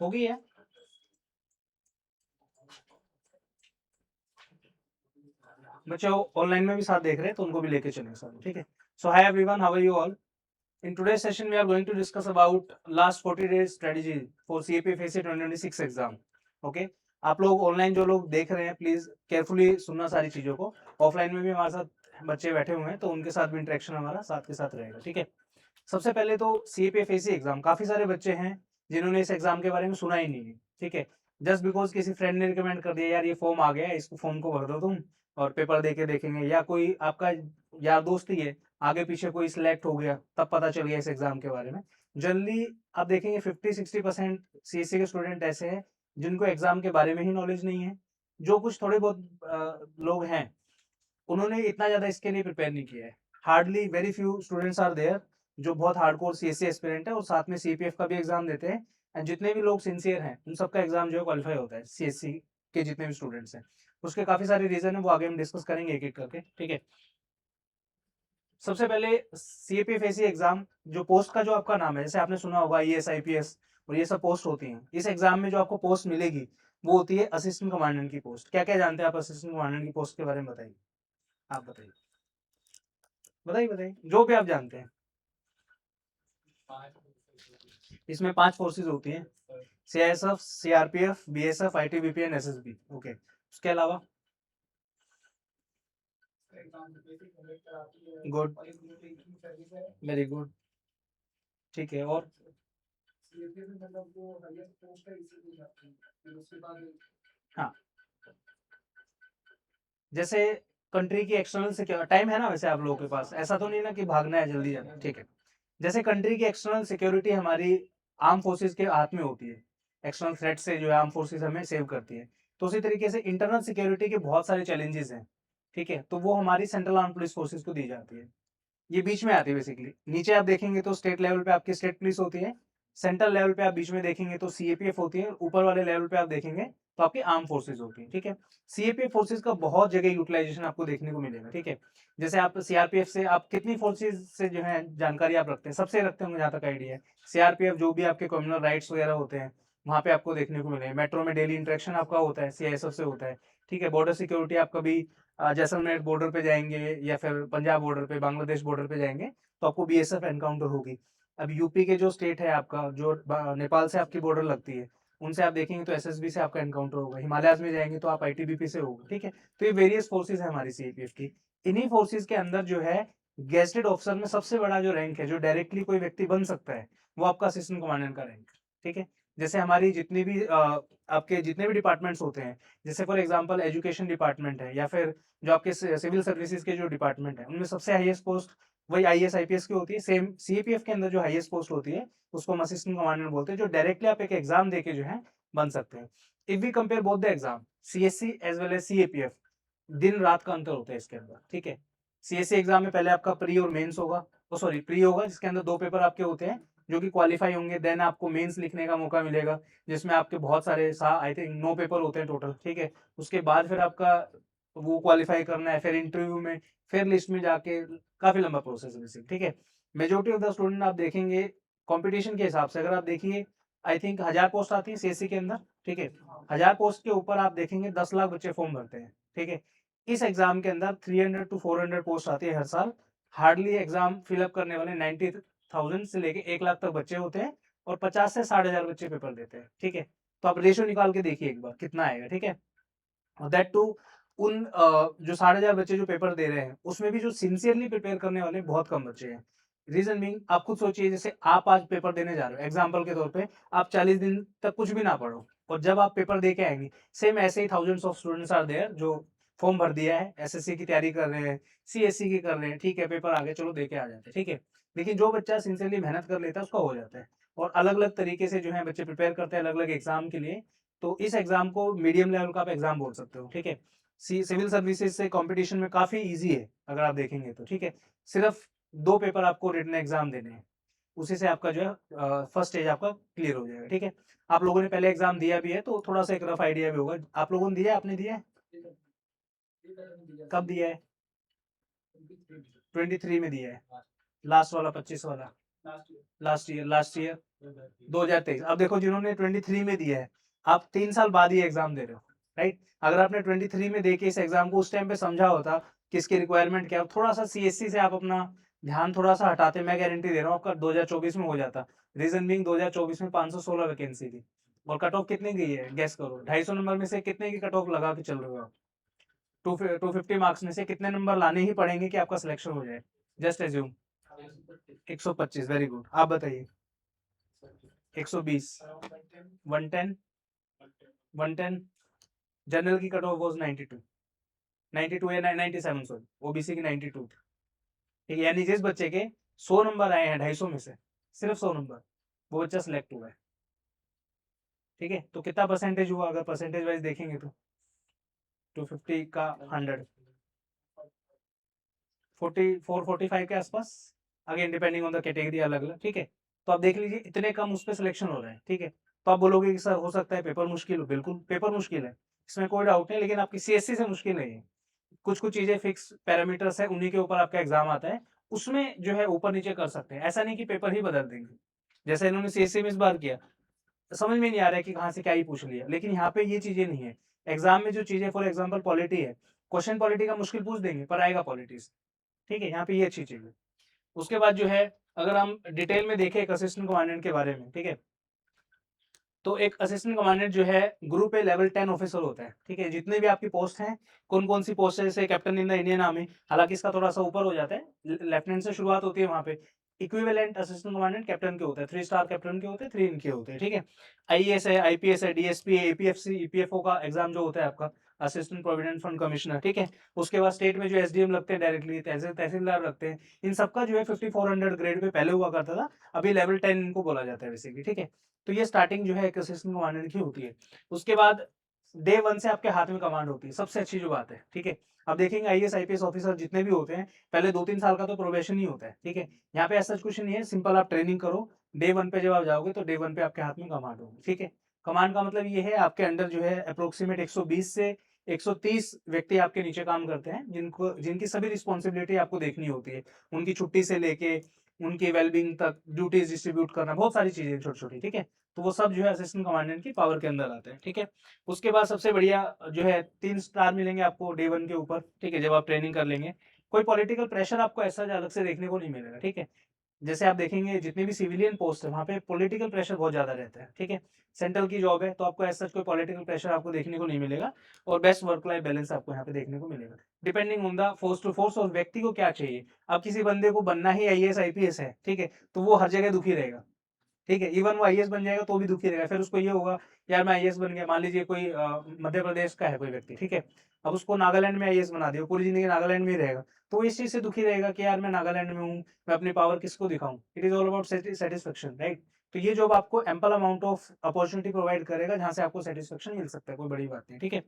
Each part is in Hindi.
होगी है। बच्चे ऑनलाइन में भी साथ देख रहे हैं तो उनको भी लेके चलेंगे साथ, ठीक है। So hi everyone, how are you all? In today's session, we are going to discuss about last 40 days strategy for CAPFAC 2026 exam. Okay, आप लोग ऑनलाइन जो लोग देख रहे हैं प्लीज केयरफुली सुनना सारी चीजों को। ऑफलाइन में भी हमारे साथ बच्चे बैठे हुए हैं तो उनके साथ भी इंटरेक्शन हमारा साथ के साथ रहेगा, ठीक है। सबसे पहले तो CAPFAC एग्जाम, काफी सारे बच्चे हैं जिन्होंने इस एग्जाम के बारे में सुना ही नहीं है, ठीक है। जस्ट बिकॉज किसी फ्रेंड ने रिकमेंड कर दिया यार ये फॉर्म आ गया है, इसको फॉर्म को भर दो तुम और पेपर दे के देखेंगे, या कोई आपका यार दोस्त ही है आगे पीछे कोई सिलेक्ट हो गया तब पता चल गया इस एग्जाम के बारे में। जनरली आप देखेंगे 50-60% CSC के स्टूडेंट ऐसे हैं जिनको एग्जाम के बारे में ही नॉलेज नहीं है। जो कुछ थोड़े बहुत लोग हैं उन्होंने इतना ज्यादा इसके लिए प्रिपेयर नहीं किया है। Hardly very few students are there जो बहुत हार्डकोर CSC एस्पिरेंट है और साथ में CPF का भी एग्जाम देते हैं। एंड जितने भी लोग सिंसियर हैं उन सबका एग्जाम जो है क्वालिफाई होता है CSC के जितने भी स्टूडेंट्स हैं। उसके काफी सारे रीजन है, वो आगे हम डिस्कस करेंगे एक एक करके, ठीक है। सबसे पहले CAPFAC एग्जाम जो पोस्ट का जो आपका नाम है, जैसे आपने सुना होगा IAS IPS और ये सब पोस्ट होती हैं। इस एग्जाम में जो आपको पोस्ट मिलेगी वो होती है असिस्टेंट कमांडेंट की पोस्ट। क्या क्या जानते हैं आप असिस्टेंट कमांडेंट की पोस्ट के बारे में? बताइए, आप बताइए, बताइए बताइए जो भी आप जानते हैं। इसमें 5 फोर्सेज होती हैं, CISF, CRPF, BSF, ITBP and SSB। Okay, उसके अलावा गुड, वेरी गुड, ठीक है। और हाँ, जैसे कंट्री की एक्सटर्नल सिक्योरिटी, टाइम है ना वैसे आप लोगों के पास, ऐसा तो नहीं ना कि भागना है जल्दी जाना, ठीक है। जैसे कंट्री की एक्सटर्नल सिक्योरिटी हमारी आर्म फोर्सेस के हाथ में होती है, एक्सटर्नल थ्रेट से जो है आर्म फोर्सेस हमें सेव करती है। तो उसी तरीके से इंटरनल सिक्योरिटी के बहुत सारे चैलेंजेस हैं, ठीक है, तो वो हमारी सेंट्रल आर्म पुलिस फोर्सेस को दी जाती है। ये बीच में आती है बेसिकली। नीचे आप देखेंगे तो स्टेट लेवल पे आपकी स्टेट पुलिस होती है, सेंट्रल लेवल पे आप बीच में देखेंगे तो CAPF होती है, ऊपर वाले लेवल पे आप देखेंगे तो आपकी आर्म फोर्सेज होती है, ठीक है। CAPF फोर्सेज का बहुत जगह यूटिलाइजेशन आपको देखने को मिलेगा, ठीक है। जैसे आप CRPF से आप कितनी फोर्सेज से जो है जानकारी आप रखते हैं? सबसे रखते होंगे जहां तक आइडिया है। CRPF जो भी आपके कम्युनल राइट्स वगैरह होते हैं वहां पे आपको देखने को मिलेगा। मेट्रो में डेली इंटरेक्शन आपका होता है, CISF से होता है, ठीक है। बॉर्डर सिक्योरिटी आप कभी जैसलमेर बॉर्डर पे जाएंगे या फिर पंजाब बॉर्डर पे, बांग्लादेश बॉर्डर पे जाएंगे तो आपको BSF एनकाउंटर होगी। अब यूपी के जो स्टेट है आपका, जो नेपाल से आपकी बॉर्डर लगती है, उनसे आप देखेंगे तो SSB से आपका एनकाउंटर होगा। हिमालयाज में जाएंगे तो आप ITBP से होगा, ठीक है। तो ये वेरियस फोर्सेज है हमारी CAPF की। इन्हीं फोर्सेज के अंदर जो है गेस्टेड ऑफिसर में सबसे बड़ा जो रैंक है जो डायरेक्टली कोई व्यक्ति बन सकता है वो आपका असिस्टेंट कमांडेंट का रैंक, ठीक है। जैसे हमारी जितनी भी आपके जितने भी डिपार्टमेंट्स होते हैं, जैसे फॉर एग्जांपल एजुकेशन डिपार्टमेंट है या फिर जो आपके सिविल सर्विसेज के जो डिपार्टमेंट है उनमें सबसे हाईएस्ट पोस्ट वही IAS IPS की होती है। सेम CAPF के अंदर जो हाईएस्ट पोस्ट होती है उसको हम असिस्टेंट कमांडेंट बोलते हैं, जो डायरेक्टली आप एक एग्जाम देके जो है बन सकते हैं। If we compare both the exam CSC as well as CAPF, दिन रात का अंतर होता है इसके अंदर, ठीक है। CSC एग्जाम में पहले आपका प्री और मेंस होगा, सॉरी प्री होगा जिसके अंदर 2 पेपर आपके होते हैं जो कि क्वालिफाई होंगे, देन आपको मेंस लिखने का मौका मिलेगा जिसमें आपके बहुत सारे आई थिंक 9 पेपर होते हैं टोटल, ठीक है। उसके बाद फिर आपका वो क्वालिफाई करना है, फिर इंटरव्यू में, फिर लिस्ट में जाके, काफी लंबा प्रोसेस है बेसिक, ठीक है। मेजोरिटी ऑफ द स्टूडेंट आप देखेंगे कंपटीशन के हिसाब से, अगर आप देखिए आई थिंक 1000 पोस्ट आती है CSC के अंदर, ठीक है। 1000 पोस्ट के ऊपर आप देखेंगे 10 लाख बच्चे फॉर्म भरते हैं, ठीक है। इस एग्जाम के अंदर 300 to 400 पोस्ट आती है हर साल। हार्डली एग्जाम फिलअप करने वाले 90,000 से लेके 1 लाख तक बच्चे होते हैं और 50 से 60,000 बच्चे पेपर देते हैं, ठीक है। तो आप रेशियो निकाल के देखिए एक बार कितना आएगा, ठीक है। दैट टू उन जो 60,000 बच्चे जो पेपर दे रहे हैं उसमें भी जो सिंसियरली प्रिपेयर करने वाले बहुत कम बच्चे हैं। रीजन मीन आप खुद सोचिए, जैसे आप आज पेपर देने जा रहे हो एग्जाम्पल के तौर पे, आप 40 दिन तक कुछ भी ना पढ़ो और जब आप पेपर दे के आएंगे, सेम ऐसे ही thousands of students are there जो फॉर्म भर दिया है, SSC की तैयारी कर रहे हैं, CSC की कर रहे हैं, ठीक है, पेपर आ गए चलो दे के आ जाते हैं, ठीक है। लेकिन जो बच्चा सिंसियरली मेहनत कर लेता है उसका हो जाता है। और अलग अलग तरीके से जो है बच्चे प्रिपेयर करते हैं अलग अलग एग्जाम के लिए। तो इस एग्जाम को मीडियम लेवल का आप एग्जाम बोल सकते हो, ठीक है। सिविल सर्विसेज से कंपटीशन में काफी इजी है अगर आप देखेंगे तो, ठीक है। सिर्फ 2 पेपर आपको रिटन एग्जाम देने हैं, उसी से आपका जो है फर्स्ट स्टेज आपका क्लियर हो जाएगा, ठीक है। आप लोगों ने पहले एग्जाम दिया भी है तो थोड़ा सा एक रफ आइडिया भी होगा। आप लोगों ने दिया, आपने दिया है? कब दिया है? 23 में दिया है, लास्ट वाला 25 वाला। Last year 2023। अब देखो जिन्होंने 23 में दिया है, आप 3 साल बाद ही एग्जाम दे रहे हो, राइट। अगर आपने 23 में दे के इस एग्जाम को उस टाइम पे समझा होता कि इसकी रिक्वायरमेंट क्या है, थोड़ा सा सीएससी से आप अपना ध्यान थोड़ा सा हटाते, मैं गारंटी दे रहा हूँ आपका 2024 में हो जाता। रीजन बीइंग 2024 में 516 वैकेंसी थी और कट ऑफ कितनी गई है गैस करो। 250 नंबर में से कितने की कट ऑफ लगा के चल रहे हो आप? 250 मार्क्स में से कितने नंबर लाने ही पड़ेंगे कि आपका सिलेक्शन हो जाए? Just assume 125। वेरी गुड, आप बताइए। 120, 110, 110। जनरल की कट ऑफ वाज 92, 92 या 97, सॉरी ओबीसी की 92। ठीक है, यानी जिस बच्चे के 100 नंबर आए हैं 250 में से, सिर्फ 100 नंबर, वो बच्चा सिलेक्ट हुआ है। ठीक है, तो कितना परसेंटेज हुआ अगर परसेंटेज वाइज देखेंगे तो 250 का 100, 44 45 के आसपास, again depending on the category अलग अलग। ठीक है, तो आप देख लीजिए इतने कम उस पर सिलेक्शन हो रहे हैं। ठीक है, तो आप बोलोगे कि सर हो सकता है पेपर मुश्किल हो, बिल्कुल पेपर मुश्किल है, इसमें कोई डाउट नहीं, लेकिन आपकी सीएससी से मुश्किल नहीं है। कुछ कुछ चीजें फिक्स पैरामीटर्स है, उन्हीं के ऊपर आपका एग्जाम आता है, उसमें जो है ऊपर नीचे कर सकते हैं, ऐसा नहीं कि पेपर ही बदल देंगे जैसे इन्होंने सीएससी में इस बार किया। समझ में नहीं आ रहा है कि कहाँ से क्या ही पूछ लिया, लेकिन यहाँ पे ये चीजें नहीं है। एग्जाम में जो चीजें, फॉर एग्जाम्पल पॉलिटी है, क्वेश्चन पॉलिटी का मुश्किल पूछ देंगे पर आएगा पॉलिटिक्स। ठीक है, यहाँ पे ये अच्छी चीज है। उसके बाद जो है, अगर हम डिटेल में देखें एक असिस्टेंट कमांडेंट के बारे में, ठीक है, तो एक असिस्टेंट कमांडेंट जो है ग्रुप ए लेवल 10 ऑफिसर होता है। ठीक है, जितने भी आपकी पोस्ट हैं, कौन कौन सी पोस्ट है, जैसे captain in the Indian army, हालांकि इसका थोड़ा सा ऊपर हो जाता है, लेफ्टिनेंट से शुरुआत होती है वहां पे। इक्विवेलेंट असिस्टेंट कमांडेंट कैप्टन के होते हैं, 3 स्टार कैप्टन के होते हैं, 3 इनके होते हैं। ठीक है, आईएएस है, आईपीएस है, डीएसपी है, एपीएफसी ईपीएफओ का एग्जाम जो होता है आपका, असिस्टेंट प्रोविडेंट फंड कमिश्नर। ठीक है, उसके बाद स्टेट में जो एसडीएम लगते हैं डायरेक्टली, तहसीलदार लगते हैं, इन सबका जो है 5400 ग्रेड पे पहले हुआ करता था, अभी लेवल 10 इनको बोला जाता है बेसिकली। ठीक है, तो ये स्टार्टिंग जो है एक असिस्टेंट कमांडेंट की होती है। उसके बाद डे 1 से आपके हाथ में कमांड होती है, सबसे अच्छी जो बात है। ठीक है, अब देखेंगे आईएएस आईपीएस ऑफिसर जितने भी होते हैं, पहले 2-3 साल का तो प्रोबेशन ही होता है। ठीक है, यहाँ पे ऐसा कुछ नहीं है, सिंपल आप ट्रेनिंग करो, डे 1 पे जब आप जाओगे तो डे 1 पे आपके हाथ में कमांड होगी। ठीक है, कमांड का मतलब ये है आपके अंडर जो है अप्रोक्सीमेट 120 से 130 व्यक्ति आपके नीचे काम करते हैं, जिनकी सभी रिस्पॉन्सिबिलिटी आपको देखनी होती है, उनकी छुट्टी से लेके उनकी वेलबींग तक, ड्यूटीज डिस्ट्रीब्यूट करना, बहुत सारी चीजें छोटी छोटी। ठीक है, तो वो सब जो है असिस्टेंट कमांडेंट की पावर के अंदर आते हैं। ठीक है, उसके बाद सबसे बढ़िया जो है 3 स्टार मिलेंगे आपको डे 1 के ऊपर। ठीक है, जब आप ट्रेनिंग कर लेंगे, कोई पॉलिटिकल प्रेशर आपको ऐसा अलग से देखने को नहीं मिलेगा। ठीक है, जैसे आप देखेंगे जितनी भी सिविलियन पोस्ट है वहाँ पे पॉलिटिकल प्रेशर बहुत ज्यादा रहता है। ठीक है, सेंट्रल की जॉब है तो आपको ऐसा कोई पॉलिटिकल प्रेशर आपको देखने को नहीं मिलेगा, और बेस्ट वर्क लाइफ बैलेंस आपको यहाँ पे देखने को मिलेगा, depending on the force to force और व्यक्ति को क्या चाहिए। अब किसी बंदे को बनना ही आईएएस आईपीएस है, ठीक है, तो वो हर जगह दुखी रहेगा। ठीक है, इवन वो आईएएस बन जाएगा तो भी दुखी रहेगा, फिर उसको ये होगा यार मैं आईएएस बन गया, मान लीजिए कोई मध्य प्रदेश का है कोई व्यक्ति। ठीक है, अब उसको नागालैंड में आईएएस बना दिया, पूरी जिंदगी नागालैंड में ही रहेगा, तो वो इस चीज से दुखी रहेगा कि यार मैं नागालैंड में हूँ, मैं अपनी पावर किसको दिखाऊं। It is all about satisfaction, right. तो ये जॉब आपको ample amount of opportunity provide करेगा जहां से आपको सेटिस्फेक्शन मिल सकता है, कोई बड़ी बात नहीं। ठीक है,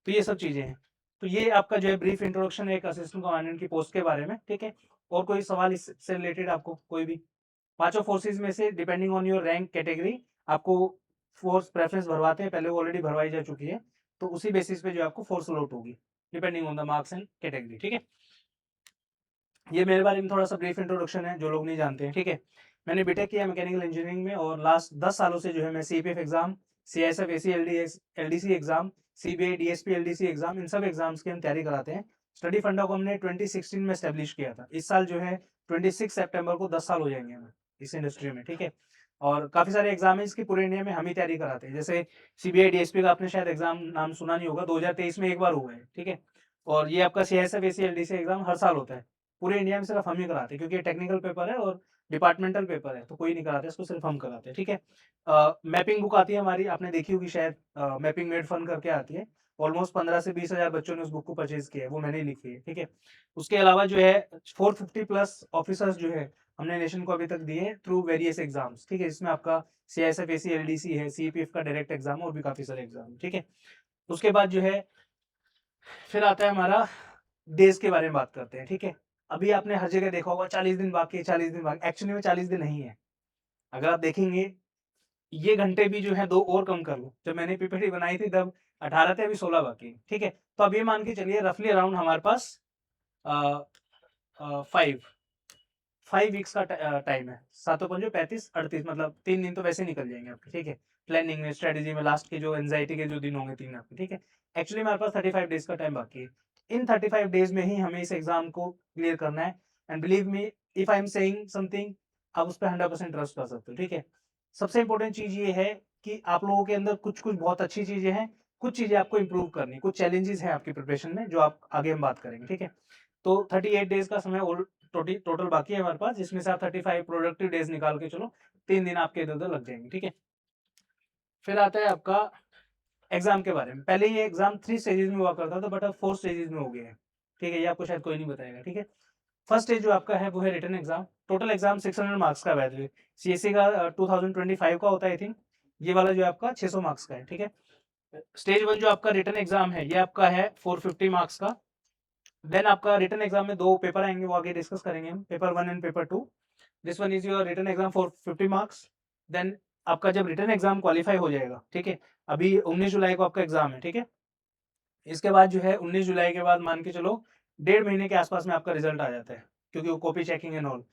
तो ये सब चीजें हैं। तो ये आपका जो है ब्रीफ इंट्रोडक्शन है एक असिस्टेंट कमांडेंट की पोस्ट के बारे में। ठीक है, और कोई सवाल इससे रिलेटेड आपको कोई भी? पांचों फोर्सेज में से depending on your rank category आपको फोर्स प्रेफरेंस भरवाते हैं, पहले वो ऑलरेडी भरवाई जा चुकी है, तो उसी बेसिस पे जो आपको फोर्स अलॉट होगी depending on the marks and category. ठीक है, ये मेरे बारे में थोड़ा सा ब्रीफ इंट्रोडक्शन है जो लोग नहीं जानते हैं। ठीक है, मैंने बीटेक किया मैकेनिकल इंजीनियरिंग में, और लास्ट 10 सालों से जो है मैं CPF exam, CISF AC LDC exam, CBI DSP LDC exam, इन सब एग्जाम्स की हम तैयारी कराते हैं। स्टडी फंडा को हमने 2016 में स्टैब्लिश किया था, इस साल जो है 26 सितंबर को 10 साल हो जाएंगे हमें इस इंडस्ट्री में। ठीक है, और काफी सारे एग्जाम है इसकी पूरे इंडिया में हम ही तैयारी कराते हैं, जैसे सीबीआई डीएसपी का आपने शायद एग्जाम नाम सुना नहीं होगा, 2023 में एक बार हुआ है। ठीक है, और ये आपका सीआईएसएफ एसी एलडीसी एग्जाम हर साल होता है, पूरे इंडिया में सिर्फ हम ही कराते हैं, क्योंकि ये टेक्निकल पेपर है और डिपार्टमेंटल पेपर है, तो कोई नहीं कराते इसको, सिर्फ हम कराते हैं। ठीक है, मैपिंग बुक आती है हमारी, आपने देखी होगी शायद, मैपिंग मेड फन करके आती है, ऑलमोस्ट 15 से 20 हजार बच्चों ने उस बुक को परचेज किया है, वो मैंने लिखी है। ठीक है, उसके अलावा जो है 450 प्लस ऑफिसर्स जो है हमने नेशन को अभी तक दिए थ्रू वेरियस एग्जाम्स। ठीक है, इसमें आपका सीआईएसएफ एसी एलडीसी है, सीपीएफ का डायरेक्ट एग्जाम, और भी काफी सारे एग्जाम। ठीक है, उसके बाद जो है फिर आता है हमारा डेज के बारे में बात करते हैं। ठीक है, अभी आपने हर जगह देखा होगा 40 दिन बाकी है, 40 दिन बाकी, एक्चुअली में 40 दिन नहीं है। अगर आप देखेंगे ये घंटे भी जो है 2 और कम कर लो, जब मैंने पीपीटी बनाई थी तब 18 थे, अभी 16 बाकी है। ठीक है, तो अब ये मान के चलिए रफली अराउंड हमारे पास 5 5 वीक्स का टाइम है, 7 35 38, मतलब 3 दिन तो वैसे निकल जाएंगे आपके, ठीक है। प्लानिंग में, स्ट्रेटेजी में, लास्ट के जो एंजाइटी के जो दिन होंगे 3 आपके, ठीक है। एक्चुअली हमारे पास 35 डेज का टाइम बाकी है। इन 35 डेज में ही हमें इस एग्जाम को क्लियर करना है। And believe me, if I am saying something, आप उस पर 100% ट्रस्ट कर सकते हो, ठीक है। सबसे इंपॉर्टेंट चीज ये है कि आप लोगों के अंदर कुछ कुछ बहुत अच्छी चीजें हैं, कुछ चीजें आपको इंप्रूव करनी, कुछ चैलेंजेस हैं आपकी प्रिपरेशन में, जो आप आगे हम बात करेंगे, ठीक है। तो 38 डेज का समय टोटल बाकी है हमारे पास, जिसमें से आप 35 प्रोडक्टिव डेज निकाल के चलो, 3 दिन आपके इधर उधर लग जाएंगे, ठीक है। फिर आता है आपका एग्जाम के बारे में। पहले ये एग्जाम 3 स्टेजेस में हुआ करता था, बट अब 4 स्टेजेस में हो गया है, ठीक है। ये आपको शायद कोई नहीं बताएगा, ठीक है। फर्स्ट स्टेज जो आपका है वो है written exam. Total exam 600 marks का है। सीएससी का 2025 का होता है आई थिंक। ये वाला जो है आपका 600 मार्क्स का है, ठीक है। स्टेज 1 जो आपका रिटन एग्जाम है, ये आपका है 450 मार्क्स का। देन आपका रिटन एग्जाम में 2 पेपर आएंगे, वो आगे डिस्कस करेंगे हम, paper 1 and paper 2। This one is your written exam for 50 marks. Then आपका जब रिटन एग्जाम क्वालिफाई हो जाएगा, ठीक है, अभी 19 जुलाई को आपका एग्जाम है, ठीक है। इसके बाद जो है 19 जुलाई के बाद मान के चलो 1.5 महीने के आसपास में आपका रिजल्ट आ जाता है, क्योंकि वो कॉपी चेकिंग एंड ऑल,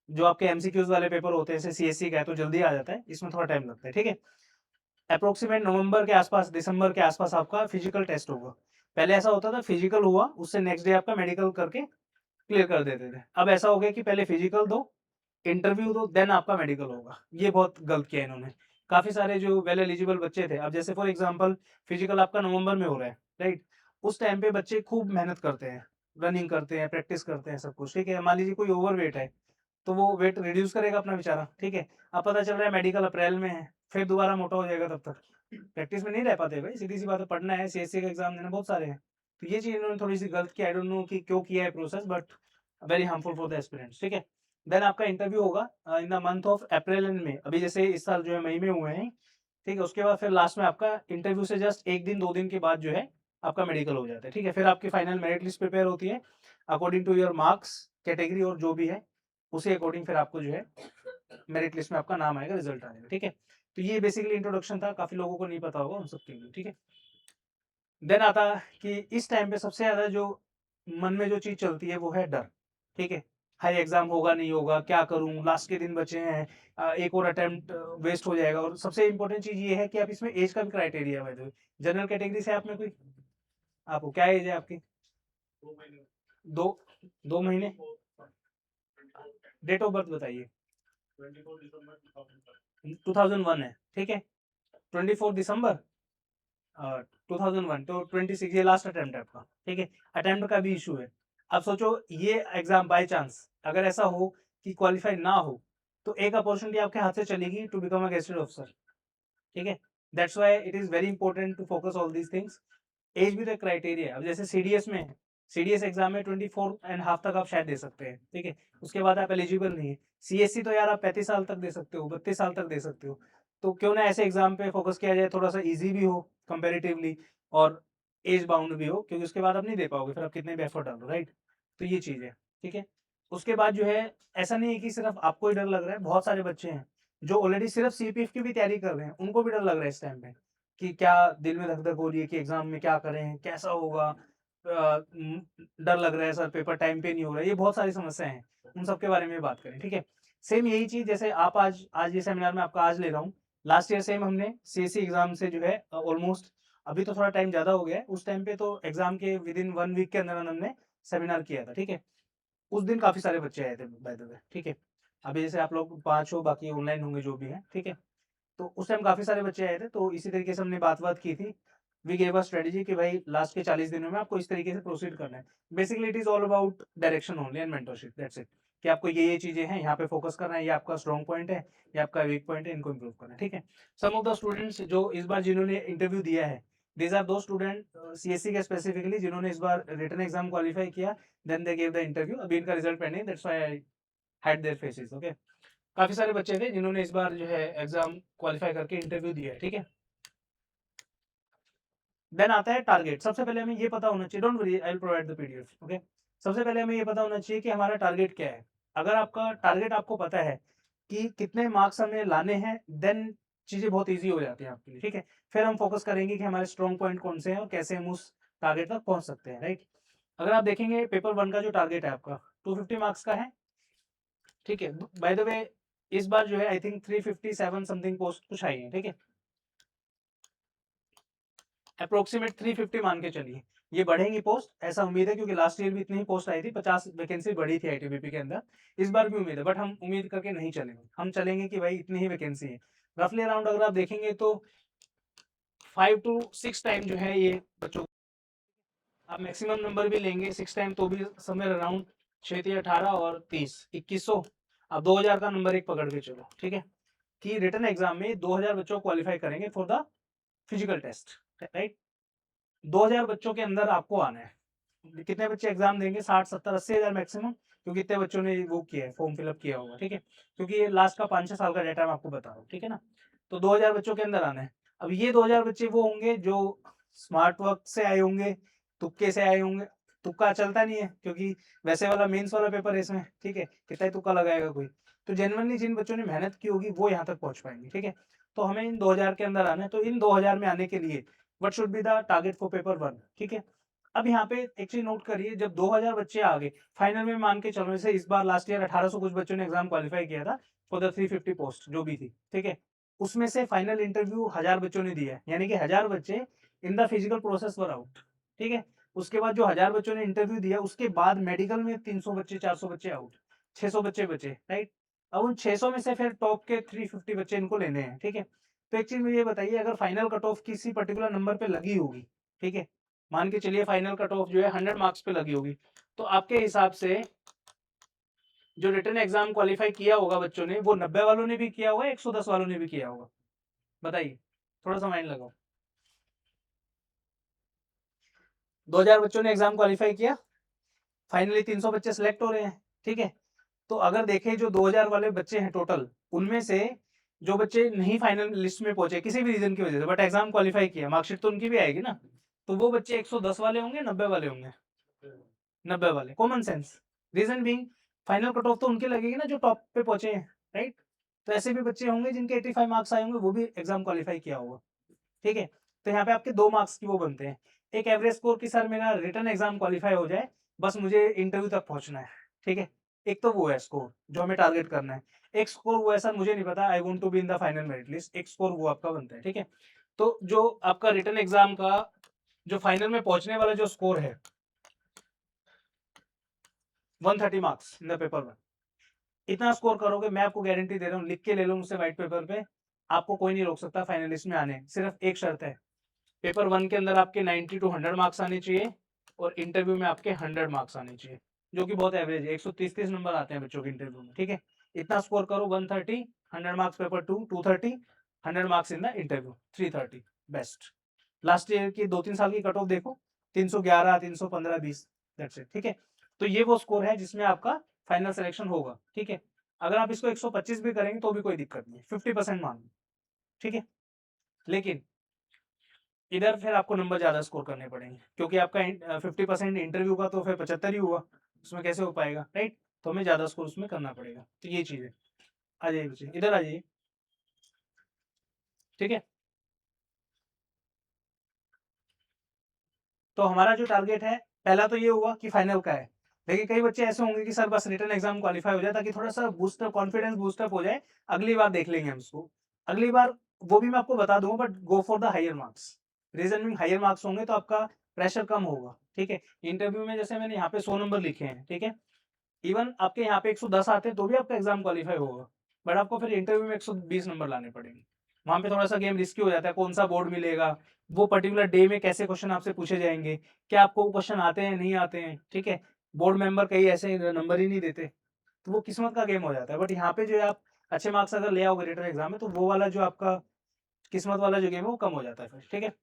जो आपके एमसीक्यूज वाले पेपर होते हैं, जैसे सीएससी का है तो जल्दी आ जाता है, इसमें थोड़ा टाइम लगता है, ठीक है। अप्रोक्सीमेट नवंबर के आसपास, दिसंबर के आसपास आपका फिजिकल टेस्ट होगा। पहले ऐसा होता था, फिजिकल हुआ उससे नेक्स्ट डे आपका मेडिकल करके क्लियर कर देते थे। अब ऐसा हो गया कि पहले फिजिकल दो, इंटरव्यू दो, देन आपका मेडिकल होगा। ये बहुत गलत किया इन्होंने। काफी सारे जो वेल एलिजिबल बच्चे थे, अब जैसे फॉर एग्जांपल फिजिकल आपका नवंबर में हो रहा है, राइट। उस टाइम पे बच्चे खूब मेहनत करते हैं, रनिंग करते हैं, प्रैक्टिस करते हैं, सब कुछ, ठीक है। मान लीजिए कोई ओवर वेट है, तो वो वेट रिड्यूस करेगा अपना बेचारा, ठीक है। अब पता चल रहा है मेडिकल अप्रैल में है, फिर दोबारा मोटा हो जाएगा, तब तक प्रैक्टिस में नहीं रह पाते भाई, सीधी सी बात है। पढ़ना है, सीएससी का एग्जाम देना, बहुत सारे हैं। तो ये चीज इन्होंने थोड़ी सी गलत की, आई डोंट नो कि क्यों किया है process, but very harmful for the aspirants, ठीक है। देन आपका इंटरव्यू होगा in the month of April and May, अभी जैसे इस साल जो है मई में हुए हैं, ठीक है। उसके बाद फिर लास्ट में आपका इंटरव्यू से जस्ट 1 दिन 2 दिन के बाद जो है आपका मेडिकल हो जाता है, ठीक है। फिर आपकी फाइनल मेरिट लिस्ट प्रिपेयर होती है according to your marks, category और जो भी है, उसी अकॉर्डिंग फिर आपको जो है मेरिट लिस्ट में आपका नाम आएगा, रिजल्ट आएगा, ठीक है। तो ये बेसिकली इंट्रोडक्शन था, काफी लोगों को नहीं पता होगा उन सबके लिए, ठीक है। देन आता है कि इस टाइम पे सबसे ज्यादा जो मन में जो चीज चलती है वो है डर, ठीक है। हाई एग्जाम होगा नहीं होगा, क्या करूं, लास्ट के दिन बचे हैं, एक और अटेम्प्ट वेस्ट हो जाएगा। और सबसे इंपॉर्टेंट चीज ये है कि आप इसमें एज का भी क्राइटेरिया है। जनरल कैटेगरी से आप में कोई, आपको क्या एज है आपकी? 2 2 महीने। डेट ऑफ बर्थ बताइए। 2001 है, ठीक है। 24 दिसंबर 2001, तो 26, ये लास्ट अटेम्प्ट है आपका, ठीक है। अटेम्प्ट का भी इशू है। अब सोचो ये एग्जाम बाय चांस अगर ऐसा हो कि क्वालिफाई ना हो, तो एक अपॉर्चुनिटी आपके हाथ से चलेगी to become a gazetted officer, ठीक है। That's why it is very important to focus all these things. Age भी तो क्राइटेरिया है। अब जैसे सीडीएस में है, सीडीएस एग्जाम में 24.5 तक आप शायद दे सकते हैं, ठीक है। उसके बाद आप एलिजिबल नहीं है। सीएससी तो यार आप 35 साल तक दे सकते हो, 32 साल तक दे सकते हो। तो क्यों ना ऐसे एग्जाम पे फोकस किया जाए, थोड़ा सा इजी भी हो कंपेरेटिवली, और एज बाउंड भी हो, क्योंकि उसके बाद आप नहीं दे पाओगे, फिर आप कितने भी एफर्ट डालो, राइट। तो ये चीज है, ठीक है। उसके बाद जो है, ऐसा नहीं है कि सिर्फ आपको ही डर लग रहा है, बहुत सारे बच्चे हैं जो ऑलरेडी सिर्फ सीपीएफ की भी तैयारी कर रहे हैं, उनको भी डर लग रहा है इस टाइम पे, कि क्या दिल में धक धक हो रही है कि एग्जाम में क्या करें, कैसा होगा, डर लग रहा है सर, पेपर टाइम पे नहीं हो रहा है। ये बहुत सारी समस्याएं हैं, उन सब के बारे में बात करें, ठीक है। सेम यही चीज जैसे आप आज आज ये सेमिनार में आपका आज ले रहा हूँ, लास्ट ईयर सेम हमने सीएससी एग्जाम से जो है ऑलमोस्ट, अभी तो थोड़ा टाइम ज्यादा हो गया है, उस टाइम पे तो एग्जाम के विद इन 1 वीक के अंदर हमने सेमिनार किया था, ठीक है। उस दिन काफी सारे बच्चे आए थे बाय द वे, ठीक है। अभी जैसे आप लोग 5 हो, बाकी ऑनलाइन होंगे जो भी है, ठीक है। तो उस टाइम काफी सारे बच्चे आए थे, तो इसी तरीके से हमने बात की थी। वी गेव अ स्ट्रेटेजी कि भाई लास्ट के 40 दिनों में आपको इस तरीके से प्रोसीड करना है। Basically it is all about direction only and mentorship, that's it. कि आपको ये चीजें हैं, यहाँ पे फोकस करना है, ये आपका स्ट्रॉन्ग पॉइंट है, ये आपका वीक पॉइंट है, इनको इंप्रूव करना है, ठीक है। सम ऑफ द स्टूडेंट्स जो इस बार जिन्होंने इंटरव्यू दिया है, दीज आर दो स्टूडेंट सीएससी के स्पेसिफिकली जिन्होंने इस बार रिटन एग्जाम क्वालिफाई किया, then they gave the interview. अभी इनका result pending, that's why I hide their faces, okay. काफी सारे बच्चे थे जिन्होंने इस बार जो है एग्जाम क्वालिफाई करके इंटरव्यू दिया है, ठीक है। देन आता है टारगेट। सबसे पहले हमें ये पता होना चाहिए, don't worry I will provide the PDF, okay. सबसे पहले हमें ये पता होना चाहिए कि हमारा टारगेट क्या है। अगर आपका टारगेट आपको पता है कि कितने मार्क्स हमें लाने हैं, देन चीजें बहुत ईजी हो जाती हैं आपके लिए, ठीक है। फिर हम फोकस करेंगे कि हमारे स्ट्रॉन्ग पॉइंट कौन से हैं और कैसे हम उस टारगेट तक पहुंच सकते हैं, राइट। अगर आप देखेंगे पेपर 1 का जो टारगेट है आपका 250 मार्क्स का है, ठीक है। बाय द वे इस बार जो है आई थिंक 357 समथिंग पोस्ट कुछ आई है, ठीक है, अप्रोक्सीमेट 350 मान के चलिए। ये बढ़ेंगी पोस्ट, ऐसा उम्मीद है, क्योंकि लास्ट ईयर भी इतनी ही पोस्ट आई थी, 50 वैकेंसी बढ़ी थी आईटीबीपी के अंदर। इस बार भी उम्मीद है, बट हम उम्मीद करके नहीं चलेंगे, हम चलेंगे कि भाई इतनी ही वैकेंसी है। रफली अराउंड अगर आप देखेंगे तो 5 to 6 टाइम जो है ये बच्चों, आप मैक्सिमम नंबर भी लेंगे 6 टाइम तो भी समवेयर अराउंड 6×18 और 30 2100, अब 2000 का नंबर एक पकड़ के चलो, ठीक है, कि रिटन एग्जाम में 2000 बच्चों क्वालिफाई करेंगे for the physical test, right. 2000 बच्चों के अंदर आपको आना है। कितने बच्चे एग्जाम देंगे? 60 70 80 हज़ार मैक्सिमम, क्योंकि इतने बच्चों ने वो किया है, फॉर्म फिलअप किया होगा, ठीक है, क्योंकि ये लास्ट का 5-6 साल का डेटा मैं आपको बता रहा हूँ, ठीक है ना। तो 2000 बच्चों के अंदर आना है। अब ये 2000 बच्चे वो होंगे जो स्मार्ट वर्क से आए होंगे, तुक्के से आए होंगे। तुक्का चलता नहीं है, क्योंकि वैसे वाला मेंस वाला पेपर है इसमें, ठीक है, कितना ही तुक्का लगाएगा कोई। तो जेन्युइनली जिन बच्चों ने मेहनत की होगी वो यहाँ तक पहुंच पाएंगे, ठीक है। तो हमें इन 2000 के अंदर आना है। तो इन 2000 में आने के लिए what should be the target for paper 1, ठीक है। अब यहाँ पे एक चीज नोट करिए, जब 2000 बच्चे आ गए फाइनल में, मान के चलो जैसे इस बार लास्ट ईयर 1800 कुछ बच्चों ने एग्जाम क्वालिफाई किया था फॉर द 350 पोस्ट जो भी थी, ठीक है, उसमें से फाइनल इंटरव्यू 1000 बच्चों ने दिया है, यानी कि 1000 बच्चे in the physical process were out, ठीक है। उसके बाद जो 1000 बच्चों ने इंटरव्यू दिया, उसके बाद मेडिकल में 300 बच्चे 400 बच्चे आउट, 600 बच्चे बचे, राइट। अब उन 600 में से फिर टॉप के 350 बच्चे इनको लेने हैं, ठीक है। तो एक चीज मुझे ये बताइए, अगर फाइनल कट ऑफ किसी पर्टिकुलर नंबर पे लगी होगी, ठीक है, मान के चलिए फाइनल कट ऑफ जो है 100 मार्क्स पे लगी होगी, तो आपके हिसाब से जो रिटन एग्जाम क्वालिफाई किया होगा बच्चों ने, वो 90 वालों ने भी किया होगा, 110 वालों ने भी किया होगा? बताइए, थोड़ा सा माइंड लगाओ। 2000 बच्चों ने एग्जाम क्वालिफाई किया, फाइनली 300 बच्चे सिलेक्ट हो रहे हैं, ठीक है। तो अगर देखें जो 2000 वाले बच्चे हैं टोटल, उनमें से जो बच्चे नहीं फाइनल लिस्ट में पहुंचे किसी भी रीजन की वजह से, बट एग्जाम क्वालिफाई किया, मार्कशीट तो उनकी भी आएगी ना, तो वो बच्चे 110 वाले होंगे, 90 वाले होंगे? 90 वाले, common sense. Reason being, final cut off तो उनके लगेगी ना जो टॉप पे पहुंचे हैं, राइट। तो ऐसे भी बच्चे होंगे जिनके 85 मार्क्स आए होंगे, वो भी एग्जाम क्वालिफाई किया होगा, ठीक है। तो यहाँ पे आपके 2 मार्क्स की वो बनते हैं, एक एवरेज स्कोर की सर मेरा रिटन एग्जाम क्वालिफाई हो जाए, बस मुझे इंटरव्यू तक पहुंचना है, ठीक है। एक तो वो है स्कोर जो हमें टारगेट करना है। एक स्कोर वो है सर मुझे नहीं पता, I want to be in the final merit list, एक स्कोर वो आपका बनता है, ठीक है। तो जो आपका रिटन एग्जाम का जो फाइनल में पहुंचने वाला जो स्कोर है 130 मार्क्स इन द पेपर में, इतना स्कोर करोगे, मैं आपको गारंटी दे रहा हूँ, लिख के ले लो मुझसे व्हाइट पेपर पे, आपको कोई नहीं रोक सकता फाइनलिस्ट में आने। सिर्फ एक शर्त है, पेपर 1 के अंदर आपके 90 to 100 मार्क्स आने चाहिए, और इंटरव्यू में आपके 100 मार्क्स आने चाहिए, जो कि बहुत एवरेज है, 130 नंबर आते हैं बच्चों के इंटरव्यू में, ठीक है। इतना स्कोर करो, 130, 100 marks paper 2, 230, 100 marks in the interview 330, best. Last year की 2-3 साल की कट ऑफ देखो, 311, 315, 20, दैट्स इट, ठीक है। तो ये वो स्कोर है जिसमें आपका फाइनल सिलेक्शन होगा, ठीक है। अगर आप इसको 125 भी करेंगे तो भी कोई दिक्कत नहीं है, 50% मान लो, ठीक है। लेकिन इधर फिर आपको नंबर ज्यादा स्कोर करने पड़ेंगे, क्योंकि आपका 50% इंटरव्यू का तो फिर 75 ही हुआ, उसमें कैसे हो पाएगा, राइट। तो हमें ज्यादा स्कोर उसमें करना पड़ेगा, तो ये चीज है। आ जाइए बच्चे, इधर आ जाइए, ठीक है। तो हमारा जो टारगेट है, पहला तो ये हुआ कि फाइनल का है। लेकिन कई बच्चे ऐसे होंगे कि सर बस रिटन एग्जाम क्वालिफाई हो जाए, ताकि थोड़ा सा बूस्टअप, कॉन्फिडेंस बूस्टअप हो जाए, अगली बार देख लेंगे हम उसको। अगली बार वो भी मैं आपको बता दूंगा, but go for the higher marks. Reason में हायर मार्क्स होंगे तो आपका प्रेशर कम होगा, ठीक है। इंटरव्यू में जैसे मैंने यहाँ पे 100 नंबर लिखे हैं, ठीक है, इवन आपके यहाँ पे 110 आते हैं तो भी आपका एग्जाम क्वालिफाई होगा, बट आपको फिर इंटरव्यू में 120 नंबर लाने पड़ेंगे। वहां पे थोड़ा सा गेम रिस्की हो जाता है, कौन सा बोर्ड मिलेगा, वो पर्टिकुलर डे में कैसे क्वेश्चन आपसे पूछे जाएंगे, क्या आपको वो क्वेश्चन आते हैं नहीं आते हैं, ठीक है। बोर्ड मेंबर कई ऐसे नंबर ही नहीं देते, तो वो किस्मत का गेम हो जाता है। बट यहाँ पे जो है आप अच्छे मार्क्स अगर ले आओगे रिटन एग्जाम में, तो वो वाला जो आपका किस्मत वाला जो गेम है वो कम हो जाता है फिर, ठीक है।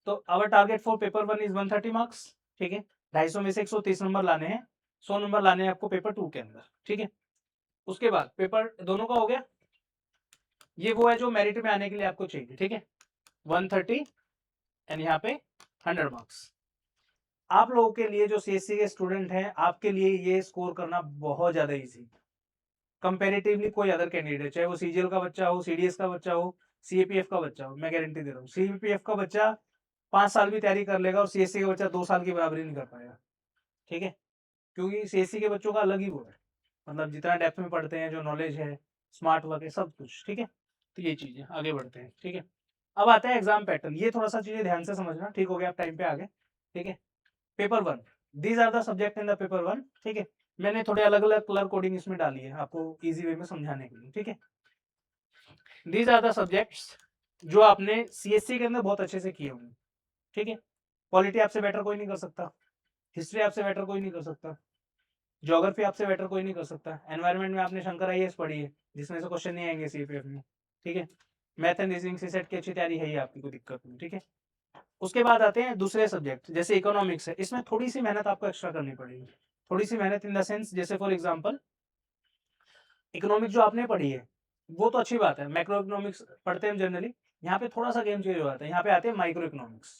तो our target for paper 1 is 130 marks, ठीक है। 250 में से 130 नंबर लाने हैं, 100 नंबर लाने हैं आपको पेपर 2 के अंदर, ठीक है। उसके बाद पेपर दोनों का हो गया, ये वो है जो मेरिट में आने के लिए आपको चाहिए, ठीक है। 130 एंड यहाँ पे 100 मार्क्स। आप लोगों के लिए जो सीएससी के स्टूडेंट हैं, आपके लिए ये स्कोर करना बहुत ज्यादा इजी, कंपेरेटिवली कोई अदर कैंडिडेट, चाहे वो सीजीएल का बच्चा हो, सीडीएस का बच्चा हो, सीएपीएफ का बच्चा हो, मैं गारंटी दे रहा हूँ सीपीएफ का बच्चा 5 साल भी तैयारी कर लेगा और सीएससी का बच्चा 2 साल की बराबरी नहीं कर पाएगा, ठीक है। क्योंकि सीएससी के बच्चों का अलग ही वो है, मतलब जितना डेप्थ में पढ़ते हैं, जो नॉलेज है, स्मार्ट वर्क है, सब कुछ, ठीक है। तो ये चीज़ें आगे बढ़ते हैं, ठीक है। अब आता है एग्जाम पैटर्न, ये थोड़ा सा चीज़ें ध्यान से समझना, ठीक हो गया, आप टाइम पे आ गए, ठीक है। Paper 1, these are the subject in the paper 1, ठीक है। मैंने थोड़े अलग अलग कलर कोडिंग इसमें डाली है आपको इजी वे में समझाने के लिए, ठीक है। दीज आर द सब्जेक्ट्स जो आपने सीएससी के अंदर बहुत अच्छे से किए होंगे, ठीक है। पॉलिटी आपसे बेटर कोई नहीं कर सकता, हिस्ट्री आपसे बेटर कोई नहीं कर सकता, ज्योग्राफी आपसे बेटर कोई नहीं कर सकता, एनवायरनमेंट में आपने शंकर आईएएस पढ़ी है जिसमें से क्वेश्चन नहीं आएंगे सीपीएफ में, ठीक है। मैथ एंड रीजनिंग सीसेट की अच्छी तैयारी है ही आपकी, कोई दिक्कत नहीं, ठीक है। उसके बाद आते हैं दूसरे सब्जेक्ट, जैसे इकोनॉमिक्स है, इसमें थोड़ी सी मेहनत आपको एक्स्ट्रा करनी पड़ेगी, थोड़ी सी मेहनत इन द सेंस, जैसे फॉर एग्जांपल इकोनॉमिक्स जो आपने पढ़ी है वो तो अच्छी बात है, मैक्रो इकोनॉमिक्स पढ़ते हैं जनरली, यहाँ पे थोड़ा सा गेम चेंज हो जाता है, यहाँ पे आते हैं माइक्रो इकोनॉमिक्स,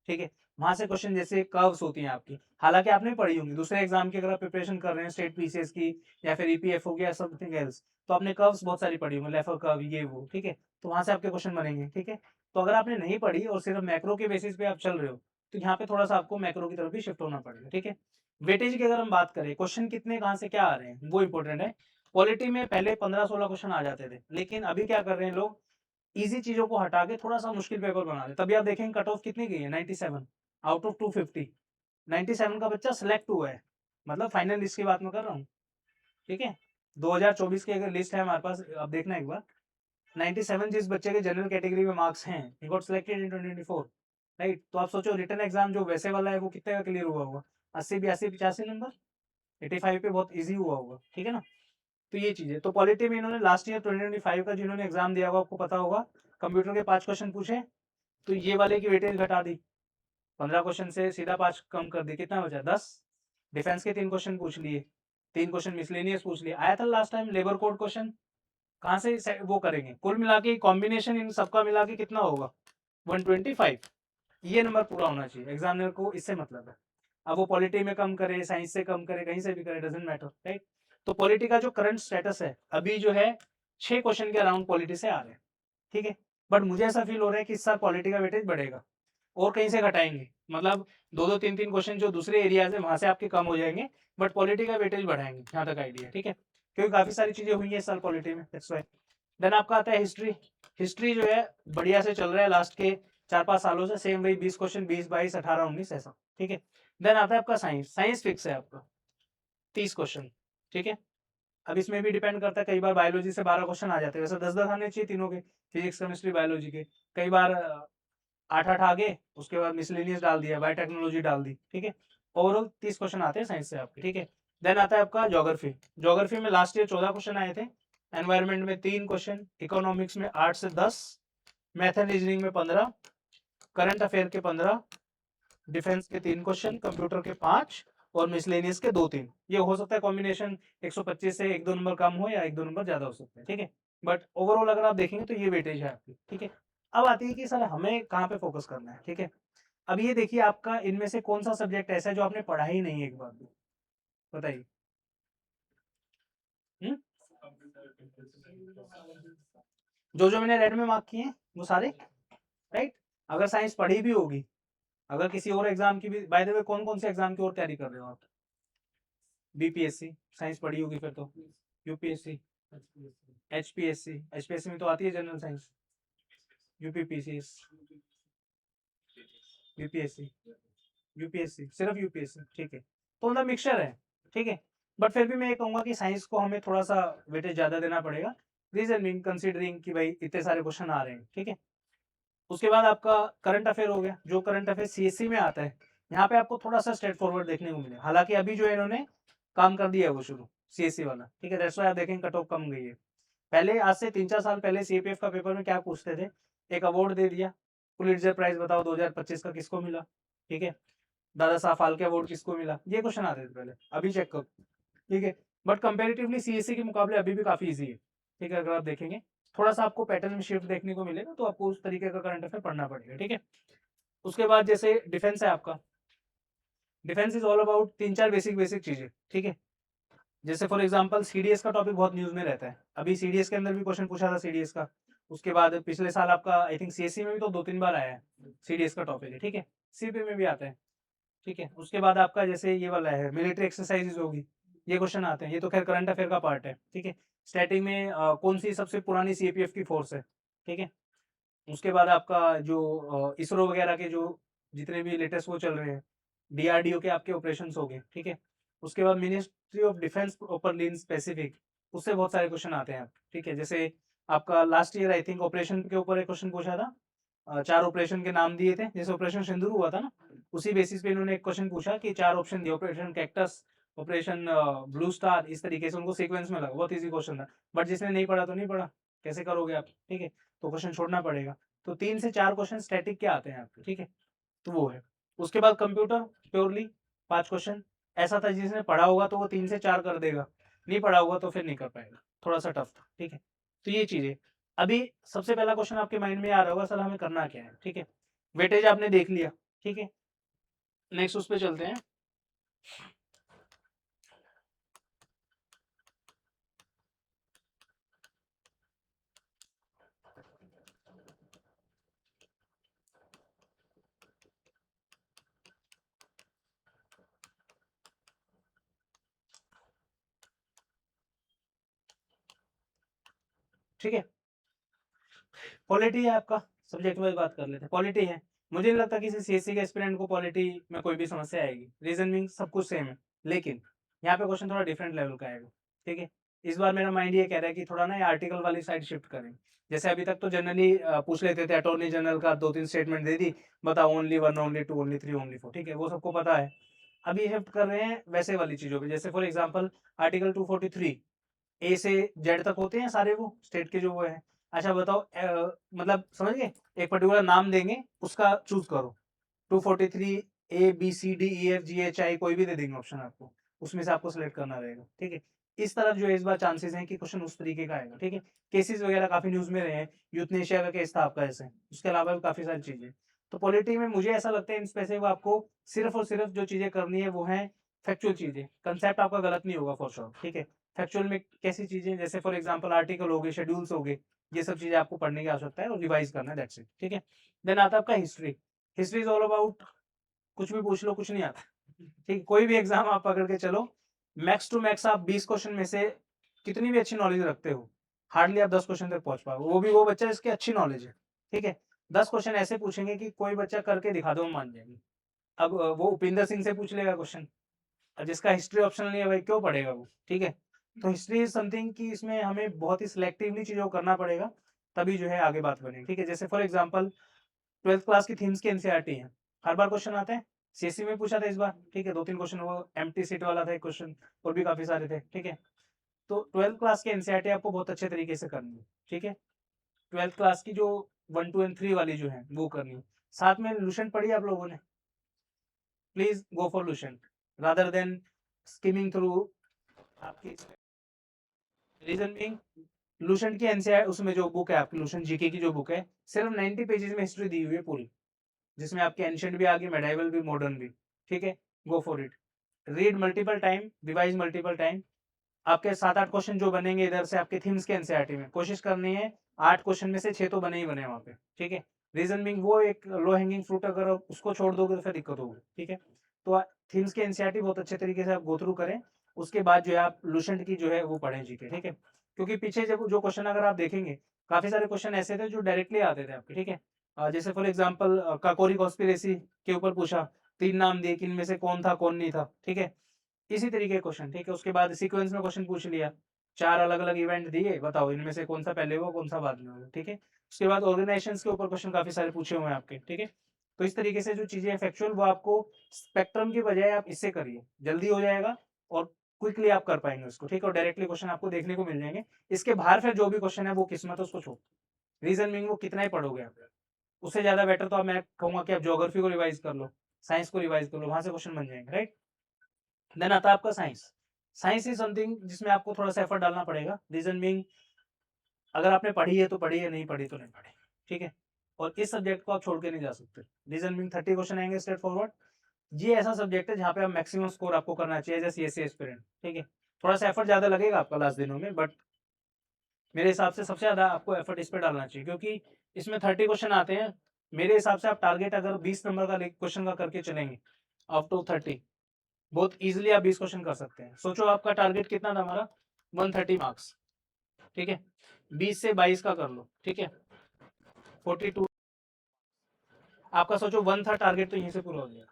ठीक है। वहां से क्वेश्चन जैसे कर्व्स होती हैं आपकी, हालांकि आपने पढ़ी होंगी दूसरे एग्जाम की, अगर आप प्रिपरेशन कर रहे हैं स्टेट पीसीएस की या फिर ईपीएफओ की या समथिंग एल्स, तो आपने कर्व्स बहुत सारी पढ़ी होंगी, लेफर कर्व ये वो, ठीक है। तो वहां से आपके क्वेश्चन बनेंगे, ठीक है। तो अगर आपने नहीं पढ़ी और सिर्फ मैक्रो के बेसिस पे आप चल रहे हो, तो यहाँ पे थोड़ा सा आपको मैक्रो की तरफ भी शिफ्ट होना पड़ेगा, ठीक है। वेटेज की अगर हम बात करें, क्वेश्चन कितने कहाँ से क्या आ रहे हैं वो इंपॉर्टेंट है। पॉलिटी में पहले 15-16 क्वेश्चन आ जाते थे, लेकिन अभी क्या कर रहे हैं लोग, इजी चीजों को हटा के थोड़ा सा मुश्किल पेपर बना रहे, तभी आप देखेंगे कट ऑफ कितनी गई है, 97 आउट ऑफ 250, 97 का बच्चा सिलेक्ट हुआ है, मतलब फाइनल लिस्ट की बात मैं कर रहा हूँ, ठीक है। 2024 की अगर लिस्ट है हमारे पास, अब देखना एक बार, 97 जिस बच्चे के जनरल कैटेगरी में मार्क्स हैं, he got selected in 2024, right. तो आप सोचो रिटर्न एग्जाम जो वैसे वाला है वो कितने का क्लियर हुआ होगा, 80, 82, 85 नंबर, 85 पे बहुत ईजी हुआ होगा, ठीक है ना। तो ये चीज है। तो पॉलिटी में इन्होंने लास्ट ईयर 2025 का जिन्होंने एग्जाम दिया होगा आपको पता होगा, कंप्यूटर के 5 क्वेश्चन पूछे, तो ये वाले की वेटेज घटा दी, 15 क्वेश्चन से सीधा 5 कम कर दी, कितना बचा 10। डिफेंस के 3 क्वेश्चन पूछ लिए, 3 क्वेश्चन मिसलेनियस पूछ लिए, आया था last time labour code question, कहाँ से वो करेंगे, कुल मिला के कॉम्बिनेशन इन सबका मिला के कितना होगा 125, ये नंबर पूरा होना चाहिए, एग्जामिनर को इससे मतलब है। अब वो पॉलिटी में कम करे, साइंस से कम करे, कहीं से भी करे, डजेंट मैटर, राइट। तो पॉलिटी का जो करंट स्टेटस है अभी जो है 6 क्वेश्चन के अराउंड पॉलिटी से आ रहे हैं, ठीक है। बट मुझे ऐसा फील हो रहा है कि इस साल पॉलिटी का वेटेज बढ़ेगा और कहीं से घटाएंगे, मतलब 2-2, 3-3 क्वेश्चन जो दूसरे एरियाज है वहां से आपके कम हो जाएंगे, बट पॉलिटी का वेटेज बढ़ाएंगे, जहाँ तक आइडिया, ठीक है। क्योंकि काफी सारी चीजें हुई है इस साल पॉलिटी में, दैट्स व्हाई। देन आपका आता है हिस्ट्री, हिस्ट्री जो है बढ़िया से चल रहा है लास्ट के 4-5 सालों से, सेम वही 20 क्वेश्चन, 20, 22, 18, 19 ऐसा, ठीक है। देन आता है आपका साइंस, साइंस फिक्स है आपका 30 क्वेश्चन, ठीक है। अब इसमें भी डिपेंड करता है, कई बार बायोलॉजी से 12 क्वेश्चन आ जाते हैं, वैसे 10-10 आने चाहिए तीनों के, फिजिक्स केमिस्ट्री बायोलॉजी के, कई बार 8-8 आ गए, उसके बाद मिसलेनियस डाल दिया, बायोटेक्नोलॉजी डाल दी, ठीक है। ओवरऑल 30 क्वेश्चन आते हैं साइंस से आपके, ठीक है। देन आता है आपका ज्योग्राफी, ज्योग्राफी में लास्ट ईयर 14 क्वेश्चन आए थे, एनवायरमेंट में 3 क्वेश्चन, इकोनॉमिक्स में 8 से 10, मैथ एंड रीजनिंग में 15, करंट अफेयर के 15, डिफेंस के 3 क्वेश्चन, कंप्यूटर के 5 और मिसलेनियस के 2-3। ये हो सकता है कॉम्बिनेशन 125 से 1-2 नंबर कम हो या 1-2 नंबर ज्यादा हो सकते हैं, ठीक है। बट ओवरऑल अगर आप देखेंगे तो ये वेटेज है आपकी, ठीक है। अब आती है कि सर हमें कहाँ पे फोकस करना है, ठीक है। अब ये देखिए आपका इनमें से कौन सा सब्जेक्ट ऐसा है जो आपने पढ़ा ही नहीं है एक बार भी, बताइए। हम्म? जो मैंने रेड में मार्क किए हैं वो सारे, राइट। अगर साइंस पढ़ी भी होगी, अगर किसी और एग्जाम की भी, बाय द वे कौन कौन से एग्जाम की और तैयारी कर रहे हो आप, बीपीएससी साइंस पढ़ी होगी फिर तो, यूपीएससी, एचपीएससी, एचपीएससी में तो आती है general science, UPPC, UPSC, UPSC सिर्फ यूपीएससी, ठीक है। तो मतलब मिक्सचर है, ठीक है। बट फिर भी मैं ये कहूंगा कि साइंस को हमें थोड़ा सा वेटेज ज्यादा देना पड़ेगा, रीजन मीन कंसीडरिंग कि भाई इतने सारे क्वेश्चन आ रहे हैं, ठीक है। उसके बाद आपका करंट अफेयर हो गया, जो करंट अफेयर सीएससी में आता है, यहाँ पे आपको थोड़ा सा स्ट्रेट फॉरवर्ड देखने को मिले, हालांकि अभी जो है इन्होंने काम कर दिया है वो शुरू, सीएससी वाला, ठीक है। दैट्स व्हाई आप देखेंगे कट ऑफ कम गई है। पहले आज से 3-4 साल पहले सीपीएफ का पेपर में क्या पूछते थे, एक अवार्ड दे दिया, पुलिट्जर प्राइज बताओ 2025 का किसको मिला, ठीक है। दादा साहब फाल्के अवार्ड किसको मिला, ये क्वेश्चन आते थे पहले, अभी चेक करो, ठीक है। बट कंपेरेटिवली सीएससी के मुकाबले अभी भी काफी इजी है, ठीक है। अगर आप देखेंगे थोड़ा सा आपको पैटर्न में शिफ्ट देखने को मिलेगा, तो आपको उस तरीके का करंट अफेयर पढ़ना पड़ेगा, ठीक है। उसके बाद जैसे डिफेंस है आपका, defence is all about 3-4 basic basic चीजें, ठीक है। जैसे फॉर एग्जांपल सीडीएस का टॉपिक बहुत न्यूज में रहता है, अभी सीडीएस के अंदर भी क्वेश्चन पूछा था सीडीएस का। उसके बाद पिछले साल आपका आई थिंक सीएससी में भी तो 2-3 बार आया है, सीडीएस का टॉपिक है, ठीक है। सीपी में भी आता है, ठीक है। उसके बाद आपका जैसे ये वाला है मिलिट्री एक्सरसाइजेज होगी, ये क्वेश्चन आते हैं, ये तो खैर करंट अफेयर का पार्ट है, ठीक है। स्टैटिक में कौन सी सबसे पुरानी सीपीएफ की फोर्स है, ठीक है। उसके बाद आपका जो इसरो वगैरह के जो जितने भी लेटेस्ट वो चल रहे हैं, डीआरडीओ के आपके ऑपरेशंस हो गए, ठीक है। उसके बाद ministry of defence properly in specific, उससे बहुत सारे क्वेश्चन आते हैं, ठीक है। जैसे आपका last year I think operation के ऊपर एक क्वेश्चन पूछा था, 4 ऑपरेशन के नाम दिए थे, जैसे ऑपरेशन सिंदूर हुआ था ना, उसी बेसिस पे इन्होंने एक क्वेश्चन पूछा कि 4 ऑप्शन दिए, operation cactus, operation blue star, इस तरीके से उनको सीक्वेंस में लगा, बहुत ईजी क्वेश्चन था। बट जिसने नहीं पढ़ा तो नहीं पढ़ा, कैसे करोगे आप, ठीक है। तो क्वेश्चन छोड़ना पड़ेगा। तो 3 से 4 क्वेश्चन स्टैटिक के आते हैं आपके, ठीक है। तो वो है। उसके बाद कंप्यूटर प्योरली 5 क्वेश्चन, ऐसा था जिसने पढ़ा होगा तो वो 3 से 4 कर देगा, नहीं पढ़ा होगा तो फिर नहीं कर पाएगा, थोड़ा सा टफ था, ठीक है। तो ये चीज़ है। अभी सबसे पहला क्वेश्चन आपके माइंड में आ रहा होगा, सर हमें करना क्या है, ठीक है। वेटेज आपने देख लिया, ठीक है। नेक्स्ट उस पे चलते हैं। ठीक है, पॉलिटी है आपका, सब्जेक्ट वाइज बात कर लेते हैं। पॉलिटी है, मुझे नहीं लगता किसी सीएससी के एस्पिरेंट को पॉलिटी में कोई भी समस्या आएगी, रीजन मीन सब कुछ सेम है, लेकिन यहाँ पे क्वेश्चन थोड़ा डिफरेंट लेवल का आएगा, ठीक है। इस बार मेरा माइंड ये कह रहा है कि थोड़ा ना ये आर्टिकल वाली साइड शिफ्ट करें। जैसे अभी तक तो जनरली पूछ लेते थे, अटॉर्नी जनरल का 2-3 स्टेटमेंट दे दी, बताओ ओनली 1, ओनली 2, ओनली 3, ओनली 4, ठीक है, वो सबको पता है। अभी शिफ्ट कर रहे हैं वैसे वाली चीजों पे, जैसे फॉर एग्जाम्पल आर्टिकल 243 ए से जेड तक होते हैं सारे वो स्टेट के जो वो है। अच्छा बताओ, मतलब समझ गए, एक पर्टिकुलर नाम देंगे, उसका चूज करो। 243 A B C D E F G H I कोई भी दे देंगे ऑप्शन आपको, उसमें से आपको सिलेक्ट करना रहेगा, ठीक है। इस तरफ जो है इस बार चांसेस हैं कि क्वेश्चन उस तरीके का आएगा, ठीक है। केसेस वगैरह काफी न्यूज में रहे हैं, यूथनेशिया का केस था आपका ऐसे, उसके अलावा भी काफी सारी चीजें। तो पॉलिटी में मुझे ऐसा लगता है इन स्पेसिफिक आपको सिर्फ और सिर्फ जो चीजें करनी है वो है फैक्चुअल चीजें, कंसेप्ट आपका गलत नहीं होगा फॉर श्योर, ठीक है। फैक्चुअल में कैसी चीजें, जैसे फॉर एग्जांपल आर्टिकल हो गए, शेड्यूल्स हो गए, ये सब चीजें आपको पढ़ने की आवश्यकता है और रिवाइज करना है, दैट्स इट, ठीक है। देन आता है आपका history. History is all about, कुछ भी पूछ लो कुछ नहीं आता, ठीक। कोई भी एग्जाम आप पकड़ के चलो, मैक्स टू मैक्स आप 20 क्वेश्चन में से कितनी भी अच्छी नॉलेज रखते हो, हार्डली आप 10 क्वेश्चन तक पहुंच पाओगे, वो भी वो बच्चा जिसकी अच्छी नॉलेज है, ठीक है। 10 क्वेश्चन ऐसे पूछेंगे कि कोई बच्चा करके दिखा दो मान जाएंगे। अब वो उपिंदर सिंह से पूछ लेगा क्वेश्चन, जिसका हिस्ट्री ऑप्शनल नहीं है भाई क्यों पढ़ेगा वो, ठीक है। तो हिस्ट्री इज समथिंग कि इसमें हमें बहुत ही सिलेक्टिवली चीजों को करना पड़ेगा, तभी जो है आगे बात बनेगी, ठीक है। जैसे फॉर एग्जांपल 12th क्लास की थीम्स के एनसीईआरटी है, हर बार क्वेश्चन आते हैं, सीएससी में पूछा था इस बार, ठीक है, 2-3 क्वेश्चन, वो एम्प्टी सीट वाला था एक क्वेश्चन, और भी काफी सारे थे, ठीक है। तो 12th क्लास की एनसीईआरटी आपको बहुत अच्छे तरीके से करनी है, ठीक है। 12th क्लास की जो 1, 2 एंड 3 वाली जो है वो करनी है। साथ में लुसेंट पढ़ी आप लोगों ने, please go for Lucent rather than skimming through आपकी। रीजन बीइंग, लुसेंट की एनसीईआरटी उसमें जो बुक है आपकी, लुसेंट जीके की जो बुक है, सिर्फ 90 पेजेस में हिस्ट्री दी हुई है पूरी, जिसमें आपके एंशिएंट भी आ गई, मेडाइवल भी, मॉडर्न भी, ठीक है। Go for it, read multiple time, revise multiple time. आपके 7-8 क्वेश्चन जो बनेंगे इधर से आपके थीम्स के एनसीईआरटी में, कोशिश करनी है 8 क्वेश्चन में से 6 तो बने ही बने वहां पे, ठीक है। रीजन बीइंग वो एक लो हैंगिंग फ्रूट, अगर आप उसको छोड़ दोगे तो फिर दिक्कत होगी, ठीक है। तो थीम्स के एनसीईआरटी बहुत अच्छे तरीके से आप गो थ्रू करें, उसके बाद जो है आप लुसेंट की जो है वो पढ़ें जीके, ठीक है। क्योंकि पीछे जब जो क्वेश्चन अगर आप देखेंगे, काफी सारे क्वेश्चन ऐसे थे जो डायरेक्टली आते थे आपके, ठीक है। जैसे फॉर एग्जाम्पल काकोरी कॉन्स्पिरेसी के ऊपर पूछा, 3 नाम दिए कि इनमें से कौन था कौन नहीं था, ठीक है। इसी तरीके के क्वेश्चन, ठीक है। उसके बाद सीक्वेंस में क्वेश्चन पूछ लिया, 4 अलग-अलग इवेंट दिए, बताओ इनमें से कौन सा पहले हुआ, कौन सा बाद में हुआ, ठीक है। उसके बाद ऑर्गेनाइजेशंस के ऊपर क्वेश्चन काफी सारे पूछे हुए हैं आपके, ठीक है। तो इस तरीके से जो चीजें हैं फैक्चुअल, वो आपको स्पेक्ट्रम की बजाय आप इससे करिए, जल्दी हो जाएगा और क्विकली आप कर पाएंगे उसको, ठीक है। और डायरेक्टली क्वेश्चन आपको देखने को मिल जाएंगे। इसके बाहर फिर जो भी क्वेश्चन है वो किस्मत है, उसको छोड़, रीजन मीनिंग वो कितना ही पढ़ोगे आप, उससे ज्यादा बेटर तो मैं कहूंगा कि आप ज्योग्राफी को रिवाइज कर लो, साइंस को रिवाइज कर लो, वहां से क्वेश्चन बन जाएंगे, राइट। देन आता है आपका साइंस। साइंस इज समथिंग जिसमें आपको थोड़ा सा एफर्ट डालना पड़ेगा, रीजन बीइंग अगर आपने पढ़ी है तो पढ़ी है, नहीं पढ़ी तो नहीं पढ़ी, ठीक है। और इस सब्जेक्ट को आप छोड़ के नहीं जा सकते, रीजन बीइंग 30 क्वेश्चन आएंगे स्ट्रेट फॉरवर्ड। ये ऐसा सब्जेक्ट है जहाँ पे आप मैक्सिमम स्कोर आपको करना चाहिए एज ए सीएससी एस्पिरेंट, ठीक है। थोड़ा सा एफर्ट ज्यादा लगेगा आपका लास्ट दिनों में, बट मेरे हिसाब से सबसे ज्यादा आपको एफर्ट इस पे डालना चाहिए, क्योंकि इसमें 30 क्वेश्चन आते हैं। मेरे हिसाब से आप टारगेट अगर 20 नंबर का क्वेश्चन का करके चलेंगे, अप टू 30, बहुत इजीली आप 20 क्वेश्चन कर सकते हैं। सोचो आपका टारगेट कितना था हमारा, 130 मार्क्स, ठीक है, 20 से 22 का कर लो, ठीक है, 42 आपका। सोचो 1 था टारगेट, तो यहीं से पूरा हो जाएगा।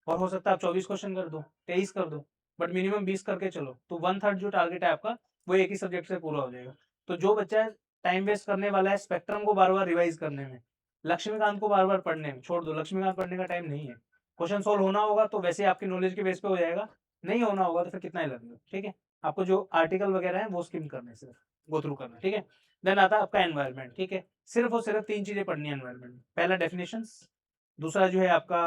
और हो सकता है आप 24 क्वेश्चन कर दो, 23 कर दो, बट मिनिमम 20 करके चलो, तो 1/3 जो टारगेट है आपका वो एक ही सब्जेक्ट से पूरा हो जाएगा। तो जो बच्चा टाइम वेस्ट करने वाला है स्पेक्ट्रम को बार बार रिवाइज करने में, लक्ष्मीकांत को बार बार पढ़ने में, छोड़ दो, लक्ष्मीकांत पढ़ने का टाइम नहीं है। क्वेश्चन सोल्व होना होगा तो वैसे आपकी नॉलेज के बेस पे हो जाएगा, नहीं होना होगा तो फिर कितना ही लगेगा, ठीक है। आपको जो आर्टिकल वगैरह है वो स्किम करने से गो थ्रू करना, ठीक है। देन आता है आपका एनवायरमेंट, ठीक है। सिर्फ और सिर्फ 3 चीजें पढ़नी है एनवायरमेंट में। पहला डेफिनेशंस, दूसरा जो है आपका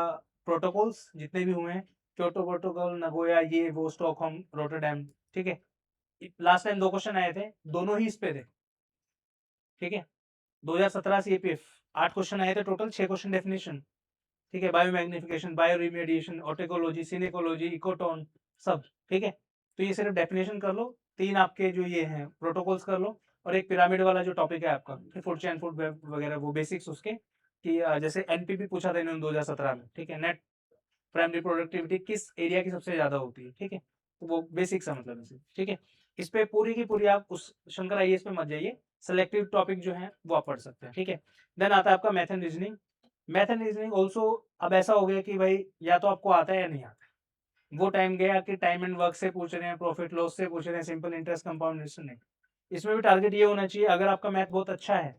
प्रोटोकॉल्स जितने भी हुए हैं, क्योटो प्रोटोकॉल, नगोया, ये वो, स्टॉकहोम, रोटरडैम, ठीक है। लास्ट टाइम 2 क्वेश्चन आए थे, दोनों ही इस पे थे, ठीक है। 2017 सीएपीएफ 8 क्वेश्चन आए थे टोटल, 6 क्वेश्चन डेफिनेशन, ठीक है। Bio magnification, bio remediation, autecology, synecology, ecotone, सब, ठीक है। तो ये सिर्फ डेफिनेशन कर लो। 3 आपके जो ये हैं प्रोटोकॉल्स कर लो, और एक पिरामिड वाला जो टॉपिक है आपका फूड चेन, फूड वेब वगैरह, वो बेसिक्स उसके, कि जैसे एनपीपी पूछा था इन्होंने 2017 में, ठीक है। नेट प्राइमरी प्रोडक्टिविटी किस एरिया की सबसे ज्यादा होती है, ठीक है। तो वो बेसिक सा मतलब इसे, ठीक है। इस पे पूरी की पूरी आप उस शंकर आईएएस पे मत जाइए, सेलेक्टिव टॉपिक जो है वो आप पढ़ सकते हैं, ठीक है। देन आता है आपका math and reasoning. Math and reasoning also अब ऐसा हो गया कि भाई या तो आपको आता है या नहीं आता है। वो टाइम गया कि टाइम एंड वर्क से पूछ रहे हैं, प्रॉफिट लॉस से पूछ रहे हैं, सिंपल इंटरेस्ट कंपाउंड इंटरेस्ट नहीं। इसमें भी टारगेट ये होना चाहिए, अगर आपका मैथ बहुत अच्छा है,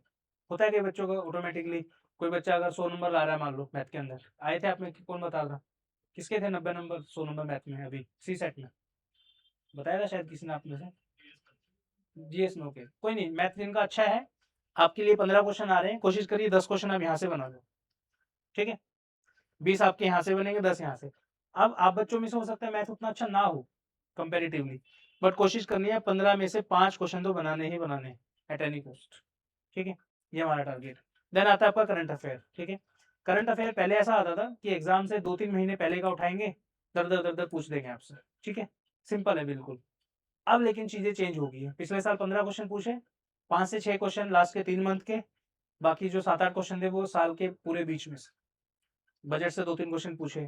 होता है कि बच्चों का ऑटोमेटिकली, कोई बच्चा अगर 100 नंबर ला रहा है मान लो मैथ के अंदर, आए थे आप में कौन बता रहा, किसके थे 90 नंबर 100 नंबर मैथ में अभी सी सेट में, बताया था शायद किसी ने आप में से, जीएस में, ओके कोई नहीं। मैथ जिनका अच्छा है, आपके लिए 15 क्वेश्चन आ रहे हैं, कोशिश करिए 10 क्वेश्चन आप यहाँ से बना दो, ठीक है। 20 आपके यहाँ से बनेंगे, 10 यहाँ से। अब आप बच्चों में से हो सकता है मैथ उतना अच्छा ना हो कंपेरेटिवली, बट कोशिश करनी है 15 में से 5 क्वेश्चन तो बनाने ही बनाने एट एनी कॉस्ट, ठीक है। ये हमारा टारगेट। देन आता है आपका करंट अफेयर, ठीक है। करंट अफेयर पहले ऐसा आता था कि एग्जाम से 2-3 महीने पहले का उठाएंगे, दर दर दर दर पूछ देंगे आपसे, ठीक है, सिंपल है बिल्कुल। अब लेकिन चीजें चेंज हो गई है। पिछले साल 15 क्वेश्चन पूछे, 5 से 6 क्वेश्चन लास्ट के 3 मंथ के, बाकी जो 7-8 क्वेश्चन थे वो साल के पूरे बीच में से। बजट से 2-3 क्वेश्चन पूछे,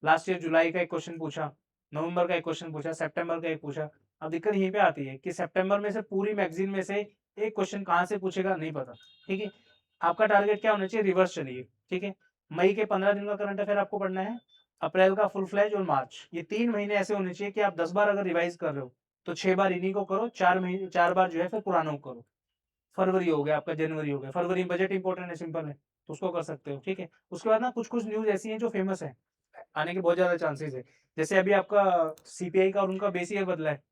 लास्ट ईयर जुलाई का एक क्वेश्चन पूछा, नवंबर का एक क्वेश्चन पूछा, सितंबर का एक पूछा। अब दिक्कत यहीं पे आती है कि सितंबर में से पूरी मैगजीन में से एक क्वेश्चन कहाँ से पूछेगा नहीं पता, ठीक है। आपका टारगेट क्या होना चाहिए, रिवर्स चलिए, ठीक है। मई के 15 दिन का करंट अफेयर आपको पढ़ना है, अप्रैल का फुल फ्लैज, और मार्च, ये 3 महीने ऐसे होने चाहिए कि आप 10 बार अगर रिवाइज कर रहे हो तो 6 बार इन्हीं को करो, 4 महीने 4 बार जो है फिर पुरानों को करो। फरवरी हो गया आपका, जनवरी हो गया, फरवरी में बजट इंपॉर्टेंट है, सिंपल है, तो उसको कर सकते हो, ठीक है। उसके बाद ना कुछ कुछ न्यूज ऐसी हैं जो फेमस है, आने के बहुत ज्यादा चांसेस है। जैसे अभी आपका सीपीआई का और उनका बेस ईयर बदला है,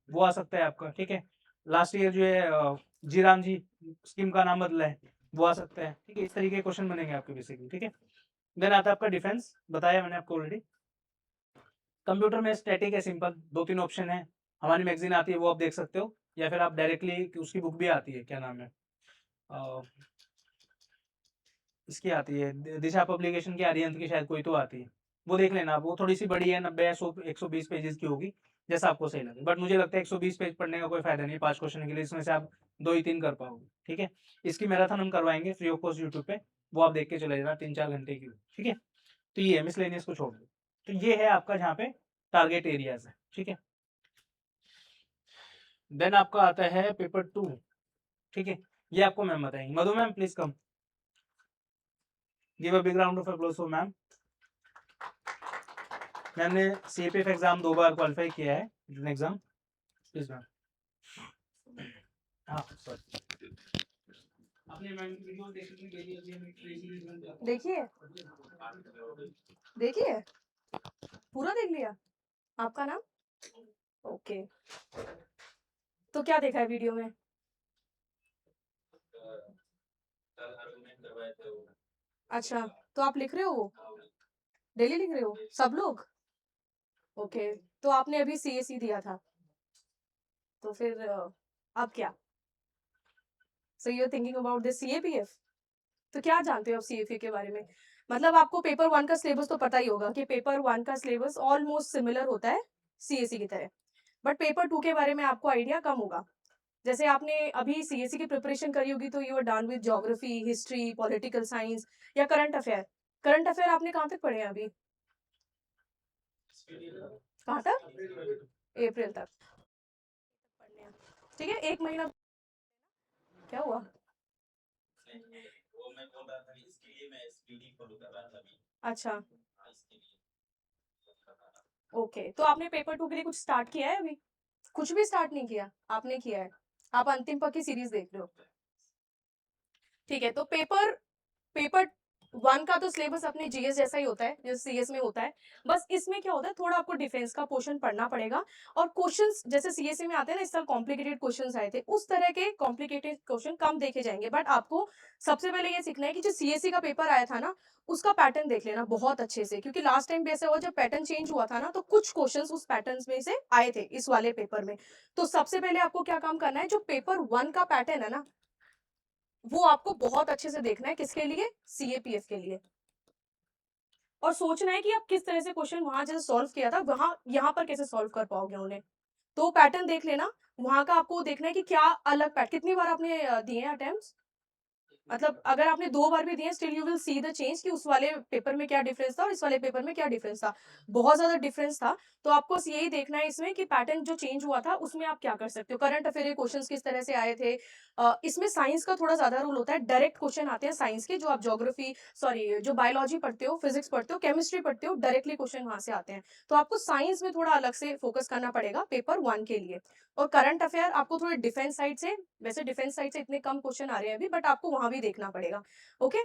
वो आ सकता है आपका, ठीक है। लास्ट ईयर जो है जी राम जी स्कीम का नाम बदला है, वो आ सकता है, ठीक है। इस तरीके के क्वेश्चन बनेंगे आपके बेसिकली, ठीक है। देन आता है आपका डिफेंस, बताया मैंने आपको ऑलरेडी। कंप्यूटर में स्टैटिक है, सिंपल, 2-3 ऑप्शन है, हमारी मैगजीन आती है वो आप देख सकते हो, या फिर आप डायरेक्टली उसकी बुक भी आती है, क्या नाम है, इसकी आती है दिशा पब्लिकेशन की, आर्यंत की शायद कोई तो आती है, वो देख लेना आप। वो थोड़ी सी बड़ी है, 90 100 120 पेजेस की होगी, जैसा आपको सही लगे, बट मुझे लगता है 120 पेज पढ़ने का कोई फायदा नहीं 5 क्वेश्चन के लिए, इसमें से आप 2 ही 3 कर पाओगे, ठीक है। इसकी मैराथन हम करवाएंगे फ्री ऑफ कॉस्ट यूट्यूब पे, वो आप देख के चले जाना, 3-4 घंटे की, ठीक है। तो ये है मिसलेनियस को छोड़ दो, तो ये है आपका जहाँ पे टारगेट एरियाज है, ठीक है। देन आपका आता है पेपर 2, ठीक है। ये आपको मैम बताएंगे, Madhu ma'am please come, give a big round of applause for ma'am. मैंने सीएपीएफ एग्जाम 2 बार क्वालिफाई किया है, रिटन एग्जाम, प्लीज मैम। हाँ सॉरी, आपने मैम की वीडियो देखने के लिए अभी हमें देखिए देखिए पूरा देख लिया। आपका नाम? ओके, तो क्या देखा है वीडियो में? अच्छा, तो आप लिख रहे हो, डेली लिख रहे हो सब लोग? ओके, तो आपने अभी सीएसई दिया था, तो फिर अब क्या? So you are thinking about this CAPF? तो क्या जानते हो आप सीएपी के बारे में? मतलब आपको पेपर 1 का सिलेबस तो पता ही होगा कि पेपर 1 का सिलेबस ऑलमोस्ट सिमिलर होता है सीएसई की तरह, बट पेपर 2 के बारे में आपको आइडिया कम होगा। जैसे आपने अभी सीएसई की प्रिपरेशन करी होगी तो you are done with geography, history, political science या करंट अफेयर। करंट अफेयर आपने कहाँ तक पढ़े हैं अभी? कहाँ तक? अप्रैल तक पढ़ने हैं। ठीक है, 1 महीना। क्या हुआ? वो मैं बोल रहा था इसके लिए मैं एसपीडी फॉलो कर रहा था अभी। अच्छा, इसके लिए ओके। तो आपने पेपर 2 के लिए कुछ स्टार्ट किया है अभी? कुछ भी स्टार्ट नहीं किया? आपने किया है। आप अंतिम पक्ष की सीरीज देख रहे हो। ठीक है, तो पेपर पेपर 1 का तो सिलेबस अपने जीएस जैसा ही होता है, जैसे सीएस में होता है। बस इसमें क्या होता है, थोड़ा आपको डिफेंस का पोर्शन पढ़ना पड़ेगा और क्वेश्चंस जैसे सीएससी में आते हैं ना, इस साल कॉम्प्लिकेटेड क्वेश्चंस आए थे, उस तरह के कॉम्प्लिकेटेड क्वेश्चन कम देखे जाएंगे। बट आपको सबसे पहले ये सीखना है कि जो सीएससी का पेपर आया था ना, उसका पैटर्न देख लेना बहुत अच्छे से, क्योंकि लास्ट टाइम भी ऐसा हुआ जब पैटर्न चेंज हुआ था ना, तो कुछ क्वेश्चंस उस पैटर्न में से आए थे इस वाले पेपर में। तो सबसे पहले आपको क्या काम करना है, जो पेपर 1 का पैटर्न है ना, वो आपको बहुत अच्छे से देखना है। किसके लिए? सीएपीएफ के लिए। और सोचना है कि आप किस तरह से क्वेश्चन वहां जैसे सॉल्व किया था, वहां यहाँ पर कैसे सॉल्व कर पाओगे उन्हें। तो पैटर्न देख लेना। वहां का आपको देखना है कि क्या अलग पैटर्न, कितनी बार आपने दिए हैं अटेम्प्ट्स, मतलब अगर आपने 2 बार भी दिए, still you will see the change कि उस वाले पेपर में क्या डिफरेंस था और इस वाले पेपर में क्या डिफरेंस था। बहुत ज्यादा डिफरेंस था। तो आपको बस यही देखना है इसमें कि पैटर्न जो चेंज हुआ था उसमें आप क्या कर सकते हो, करंट अफेयर क्वेश्चंस किस तरह से आए थे। इसमें साइंस का थोड़ा ज्यादा रोल होता है, डायरेक्ट क्वेश्चन आते हैं साइंस के, जो आप ज्योग्राफी सॉरी जो बायोलॉजी पढ़ते हो, फिजिक्स पढ़ते हो, केमिस्ट्री पढ़ते हो, डायरेक्टली क्वेश्चन वहां से आते हैं। तो आपको साइंस में थोड़ा अलग से फोकस करना पड़ेगा पेपर 1 के लिए। और करंट अफेयर आपको थोड़े डिफेंस साइड से, वैसे डिफेंस साइड से इतने कम क्वेश्चन आ रहे हैं अभी, बट आपको वहां भी देखना पड़ेगा। ओके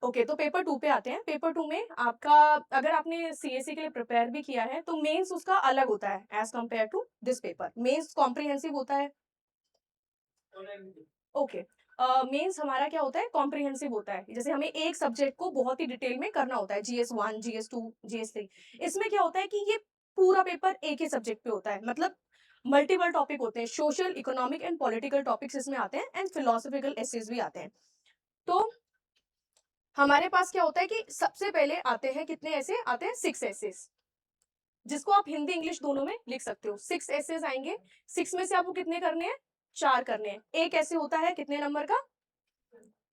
ओके, तो पेपर 2 पे आते हैं। पेपर 2 में आपका, अगर आपने सीएससी के लिए प्रिपेयर भी किया है, तो मेंस उसका अलग होता है as compare to this paper. Mains comprehensive होता है। ओके, मेंस हमारा क्या होता है, कॉम्प्रिहेंसिव होता है। जैसे हमें एक सब्जेक्ट को बहुत ही डिटेल में करना होता है, GS1, GS2, GS3। इसमें क्या होता है कि ये पूरा पेपर एक ही सब्जेक्ट पे होता है, मतलब मल्टीपल टॉपिक होते हैं, social, economic and political topics इसमें आते हैं, एंड फिलोसफिकल एसेज भी आते हैं। तो हमारे पास क्या होता है कि सबसे पहले आते हैं, कितने ऐसे आते हैं, 6 एसेस, जिसको आप हिंदी इंग्लिश दोनों में लिख सकते हो। 6 एसेस आएंगे। 6 में से आपको कितने करने हैं, 4 करने हैं। एक ऐसे होता है कितने नंबर का,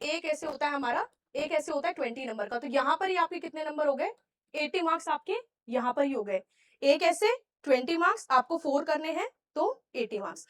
एक ऐसे होता है हमारा, एक ऐसे होता है 20 नंबर का। तो यहाँ पर ही आपके कितने नंबर हो गए, 80 मार्क्स आपके यहाँ पर ही हो गए। एक ऐसे 20 मार्क्स, आपको 4 करने हैं तो 80 मार्क्स।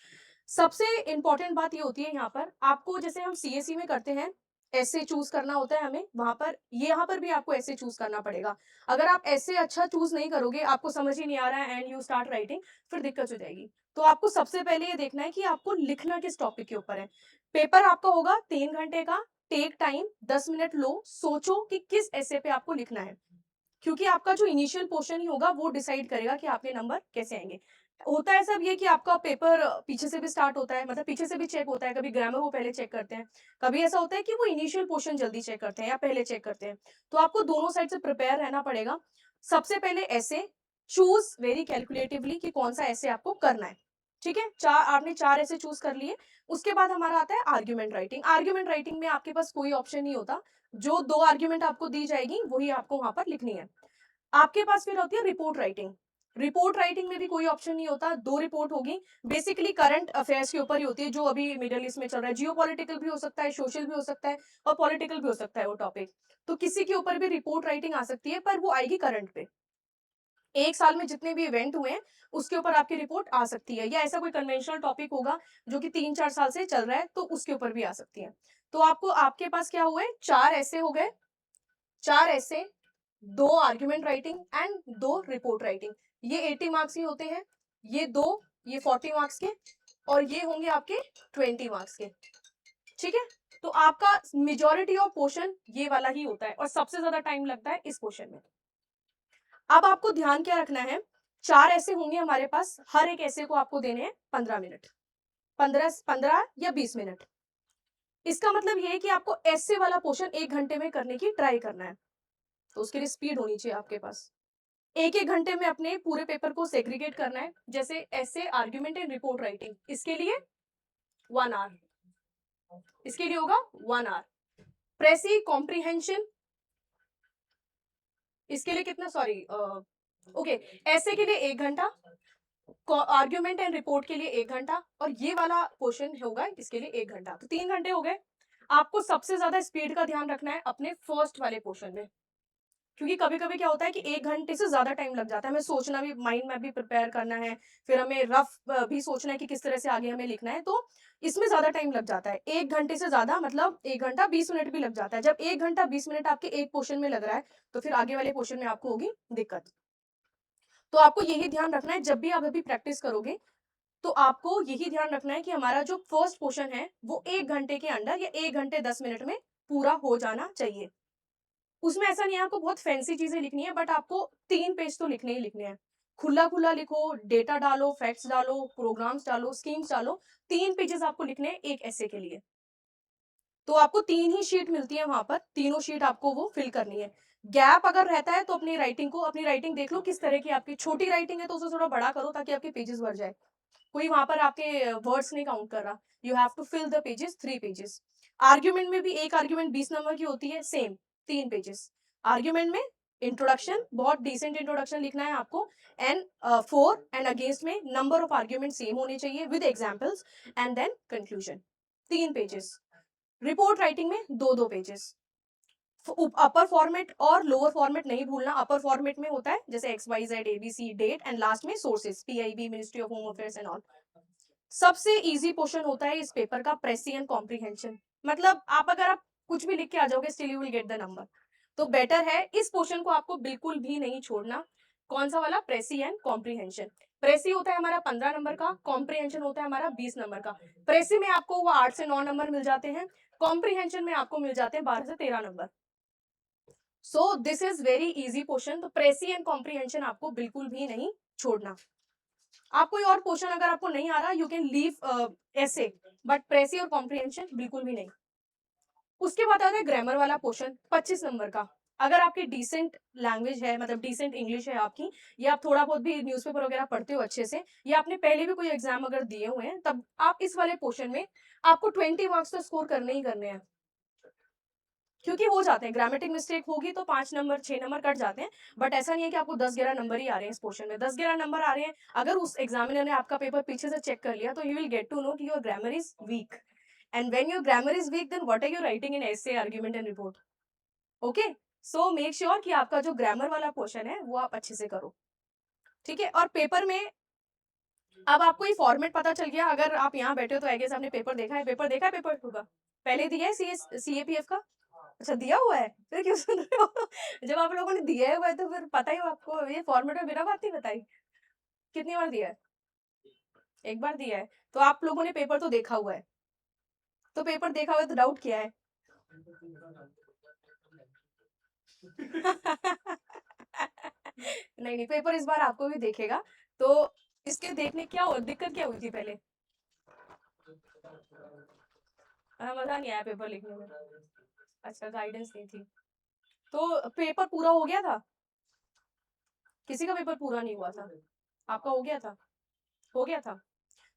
सबसे इंपॉर्टेंट बात ये होती है यहाँ पर, आपको जैसे हम सीएससी में करते हैं, ऐसे चूज करना होता है हमें, वहां पर यहाँ पर भी आपको ऐसे चूज करना पड़ेगा। अगर आप ऐसे अच्छा चूज नहीं करोगे, आपको समझ ही नहीं आ रहा है एंड यू स्टार्ट राइटिंग, फिर दिक्कत हो जाएगी। तो आपको सबसे पहले ये देखना है कि आपको लिखना किस टॉपिक के ऊपर है। पेपर आपका होगा 3 घंटे का। टेक टाइम, 10 मिनट लो, सोचो कि किस ऐसे पे आपको लिखना है, क्योंकि आपका जो इनिशियल पोर्शन ही होगा वो डिसाइड करेगा कि आपके नंबर कैसे आएंगे। होता है सब ये कि आपका पेपर पीछे से भी स्टार्ट होता है, मतलब पीछे से भी चेक होता है, कभी ग्रामर वो पहले चेक करते हैं, कभी ऐसा होता है कि वो इनिशियल पोर्शन जल्दी चेक करते हैं या पहले चेक करते हैं। तो आपको दोनों साइड से प्रिपेयर रहना पड़ेगा। सबसे पहले ऐसे चूज वेरी कैलकुलेटिवली कि कौन सा ऐसे आपको करना है। ठीक है, आपने 4 ऐसे चूज कर लिए। उसके बाद हमारा आता है आर्ग्यूमेंट राइटिंग। आर्ग्यूमेंट राइटिंग में आपके पास कोई ऑप्शन नहीं होता, जो 2 आर्ग्यूमेंट आपको दी जाएगी वही आपको वहां पर लिखनी है। आपके पास फिर होती है रिपोर्ट राइटिंग। रिपोर्ट राइटिंग में भी कोई ऑप्शन नहीं होता, 2 रिपोर्ट होगी। बेसिकली करंट अफेयर्स के ऊपर ही होती है, जो अभी मिडिल ईस्ट में चल रहा है। जियो पॉलिटिकल भी हो सकता है, सोशल भी हो सकता है, और पॉलिटिकल भी हो सकता है वो टॉपिक। तो किसी के ऊपर भी रिपोर्ट राइटिंग आ सकती है, पर वो आएगी करंट पे। एक साल में जितने भी इवेंट हुए हैं उसके ऊपर आपकी रिपोर्ट आ सकती है, या ऐसा कोई कन्वेंशनल टॉपिक होगा जो कि 3-4 साल से चल रहा है, तो उसके ऊपर भी आ सकती है। तो आपको, आपके पास क्या हुए, 4 ऐसे हो गए, 4 ऐसे, 2 argument writing and 2 report writing. ये 80 मार्क्स ही होते हैं। ये 2, ये 40 मार्क्स के, और ये होंगे आपके 20 मार्क्स के। ठीक है, तो आपका मेजॉरिटी ऑफ पोर्शन ये वाला ही होता है, और सबसे ज्यादा टाइम लगता है इस पोर्शन में। अब आपको ध्यान क्या रखना है, 4 ऐसे होंगे हमारे पास, हर एक ऐसे को आपको देने हैं 15 मिनट, 15 या 20 मिनट। इसका मतलब ये है कि आपको ऐसे वाला पोर्शन 1 घंटे में करने की ट्राई करना है। तो उसके लिए स्पीड होनी चाहिए आपके पास। 1-1 घंटे में अपने पूरे पेपर को सेग्रीगेट करना है। जैसे ऐसे, आर्ग्यूमेंट एंड रिपोर्ट राइटिंग, इसके लिए 1 आवर, इसके लिए होगा 1 आवर। प्रेसी कॉम्प्रिहेंशन, इसके लिए कितना, सॉरी ओके, ऐसे के लिए 1 घंटा, आर्ग्यूमेंट एंड रिपोर्ट के लिए 1 घंटा, और ये वाला पोर्शन होगा इसके लिए 1 घंटा। तो 3 घंटे हो गए। आपको सबसे ज्यादा स्पीड का ध्यान रखना है अपने फर्स्ट वाले पोर्शन में। क्योंकि कभी-कभी क्या होता है कि 1 घंटे से ज़्यादा टाइम लग जाता है, हमें सोचना भी, माइंड मैप भी प्रिपेयर करना है, फिर हमें रफ भी सोचना है कि किस तरह से आगे हमें लिखना है, तो इसमें ज़्यादा टाइम लग जाता है। 1 घंटे से ज़्यादा मतलब 1 घंटा 20 मिनट भी लग जाता है। जब 1 घंटा 20 मिनट आपके एक पोर्शन में लग रहा है, तो फिर आगे वाले पोर्शन में आपको होगी दिक्कत। तो आपको यही ध्यान रखना है, जब भी आप अभी प्रैक्टिस करोगे, तो आपको यही ध्यान रखना है कि हमारा जो फर्स्ट पोर्शन है, वो 1 घंटे के अंडर या 1 घंटे 10 मिनट में पूरा हो जाना चाहिए। उसमें ऐसा नहीं है आपको बहुत फैंसी चीज़ें लिखनी है, बट आपको 3 पेज तो लिखने ही लिखने हैं। खुला-खुला लिखो, डेटा डालो, फैक्ट्स डालो, प्रोग्राम्स डालो, स्कीम्स डालो, 3 पेजेज़ आपको लिखने हैं एक एसे के लिए। तो आपको 3 ही शीट मिलती है वहाँ पर, तीनों शीट आपको वो फिल करनी है। गैप अगर रहता है तो अपनी राइटिंग देख लो किस तरह की आपकी छोटी राइटिंग है, तो उसे थोड़ा बड़ा करो ताकि आपके पेजेज़ भर जाए। कोई वहाँ पर आपके वर्ड्स नहीं काउंट कर रहा। You have to fill the pages 3 pages. Argument में भी एक आर्ग्यूमेंट 20 नंबर की होती है, सेम 3 पेजेस। आर्ग्यूमेंट में इंट्रोडक्शन, बहुत डिसेंट इंट्रोडक्शन लिखना है आपको, एंड फॉर एंड अगेंस्ट में नंबर ऑफ आर्ग्यूमेंट सेम होने चाहिए with examples, and then conclusion. 3 pages. Report writing में 2-2 पेजेस। अपर फॉर्मेट और लोअर फॉर्मेट नहीं भूलना। अपर फॉर्मेट में होता है जैसे x Y Z ABC date, and last में sources PIB, ministry of home affairs and all. सबसे इजी पोर्शन होता है इस पेपर का प्रेसियन कॉम्प्रीहेंशन। मतलब आप कुछ भी लिख के आ जाओगे, still you will get the number. तो बेटर है इस पोर्शन को आपको बिल्कुल भी नहीं छोड़ना। कौन सा वाला? प्रेसी एंड कॉम्प्रीहेंशन। प्रेसी होता है हमारा 15 नंबर का, कॉम्प्रीहेंशन होता है हमारा 20 नंबर का। प्रेसी में आपको वो 8 से 9 नंबर मिल जाते हैं, कॉम्प्रीहेंशन में आपको मिल जाते हैं 12 से 13 number. So this is very easy portion. तो प्रेसी एंड कॉम्प्रीहेंशन आपको बिल्कुल भी नहीं छोड़ना। आप कोई और पोर्शन अगर आपको नहीं आ रहा, यू कैन लीव ऐसे, बट प्रेसी और कॉम्प्रीहेंशन बिल्कुल भी नहीं। उसके बाद आता है ग्रामर वाला पोर्शन 25 नंबर का। अगर आपकी डिसेंट लैंग्वेज है, मतलब डिसेंट इंग्लिश है आपकी, या आप थोड़ा बहुत भी न्यूज़पेपर वगैरह पढ़ते हो अच्छे से, या आपने पहले भी कोई एग्जाम अगर दिए हुए हैं, तब आप इस वाले पोर्शन में आपको 20 मार्क्स तो स्कोर करने ही करने हैं। क्योंकि हो जाते हैं, ग्रामेटिक मिस्टेक होगी तो 5 नंबर 6 नंबर कट जाते हैं, बट ऐसा नहीं है कि आपको 10-11 नंबर ही आ रहे हैं इस पोर्शन में। 10-11 नंबर आ रहे हैं, अगर उस एग्जामिनर ने आपका पेपर पीछे से चेक कर लिया, तो you will get to know कि your grammar is weak, and when your grammar is weak, then what are you writing in essay, argument and report? Okay, so make sure कि आपका जो ग्रामर वाला पोर्शन है वो आप अच्छे से करो, ठीक है। और पेपर में अब आपको ये फॉर्मेट पता चल गया। अगर आप यहाँ बैठे हो तो आई गेस आपने पेपर देखा है, पेपर 2 का पहले दिया है सीएपीएफ का। अच्छा, दिया हुआ है, फिर क्यों सुन रहे हो? जब आप लोगों ने दिया हुआ है तो फिर पता ही हो आपको, ये फॉर्मेट में बिना बात नहीं बताई। कितनी बार दिया है? 1 बार दिया है, तो आप लोगों ने पेपर तो देखा हुआ है। तो पेपर देखा हुआ है तो डाउट किया है? नहीं, नहीं, पेपर इस बार आपको भी देखेगा। तो इसके देखने क्या हो दिक्कत क्या हुई थी पहले? मज़ा नहीं आया पेपर लिखने में? अच्छा, गाइडेंस नहीं थी। तो पेपर पूरा हो गया था? किसी का पेपर पूरा नहीं हुआ था? आपका हो गया था? हो गया था।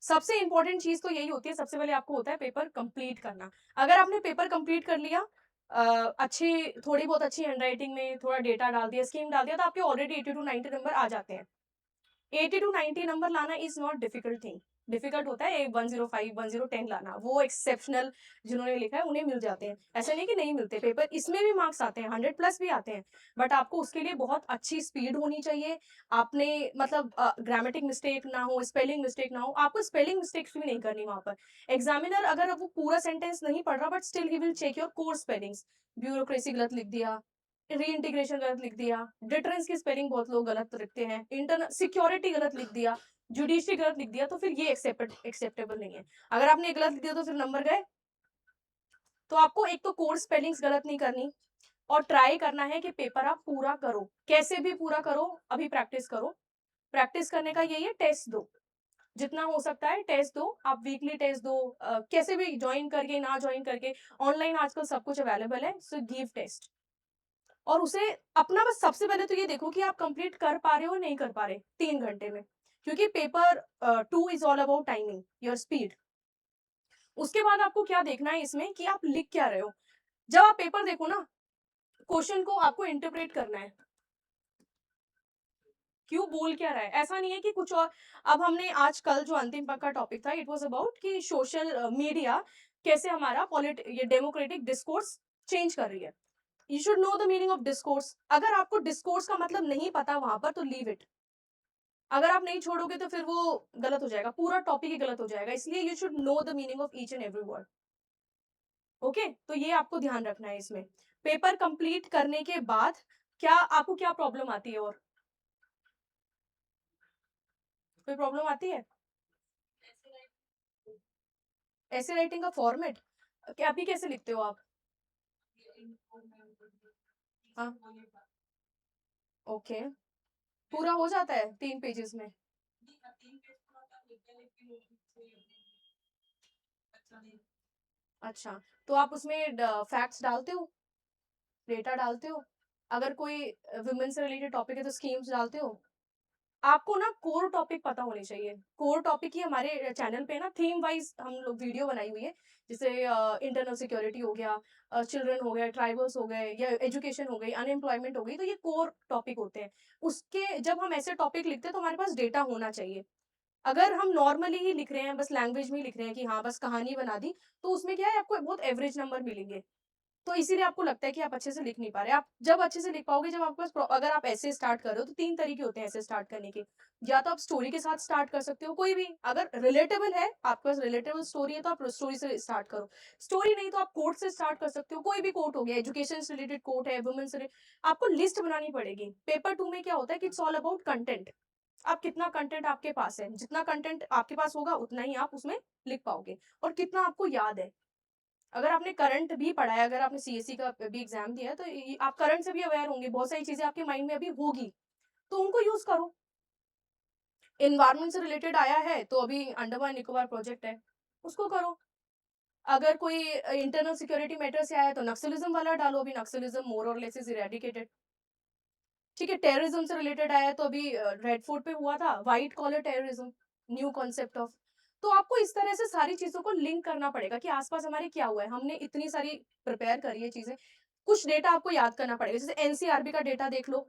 सबसे इंपॉर्टेंट चीज तो यही होती है, सबसे पहले आपको होता है पेपर कंप्लीट करना। अगर आपने पेपर कंप्लीट कर लिया, अच्छी थोड़ी बहुत अच्छी हैंडराइटिंग में थोड़ा डेटा डाल दिया, स्कीम डाल दिया, तो आपके ऑलरेडी 80 टू 90 नंबर आ जाते हैं। 80 टू 90 नंबर लाना is not difficult thing. Difficult होता है 105 1010 लाना, वो एक्सेप्शनल जिन्होंने लिखा है उन्हें मिल जाते हैं। ऐसा नहीं कि नहीं मिलते, पेपर इसमें भी मार्क्स आते हैं, 100 प्लस भी आते हैं, बट आपको उसके लिए बहुत अच्छी स्पीड होनी चाहिए। आपने मतलब ग्रामेटिक मिस्टेक ना हो, स्पेलिंग मिस्टेक ना हो, आपको स्पेलिंग मिस्टेक्स भी नहीं करनी वहां पर। एग्जामिनर अगर वो पूरा सेंटेंस नहीं पढ़ रहा, but still he will check your core spellings. Bureaucracy गलत लिख दिया, रीइंटीग्रेशन गलत लिख दिया, डिटरेंस की स्पेलिंग बहुत लोग गलत लिखते हैं, इंटरनल सिक्योरिटी गलत लिख दिया, जुडिशरी गलत लिख दिया, तो फिर ये एक्सेप्टेबल नहीं है। अगर आपने गलत लिख दिया तो फिर नंबर गए। तो आपको एक तो कोर स्पेलिंग्स गलत नहीं करनी, और ट्राई करना है कि पेपर आप पूरा करो, कैसे भी पूरा करो। अभी प्रैक्टिस करो। प्रैक्टिस करने का यही है, टेस्ट दो जितना हो सकता है, टेस्ट दो। आप वीकली टेस्ट दो, कैसे भी ज्वाइन करके ना ज्वाइन करके, ऑनलाइन आजकल सब कुछ अवेलेबल है, सो गिव टेस्ट। और उसे अपना बस सबसे पहले तो ये देखो कि आप कंप्लीट कर पा रहे हो नहीं कर पा रहे 3 घंटे में, क्योंकि paper 2 is all about timing your speed. उसके बाद आपको क्या देखना है इसमें कि आप लिख क्या रहे हो। जब आप पेपर देखो ना, क्वेश्चन को आपको इंटरप्रेट करना है, क्यों बोल क्या रहा है, ऐसा नहीं है कि कुछ और। अब हमने आज कल जो अंतिम पक्का टॉपिक था, इट वाज अबाउट कि सोशल मीडिया कैसे हमारा ये डेमोक्रेटिक डिस्कोर्स चेंज कर रही है। You should know the meaning of discourse. अगर आपको डिस्कोर्स का मतलब नहीं पता वहां पर तो लीव इट। अगर आप नहीं छोड़ोगे तो फिर वो गलत हो जाएगा, पूरा टॉपिक ही गलत हो जाएगा। इसलिए you should know the meaning of each and every word. Okay, तो ये आपको ध्यान रखना है इसमें। पेपर कंप्लीट करने के बाद क्या आपको क्या प्रॉब्लम आती है? और कोई प्रॉब्लम आती है? ऐसे राइटिंग का फॉर्मेट क्या अभी कैसे लिखते हो आप? हाँ, ओके, पूरा हो जाता है 3 पेजेस में? अच्छा, तो आप उसमें फैक्ट्स डालते हो, डेटा डालते हो? अगर कोई वुमेन से रिलेटेड टॉपिक है तो स्कीम्स डालते हो? आपको ना कोर टॉपिक पता होने चाहिए। कोर टॉपिक ही हमारे चैनल पे ना थीम वाइज हम लोग वीडियो बनाई हुई है। जैसे इंटरनल सिक्योरिटी हो गया, चिल्ड्रन हो गए, ट्राइबल्स हो गए, या एजुकेशन हो गई, अनएम्प्लॉयमेंट हो गई, तो ये कोर टॉपिक होते हैं। उसके जब हम ऐसे टॉपिक लिखते हैं तो हमारे पास डेटा होना चाहिए। अगर हम नॉर्मली ही लिख रहे हैं, बस लैंग्वेज में ही लिख रहे हैं कि हाँ बस कहानी बना दी, तो उसमें क्या है, आपको बहुत एवरेज नंबर मिलेंगे। तो इसीलिए आपको लगता है कि आप अच्छे से लिख नहीं पा रहे। आप जब अच्छे से लिख पाओगे, जब आपके पास अगर आप ऐसे स्टार्ट कर रहे हो तो 3 तरीके होते हैं ऐसे स्टार्ट करने के। या तो आप स्टोरी के साथ स्टार्ट कर सकते हो, कोई भी अगर रिलेटेबल है, आपके पास रिलेटेबल स्टोरी है तो आप स्टोरी से स्टार्ट करो। स्टोरी नहीं तो आप कोट से स्टार्ट कर सकते हो, कोई भी कोट हो गया, एजुकेशन से रिलेटेड कोट है, वुमेन से आपको लिस्ट बनानी पड़ेगी। पेपर 2 में क्या होता है कि इट्स ऑल अबाउट कंटेंट। आप कितना कंटेंट आपके पास है, जितना कंटेंट आपके पास होगा उतना ही आप उसमें लिख पाओगे, और कितना आपको याद है। अगर आपने करंट भी पढ़ा है, अगर आपने सीएससी का भी एग्जाम दिया है, तो आप करंट से भी अवेयर होंगे, बहुत सारी चीजें आपके माइंड में अभी होगी, तो उनको यूज करो। एनवायरमेंट से रिलेटेड आया है तो अभी अंडमान निकोबार प्रोजेक्ट है, उसको करो। अगर कोई इंटरनल सिक्योरिटी मैटर से आया है तो नक्सलिज्म वाला डालो, अभी नक्सलिज्म मोर और लेस इज इरेडिकेटेड। ठीक है, टेररिज्म से रिलेटेड आया है तो अभी रेड फोर्ट पे हुआ था white collar terrorism, new concept of. तो आपको इस तरह से सारी चीजों को लिंक करना पड़ेगा कि आसपास हमारे क्या हुआ है। हमने इतनी सारी प्रिपेयर करी है चीजें, कुछ डेटा आपको याद करना पड़ेगा। जैसे एनसीआरबी का डेटा देख लो,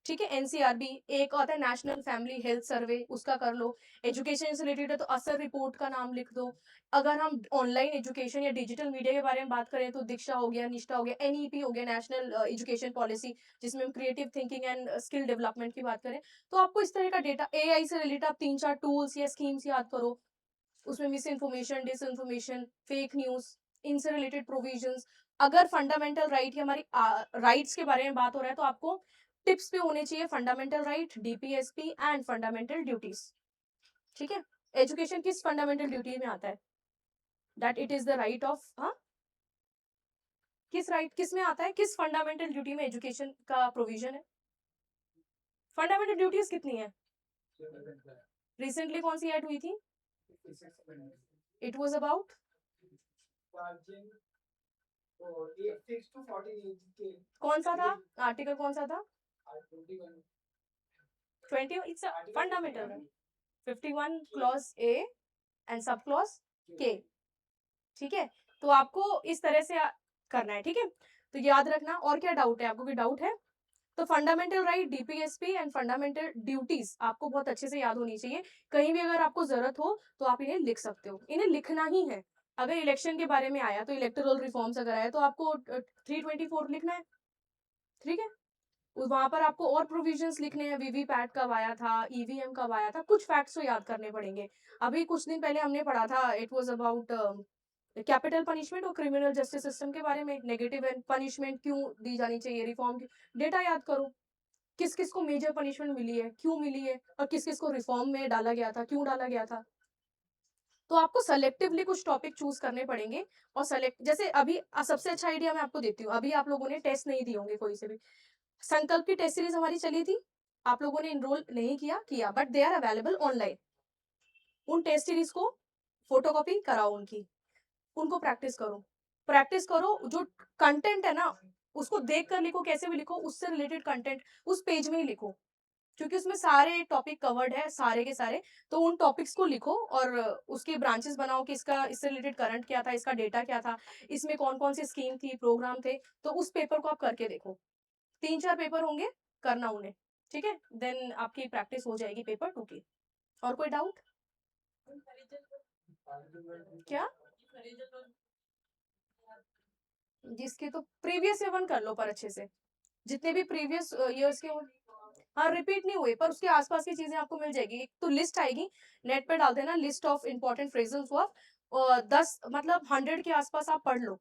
ठीक है, एनसीआरबी। एक आता है नेशनल फैमिली हेल्थ सर्वे, उसका कर लो। एजुकेशन से रिलेटेड है तो असर रिपोर्ट का नाम लिख दो। अगर हम ऑनलाइन एजुकेशन या डिजिटल मीडिया के बारे में बात करें तो दीक्षा हो गया, निष्ठा हो गया, एनईपी हो गया, नेशनल एजुकेशन पॉलिसी, जिसमें हम creative thinking and skill development की बात करें। तो आपको इस तरह का डेटा, एआई से रिलेटेड आप 3-4 टूल्स या स्कीम्स याद करो। उसमें miss information, disinformation, fake news, इनसे रिलेटेड प्रोविजंस। अगर फंडामेंटल राइट या हमारी राइट्स के बारे में बात हो रहा है तो आपको टिप्स पे होने चाहिए fundamental right, DPSP and fundamental duties. ठीक है, एजुकेशन किस फंडामेंटल ड्यूटी में आता है? That it is the right of, हाँ, किस राइट किस में आता है, किस फंडामेंटल ड्यूटी में एजुकेशन का प्रोविजन है? फंडामेंटल ड्यूटीज कितनी है? रिसेंटली कौन सी ऐड हुई थी? इट वाज अबाउट कौन सा था आर्टिकल, कौन सा था? 20, its fundamental. 51 clause A and sub clause के। ठीक है, तो आपको इस तरह से करना है। ठीक है, तो याद रखना। और क्या डाउट है आपको? कोई डाउट है तो fundamental right, DPSP and fundamental duties आपको बहुत अच्छे से याद होनी चाहिए। कहीं भी अगर आपको जरूरत हो तो आप इन्हें लिख सकते हो, इन्हें लिखना ही है। अगर इलेक्शन के बारे में आया तो इलेक्टोरल रिफॉर्म्स अगर आया तो आपको 324 लिखना है। ठीक है, वहां पर आपको और प्रोविजंस लिखने हैं, वीवीपैट कब आया था, ईवीएम कब आया था, कुछ फैक्ट्स तो याद करने पड़ेंगे। अभी कुछ दिन पहले हमने पढ़ा था, it was about capital punishment और क्रिमिनल जस्टिस सिस्टम के बारे में। नेगेटिव पनिशमेंट क्यों दी जानी चाहिए, रिफॉर्म की डेटा याद करो। किस किस को मेजर पनिशमेंट मिली है, क्यों मिली है, और किस किस को रिफॉर्म में डाला गया था, क्यों डाला गया था। तो आपको सेलेक्टिवली कुछ टॉपिक चूज करने पड़ेंगे। और सेलेक्ट, जैसे अभी सबसे अच्छा आइडिया मैं आपको देती हूँ। अभी आप लोगों ने टेस्ट नहीं दिए होंगे कोई से भी। संकल्प की टेस्ट सीरीज हमारी चली थी, आप लोगों ने इनरोल नहीं किया, but they are available online. उन टेस्ट सीरीज को फोटोकॉपी कराओ उनकी, उनको प्रैक्टिस करो। जो कंटेंट है ना उसको देख कर लिखो, कैसे भी लिखो, उससे रिलेटेड कंटेंट उस पेज में ही लिखो, क्योंकि उसमें सारे टॉपिक कवर्ड है, सारे के सारे। तो उन टॉपिक्स को लिखो और उसके ब्रांचेस बनाओ कि इसका इससे रिलेटेड करंट क्या था, इसका डेटा क्या था, इसमें कौन कौन सी स्कीम थी, प्रोग्राम थे। तो उस पेपर को आप करके देखो। 3-4 पेपर होंगे, करना उन्हें। ठीक है, देन आपकी प्रैक्टिस हो जाएगी पेपर 2 की। और कोई डाउट? क्या? जिसके तो प्रीवियस ईयर 1 कर लो पर अच्छे से, जितने भी प्रीवियस ईयर्स के हो। हाँ, रिपीट नहीं हुए पर उसके आसपास की चीजें आपको मिल जाएगी। एक तो लिस्ट आएगी, नेट पे डाल देना list of important phrases of 10 मतलब 100 के आसपास आप पढ़ लो।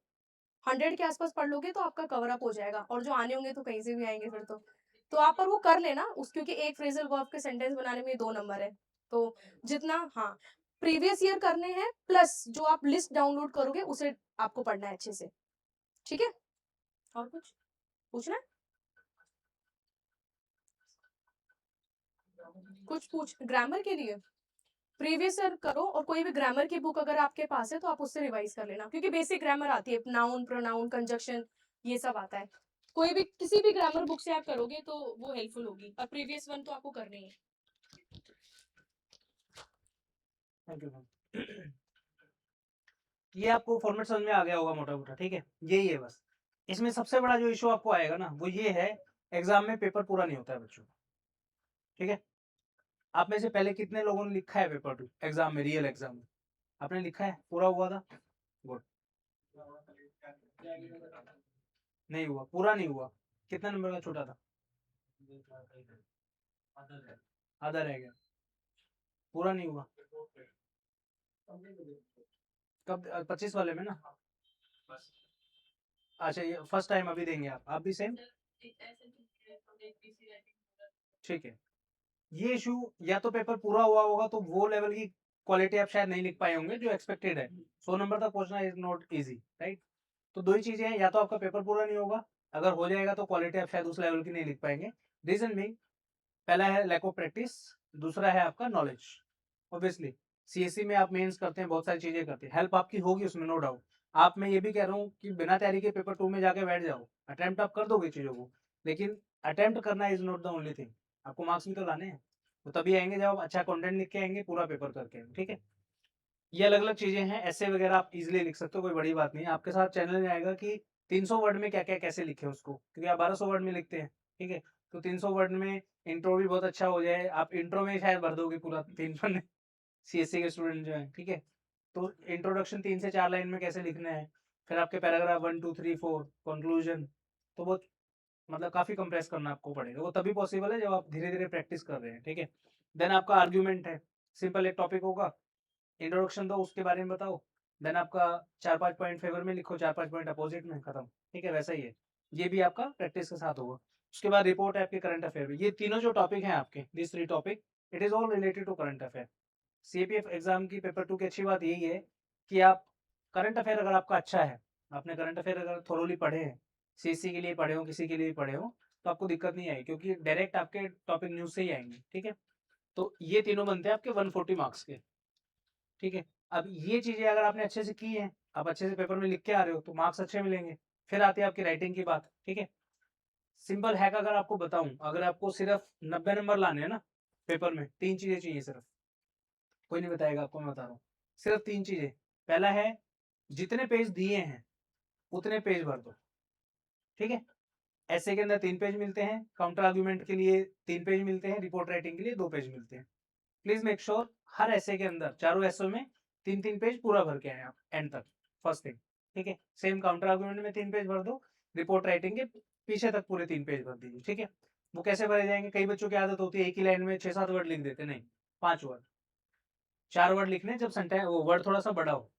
100 के आसपास पढ़ लोगे तो आपका कवर अप हो जाएगा, और जो आने होंगे तो कहीं से भी आएंगे फिर तो आप पर वो कर लेना उस, क्योंकि एक फ्रेजल वर्ब के सेंटेंस बनाने में 2 नंबर है। तो जितना, हाँ, प्रीवियस ईयर करने हैं प्लस जो आप लिस्ट डाउनलोड करोगे उसे आपको पढ़ना है अच्छे से। ठीक है, और कुछ पूछना है? कुछ पूछ ग्रामर के लिए प्रीवियस ईयर करो, और कोई भी ग्रामर की बुक अगर आपके पास है तो आप उससे रिवाइज कर लेना, क्योंकि बेसिक ग्रामर आती है, नाउन प्रोनाउन कंजक्शन ये सब आता है। कोई भी किसी भी ग्रामर बुक से आप करोगे तो वो हेल्पफुल होगी, और प्रीवियस वन तो आपको करनी है। Thank you ma'am. ये आपको फॉर्मेट समझ में आ गया होगा मोटा मोटा, ठीक है, यही है बस। इसमें सबसे बड़ा जो इशू आपको आएगा ना वो ये है, एग्जाम में पेपर पूरा नहीं होता है बच्चों, ठीक है। आप में से पहले कितने लोगों ने लिखा है पेपर 2 एग्जाम में, रियल एग्जाम में आपने लिखा है, पूरा हुआ था? गुड। नहीं हुआ, पूरा नहीं हुआ, कितना नंबर का छोटा था? आधा रह गया, पूरा नहीं हुआ। कब? 25 वाले में ना? अच्छा, ये फर्स्ट टाइम अभी देंगे आप भी सेम? ठीक है। ये इशू, या तो पेपर पूरा हुआ होगा तो वो लेवल की क्वालिटी आप शायद नहीं लिख पाए होंगे जो एक्सपेक्टेड है। 100 नंबर तक पहुंचना इज नॉट इजी, राइट। तो दो ही चीजें हैं, या तो आपका पेपर पूरा नहीं होगा, अगर हो जाएगा तो क्वालिटी आप शायद उस लेवल की नहीं लिख पाएंगे। रीजन भी, पहला है लैक ऑफ प्रैक्टिस, दूसरा है आपका नॉलेज। ऑब्वियसली सीएससी में आप मेंस करते हैं, बहुत सारी चीजें करते हैं, हेल्प आपकी होगी उसमें, नो डाउट। आप, मैं ये भी कह रहा हूँ कि बिना तैयारी के पेपर 2 में जाके बैठ जाओ, अटेम्प्ट आप कर दोगे चीजों को, लेकिन अटेम्प्ट करना is not the only thing. आपको मार्क्स भी तो लाने हैं, तो तभी आएंगे जब आप अच्छा कंटेंट लिख के आएंगे, पूरा पेपर करके, ठीक है। ये अलग अलग चीजें हैं, ऐसे वगैरह आप इजिली लिख सकते हो, कोई बड़ी बात नहीं है। आपके साथ चैनल में आएगा कि 300 वर्ड में क्या क्या कैसे लिखे उसको, क्योंकि आप 1200 वर्ड में लिखते हैं, ठीक है। तो 300 वर्ड में इंट्रो भी बहुत अच्छा हो जाए, आप इंट्रो में शायद भर दोगे पूरा 3 पन्ने, सीएससी के स्टूडेंट जो है, ठीक है। तो इंट्रोडक्शन 3 से 4 लाइन में कैसे लिखना है, फिर आपके पैराग्राफ 1 2 3 4 कंक्लूजन, तो वो मतलब काफी कंप्रेस करना आपको पड़ेगा, वो तभी पॉसिबल है जब आप धीरे धीरे प्रैक्टिस कर रहे हैं, ठीक है। देन आपका आर्ग्यूमेंट है, सिंपल एक टॉपिक होगा, इंट्रोडक्शन दो, उसके बारे में बताओ, देन आपका 4-5 पॉइंट फेवर में लिखो, 4-5 पॉइंट अपोजिट में, खत्म, ठीक है। वैसा ही है, ये भी आपका प्रैक्टिस के साथ होगा। उसके बाद रिपोर्ट है आपके करंट अफेयर में, ये तीनों जो टॉपिक हैं आपके, this 3 topic, it is all related to current affair. CPF exam की पेपर 2 की अच्छी बात यही है कि आप करंट अफेयर अगर आपका अच्छा है, आपने करंट अफेयर अगर थोरोली पढ़े हैं, सीएससी के लिए पढ़े हो, किसी के लिए पढ़े हो, तो आपको दिक्कत नहीं आएगी, क्योंकि डायरेक्ट आपके टॉपिक न्यूज से ही आएंगे, ठीक है। तो ये तीनों बनते हैं आपके 140 मार्क्स के, ठीक है। अब ये चीजें अगर आपने अच्छे से की हैं, आप अच्छे से पेपर में लिख के आ रहे हो, तो मार्क्स अच्छे मिलेंगे। फिर आती है आपकी राइटिंग की बात, ठीक है। सिंपल हैक अगर आपको बताऊं, अगर आपको सिर्फ 90 नंबर लाने हैं ना पेपर में, 3 चीजें चाहिए सिर्फ, कोई नहीं बताएगा आपको, मैं बता रहा हूँ। सिर्फ 3 चीजें, पहला है जितने पेज दिए हैं उतने पेज भर दो, ठीक है। ऐसे के अंदर 3 पेज मिलते हैं, काउंटर आर्गुमेंट के लिए 3 पेज मिलते हैं, रिपोर्ट राइटिंग के लिए 2 पेज मिलते हैं। प्लीज मेक श्योर हर ऐसे के अंदर, चारों ऐसों में 3-3 पेज पूरा भर के आए आप एंड तक, फर्स्ट थिंग, ठीक है। सेम काउंटर आर्गुमेंट में 3 पेज भर दो, रिपोर्ट राइटिंग के पीछे तक पूरे 3 पेज भर दीजिए, ठीक है। वो कैसे भरे जाएंगे, कई बच्चों की आदत होती है एक ही लाइन में 6-7 वर्ड लिख देते, नहीं, 5 वर्ड, 4 वर्ड लिखने, जब सेंटेंस वो वर्ड थोड़ा सा बड़ा हो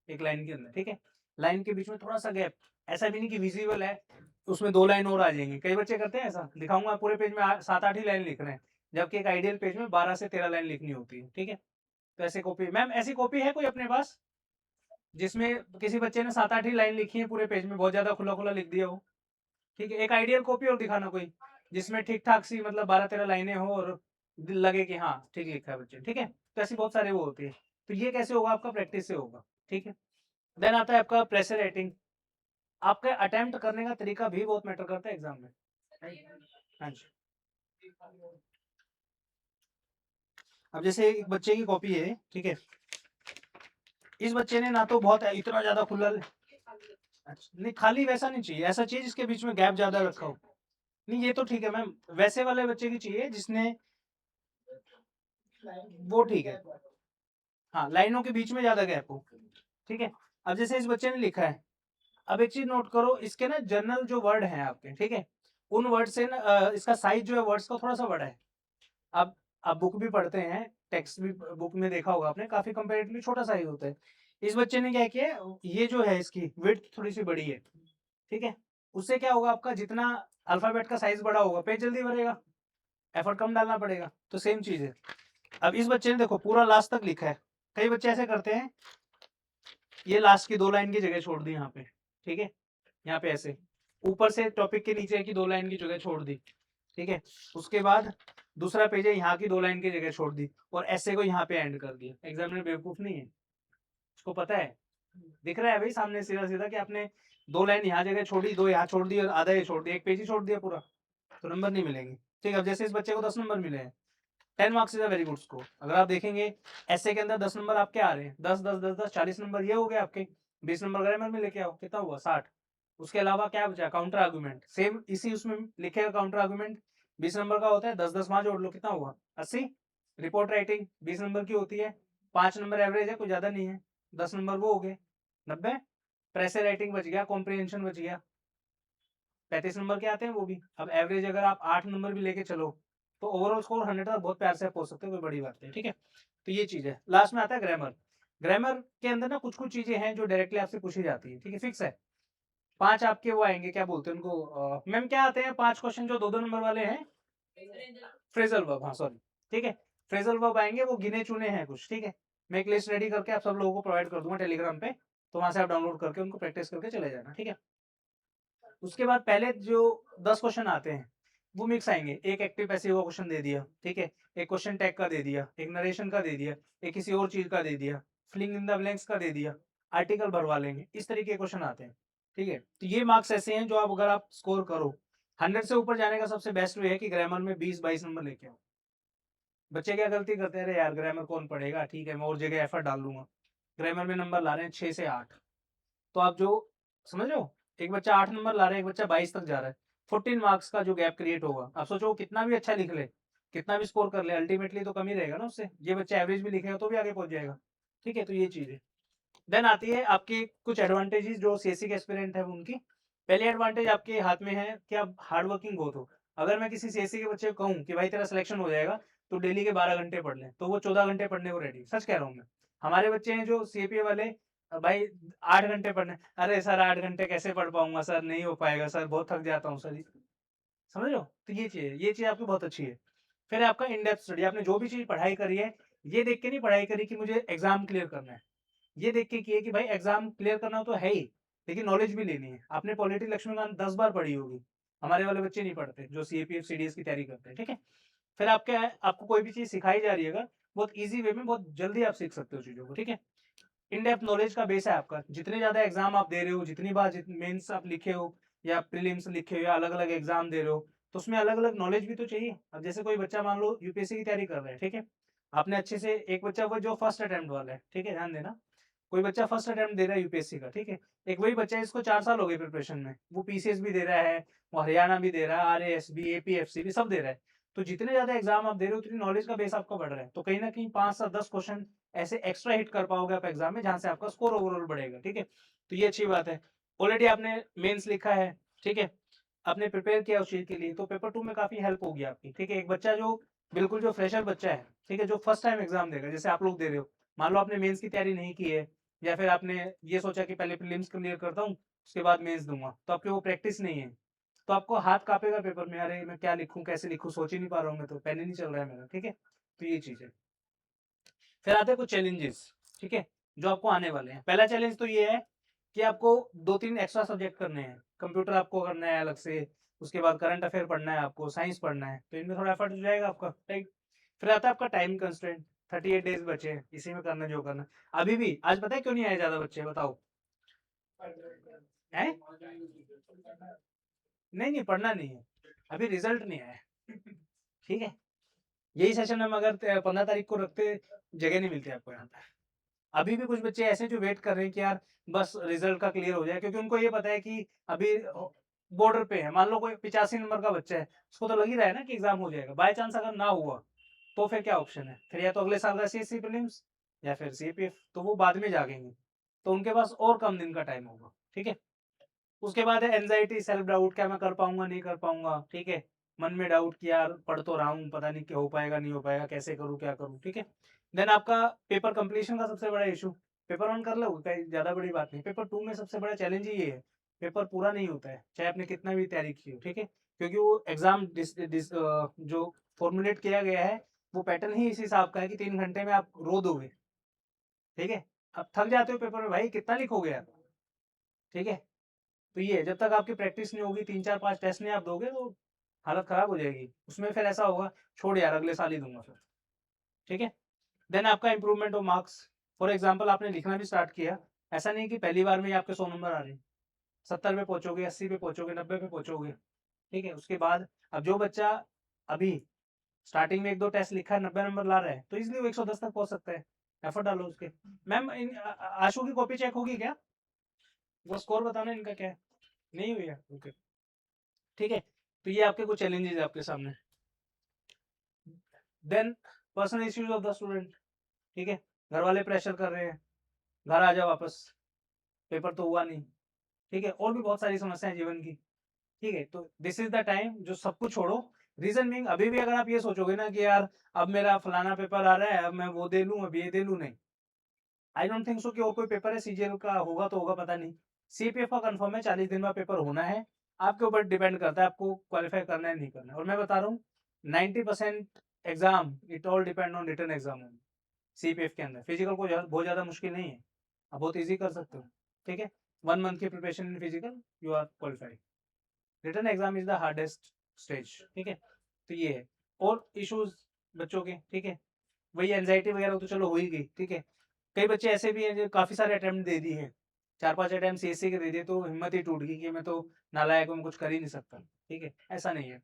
एक लाइन के अंदर, ठीक है। लाइन के बीच में थोड़ा सा गैप, ऐसा भी नहीं कि विजिबल है उसमें 2 लाइन और आ जाएंगी, कई बच्चे करते हैं ऐसा, दिखाऊंगा पूरे पेज में 7-8 ही लाइन लिख रहे हैं, जबकि एक आइडियल पेज में 12 से 13 लाइन लिखनी होती है, ठीक है। तो ऐसे कॉपी, मैम ऐसी कॉपी है कोई अपने पास जिसमें किसी बच्चे ने 7-8 ही लाइन लिखी है पूरे पेज में, बहुत ज्यादा खुला खुला लिख दिया हो, ठीक है। एक आइडियल कॉपी और दिखाना कोई, जिसमें ठीक ठाक सी मतलब 12-13 लाइनें हो और लगे कि हाँ ठीक लिखा है बच्चे, ठीक है। तो ऐसी बहुत सारे वो होती है, तो ये कैसे होगा, आपका प्रैक्टिस से होगा, ठीक है। देन आता है आपका प्रेशर राइटिंग, आपका अटेम्प्ट करने का तरीका भी बहुत मैटर करता है एग्जाम में, हाँ जी। अब जैसे एक बच्चे की कॉपी है, ठीक है, इस बच्चे ने ना तो बहुत इतना ज्यादा खुला, नहीं खाली वैसा नहीं चाहिए, ऐसा चाहिए जिसके बीच में गैप ज्यादा रखा हो, नहीं ये तो ठीक है मैम, वैसे वाले बच्चे की चाहिए जिसने, वो ठीक है, हाँ लाइनों के बीच में ज्यादा गैप हो, ठीक है। अब जैसे इस बच्चे ने लिखा है अब एक चीज नोट करो, इसके ना जनरल जो वर्ड हैं आपके, ठीक है, उन वर्ड से ना इसका साइज जो है वर्ड्स का थोड़ा सा बड़ा है। अब आप बुक भी पढ़ते हैं, टेक्स्ट भी बुक में देखा होगा आपने, काफी कंपेरेटिवली छोटा साइज होता है। इस बच्चे ने क्या किया, ये जो है इसकी विड्थ थोड़ी सी बड़ी है, ठीक है, उससे क्या होगा, आपका जितना अल्फाबेट का साइज बड़ा होगा पेज जल्दी भरेगा, एफर्ट कम डालना पड़ेगा। तो सेम चीज है। अब इस बच्चे ने देखो पूरा लास्ट तक लिखा है। कई बच्चे ऐसे करते हैं, ये लास्ट की 2 लाइन की जगह छोड़ दी यहाँ पे, ठीक है, यहाँ पे ऐसे ऊपर से टॉपिक के नीचे की 2 लाइन की जगह छोड़ दी, ठीक है, उसके बाद दूसरा पेज है, यहाँ की 2 लाइन की जगह छोड़ दी और ऐसे को यहाँ पे एंड कर दिया। एग्जामिनर बेवकूफ नहीं है, उसको पता है, दिख रहा है भाई सामने सीधा सीधा कि आपने 2 लाइन यहाँ जगह छोड़ी, 2 यहाँ छोड़ दी और आधा ये छोड़ दिया, एक पेज ही छोड़ दिया पूरा, तो नंबर नहीं मिलेंगे। ठीक है, अब जैसे इस बच्चे को 10 नंबर मिले हैं, 10 marks is a very good score. अगर आप देखेंगे ऐसे के अंदर 10 नंबर आपके आ रहे हैं, 10 10 10 10 40 नंबर ये हो गए आपके, 20 नंबर ग्रामर में लेके आओ, कितना हुआ 60। उसके अलावा क्या बचा, काउंटर आर्गुमेंट, सेम इसी उसमें लिखेगा काउंटर आर्गुमेंट, 20 नंबर का होता है, 10 10 वहां जोड़ लो, कितना हुआ 80। रिपोर्ट राइटिंग 20 नंबर की होती है, 5 नंबर एवरेज है, कोई ज्यादा नहीं है, 10 नंबर वो हो गए 90। प्रेसे राइटिंग बच गया, कॉम्प्रिहेंशन बच गया, 35 नंबर के आते हैं वो भी। अब एवरेज अगर आप 8 नंबर भी लेके चलो तो ओवरऑल स्कोर 100 तक बहुत प्यार से आप पहुंच सकते हो, कोई बड़ी बात नहीं। ठीक है, तो ये चीज है। लास्ट में आता है ग्रामर। ग्रामर के अंदर ना कुछ कुछ चीजें हैं जो डायरेक्टली आपसे पूछी जाती है, ठीक है, फिक्स है। 5 आपके वो आएंगे, क्या बोलते हैं उनको, मैम क्या आते हैं 5 क्वेश्चन जो 2 2 नंबर वाले हैं, फ्रेजल वर्ब, हाँ सॉरी, ठीक है, फ्रेजल वर्ब आएंगे, वो गिने चुने हैं कुछ, ठीक है, मैं एक लिस्ट रेडी करके आप सब लोगों को प्रोवाइड कर दूंगा टेलीग्राम पे, तो वहां से आप डाउनलोड करके उनको प्रैक्टिस करके चले जाना, ठीक है। उसके बाद पहले जो 10 क्वेश्चन आते हैं वो मिक्स आएंगे, एक एक्टिव पैसिव का क्वेश्चन दे दिया, ठीक है, एक क्वेश्चन टैग का दे दिया, एक नरेशन का दे दिया, एक किसी और चीज का दे दिया, फिलिंग इन द ब्लैंक्स का दे दिया, आर्टिकल भरवा लेंगे, इस तरीके के क्वेश्चन आते हैं, ठीक है। तो ये मार्क्स ऐसे हैं जो आप अगर आप स्कोर करो 100 से ऊपर जाने का सबसे बेस्ट वे है कि ग्रामर में 20-22 नंबर लेके आओ। बच्चे क्या गलती करते हैं, अरे यार ग्रामर कौन पढ़ेगा, ठीक है मैं और जगह एफर्ट डाल लूंगा, ग्रामर में नंबर ला रहे हैं 6 से 8, तो आप जो समझ रहे हो, एक बच्चा 8 नंबर ला रहा है, एक बच्चा 22 तक जा रहा है, 14 मार्क्स का जो गैप क्रिएट होगा, आप सोचो वो कितना भी अच्छा लिख ले, कितना भी स्कोर कर ले, अल्टीमेटली तो कम ही रहेगा ना उससे। ये बच्चा एवरेज भी लिखेगा तो भी आगे पहुंच जाएगा, ठीक है, तो ये चीज है। देन आती है आपकी कुछ एडवांटेजेस जो सीएससी के एस्पिरेंट है उनकी। पहली एडवांटेज आपके हाथ में है कि आप हार्ड वर्किंग बहुत हो। अगर मैं किसी सीएससी के बच्चे को कहूँ कि भाई तेरा सिलेक्शन हो जाएगा तो डेली के 12 घंटे पढ़ ले, तो वो 14 घंटे पढ़ने को रेडी, सच कह रहा हूँ मैं। हमारे बच्चे हैं जो सीएपीए वाले, भाई 8 घंटे पढ़ने, अरे सर 8 घंटे कैसे पढ़ पाऊंगा सर, नहीं हो पाएगा सर, बहुत थक जाता हूँ सर, समझ रहे हो। तो ये चीज आपकी बहुत अच्छी है। फिर आपका इन डेप्थ स्टडी, आपने जो भी चीज पढ़ाई करी है ये देख के नहीं पढ़ाई करी कि मुझे एग्जाम क्लियर करना है, ये देख के किए कि भाई एग्जाम क्लियर करना तो है ही, लेकिन नॉलेज भी लेनी है। आपने पॉलिटी लक्ष्मीकांत 10 बार पढ़ी होगी, हमारे वाले बच्चे नहीं पढ़ते जो सीएपीएफ सीडीएस की तैयारी करते हैं, ठीक है। फिर आपको कोई भी चीज सिखाई जा रही है अगर, बहुत इजी वे में बहुत जल्दी आप सीख सकते हो चीजों को, ठीक है। इन डेप्थ नॉलेज का बेस है आपका, जितने ज्यादा एग्जाम आप दे रहे हो, जितनी बार मेंस आप लिखे हो या प्रीलिम्स लिखे हो या अलग अलग एग्जाम दे रहे हो, तो उसमें अलग अलग नॉलेज भी तो चाहिए। अब जैसे कोई बच्चा मान लो यूपीएससी की तैयारी कर रहा है, ठीक है, आपने अच्छे से, एक बच्चा वो जो फर्स्ट अटेम्प्ट वाला है, ठीक है, ध्यान देना, कोई बच्चा फर्स्ट अटेम्प्ट दे रहा है यूपीएससी का, ठीक है, एक वही बच्चा है इसको 4 साल हो गए प्रिपरेशन में, वो पीसीएस भी दे रहा है, वो हरियाणा भी दे रहा है, आरएएस भी, एपीएफसी भी सब दे रहा है। तो जितने ज्यादा एग्जाम आप दे रहे हो उतनी नॉलेज का बेस आपका बढ़ रहा है, तो कहीं ना कहीं 5 से 10 क्वेश्चन ऐसे एक्स्ट्रा हिट कर पाओगे आप एग्जाम में, जहां से आपका स्कोर ओवरऑल बढ़ेगा, ठीक है। तो ये अच्छी बात है। ऑलरेडी आपने मेंस लिखा है, ठीक है, आपने प्रिपेयर किया उस चीज के लिए, तो पेपर 2 में काफी हेल्प होगी आपकी, ठीक है। एक बच्चा जो बिल्कुल जो फ्रेशर बच्चा है, ठीक है, जो फर्स्ट टाइम एग्जाम देगा, जैसे आप लोग दे रहे हो, मान लो आपने मेंस की तैयारी नहीं की है, या फिर आपने ये सोचा कि पहले प्रीलिम्स क्लियर करता हूँ उसके बाद मेंस दूंगा, तो आपकी वो प्रैक्टिस नहीं है, तो आपको हाथ कांपेगा पेपर में, अरे मैं क्या लिखूं कैसे लिखूं सोच ही नहीं पा रहा हूँ, मैं तो पेन ही नहीं चल रहा है मेरा, ठीक है। तो ये चीज है। फिर आते हैं कुछ चैलेंजेस, ठीक है, जो आपको आने वाले हैं। पहला चैलेंज तो ये है कि आपको 2-3 एक्स्ट्रा सब्जेक्ट करने हैं, कंप्यूटर आपको करना है अलग से, उसके बाद करंट अफेयर पढ़ना है आपको, साइंस पढ़ना है, तो इनमें थोड़ा एफर्ट हो जाएगा आपका, राइट। फिर आता है आपका टाइम कंस्ट्रेंट, 38 डेज बचे हैं, इसी में करना जो करना। अभी भी आज पता है क्यों नहीं आए ज्यादा बच्चे, बताओ है? नहीं नहीं पढ़ना नहीं है, अभी रिजल्ट नहीं आया है। ठीक है, यही सेशन हम अगर 15 तारीख को रखते, जगह नहीं मिलती आपको यहाँ पे। अभी भी कुछ बच्चे ऐसे जो वेट कर रहे हैं कि यार बस रिजल्ट का क्लियर हो जाए, क्योंकि उनको ये पता है कि अभी बॉर्डर पे है। मान लो कोई 85 नंबर का बच्चा है, उसको तो लग ही रहा है ना कि एग्जाम हो जाएगा, बाय चांस अगर ना हुआ तो फिर क्या ऑप्शन है, फिर या तो अगले साल का सीएससी प्रीलिम्स या फिर सीपीएफ, तो वो बाद में जागेंगे, तो उनके पास और कम दिन का टाइम होगा, ठीक है। उसके बाद है एंजाइटी, सेल्फ डाउट, क्या मैं कर पाऊंगा नहीं कर पाऊंगा, ठीक है। मन में डाउट कि यार पढ़ तो रहा हूँ, पता नहीं क्या हो पाएगा नहीं हो पाएगा, कैसे करूँ क्या करूँ, ठीक है। देन आपका पेपर कंप्लीशन का सबसे बड़ा इशू, पेपर 1 कर लो, कोई ज़्यादा बड़ी बात नहीं। पेपर 2 में सबसे बड़ा चैलेंज ही ये है, पेपर पूरा नहीं होता है, चाहे आपने कितना भी तैयारी की हो, ठीक है। क्योंकि वो एग्ज़ाम जो फॉर्मुलेट किया गया है, वो पैटर्न ही इस हिसाब का है कि 3 घंटे में आप रो दोगे, ठीक है। अब थक जाते हो पेपर में, भाई कितना लिखोगे यार, ठीक है। तो ये है, जब तक आपकी प्रैक्टिस नहीं होगी, 3 4 5 टेस्ट नहीं आप दोगे तो हालत खराब हो जाएगी। उसमें फिर ऐसा होगा, छोड़ यार अगले साल ही दूंगा फिर, ठीक है। देन आपका improvement of marks, for example आपने लिखना भी स्टार्ट किया, ऐसा नहीं कि पहली बार में ही आपके 100 नंबर आ रहे हैं, 70 पे पहुंचोगे, 80 पे पहुंचोगे, 90 पे पहुंचोगे, ठीक है। उसके बाद अब जो बच्चा अभी स्टार्टिंग में 1 2 टेस्ट लिखा है, 90 नंबर ला रहा है, तो इसलिए वो 110 तक पहुंच सकता है। एफर्ट डालो उसके। मैम आशु की कॉपी चेक होगी क्या, वो स्कोर बताना इनका क्या है, नहीं हुई है, ओके, ठीक है। तो ये आपके कुछ चैलेंजेस है आपके सामने। Then personal issues of the student, ठीक है। घर वाले प्रेशर कर रहे हैं, घर आ जाओ वापस, पेपर तो हुआ नहीं, ठीक है। और भी बहुत सारी समस्याएं जीवन की, ठीक है। तो दिस इज द टाइम जो सब कुछ छोड़ो। रीजन मीइंग, अभी भी अगर आप ये सोचोगे ना कि यार अब मेरा फलाना पेपर आ रहा है, अब मैं वो दे लूं, अब ये दे लूं, नहीं, आई डोंट थिंक सो कि और कोई पेपर है। सीजीएल का होगा तो होगा, पता नहीं। सीपीएफ का कंफर्म है, 40 दिन में पेपर होना है। आपके ऊपर डिपेंड करता है आपको क्वालिफाई करना है नहीं करना है। और मैं बता रहा हूँ 90% exam it all depend on written exam. CPF के अंदर फिजिकल को बहुत ज्यादा मुश्किल नहीं है, आप बहुत इजी कर सकते हो, ठीक है। 1 मंथ की preparation in physical, you are qualified. Written exam is the hardest stage, ठीक है। तो ये है। और इश्यूज बच्चों के, ठीक है, वही एंजाइटी वगैरह तो चलो हो ही गई, ठीक है। कई बच्चे ऐसे भी हैं जो काफी सारे अटेम्प्ट दे दिए हैं, 4 5 अटेम्प्ट सीएससी के दे दिए, तो हिम्मत ही टूट गई कि मैं तो नालायक हूँ, मैं कुछ कर ही नहीं सकता, ठीक है। ऐसा नहीं है,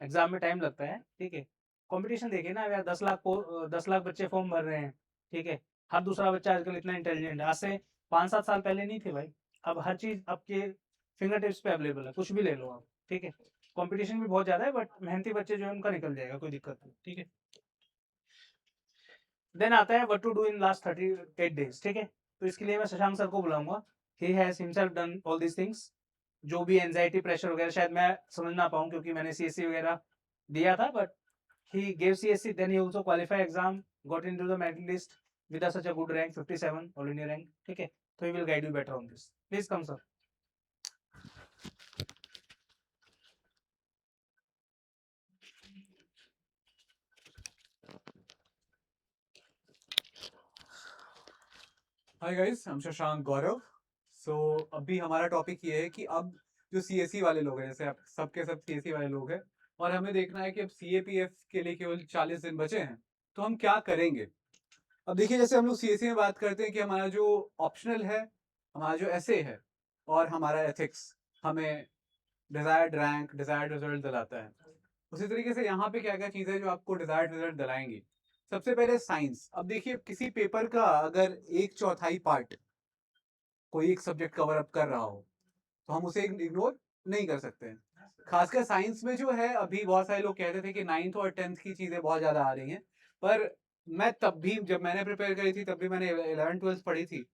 एग्जाम में टाइम लगता है, ठीक है। कंपटीशन देखिए ना यार, 10 लाख बच्चे फॉर्म भर रहे हैं, ठीक है। हर दूसरा बच्चा आजकल इतना इंटेलिजेंट है, आज से 5 7 साल पहले नहीं थे भाई। अब हर चीज आपके फिंगर टिप्स पे अवेलेबल है, कुछ भी ले लो आप, ठीक है। कंपटीशन भी बहुत ज्यादा है, बट मेहनती बच्चे जो है उनका निकल जाएगा, कोई दिक्कत नहीं, ठीक है। देन आता है what to do in last 38 days, ठीक है। तो इसके लिए मैं शशांक सर को बुलाऊंगा, he has himself done all this things. जो भी एंजाइटी प्रेशर वगैरह शायद मैं समझ ना पाऊँ क्योंकि मैंने सीएससी वगैरह दिया था, but he gave CSC, then he also qualified exam, got into the merit list with such a good rank, 57 all India rank, ठीक है। तो he will guide you better on this, please come sir। Hi guys, I am Shashank Gaurav. So अभी हमारा टॉपिक ये है कि अब जो सीएससी वाले लोग हैं, जैसे आप सबके सब सीएससी वाले लोग हैं, और हमें देखना है कि अब सीएपीएफ के लिए केवल 40 दिन बचे हैं, तो हम क्या करेंगे। अब देखिए, जैसे हम लोग सीएससी में बात करते हैं कि हमारा जो ऑप्शनल है, हमारा जो एसए है, और हमारा एथिक्स हमें डिजायर्ड रैंक, डिजायर्ड रिजल्ट दिलाता है। उसी तरीके से यहाँ पे क्या क्या चीज़ें जो आपको डिजायर्ड रिजल्ट दिलाएंगी। सबसे पहले साइंस। अब देखिए, किसी पेपर का अगर 1/4 पार्ट कोई एक सब्जेक्ट कवर अप कर रहा हो, तो हम उसे इग्नोर नहीं कर सकते हैं। खासकर साइंस में जो है, अभी बहुत सारे लोग कहते थे कि 9th और 10th की चीज़ें बहुत ज़्यादा आ रही हैं, पर मैं तब भी, जब मैंने प्रिपेयर करी थी, तब भी मैंने 11 12 पढ़ी थी।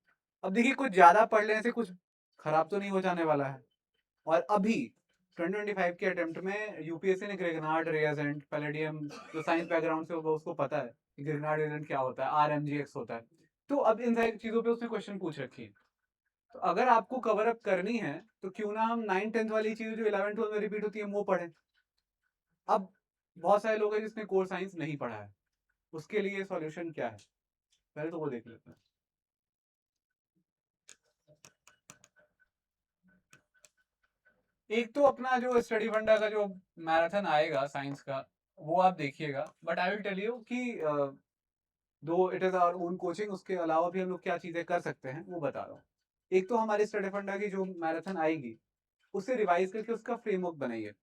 अब देखिए, कुछ ज़्यादा पढ़ लेने से कुछ खराब तो नहीं हो जाने वाला है। और अभी 2025 के अटेम्प्ट में यूपीएससी ने ग्रेगनार्ड रिएजेंट, पैलेडियम, जो साइंस बैकग्राउंड से होगा उसको पता है कि ग्रेगनार्ड रिएजेंट क्या होता है, आरएमजीएक्स होता है। तो अब इन सारी चीज़ों पे उसने क्वेश्चन पूछ रखी है। तो अगर आपको कवर अप करनी है, तो क्यों ना हम 9 10 वाली चीजें जो 11 12 में रिपीट होती है वो पढ़ें। अब बहुत सारे लोग हैं जिसने कोर साइंस नहीं पढ़ा है, उसके लिए सॉल्यूशन क्या है, पहले तो वो देख लेते हैं। एक तो अपना जो स्टडी फंडा का जो मैराथन आएगा साइंस का, वो आप देखिएगा। But I will tell you कि though it is our own coaching, उसके अलावा भी हम लोग क्या चीजें कर सकते हैं वो बता रहा हूँ। एक तो हमारे स्टडी फंडा की जो मैराथन आएगी, उसे रिवाइज करके उसका फ्रेमवर्क बनाइए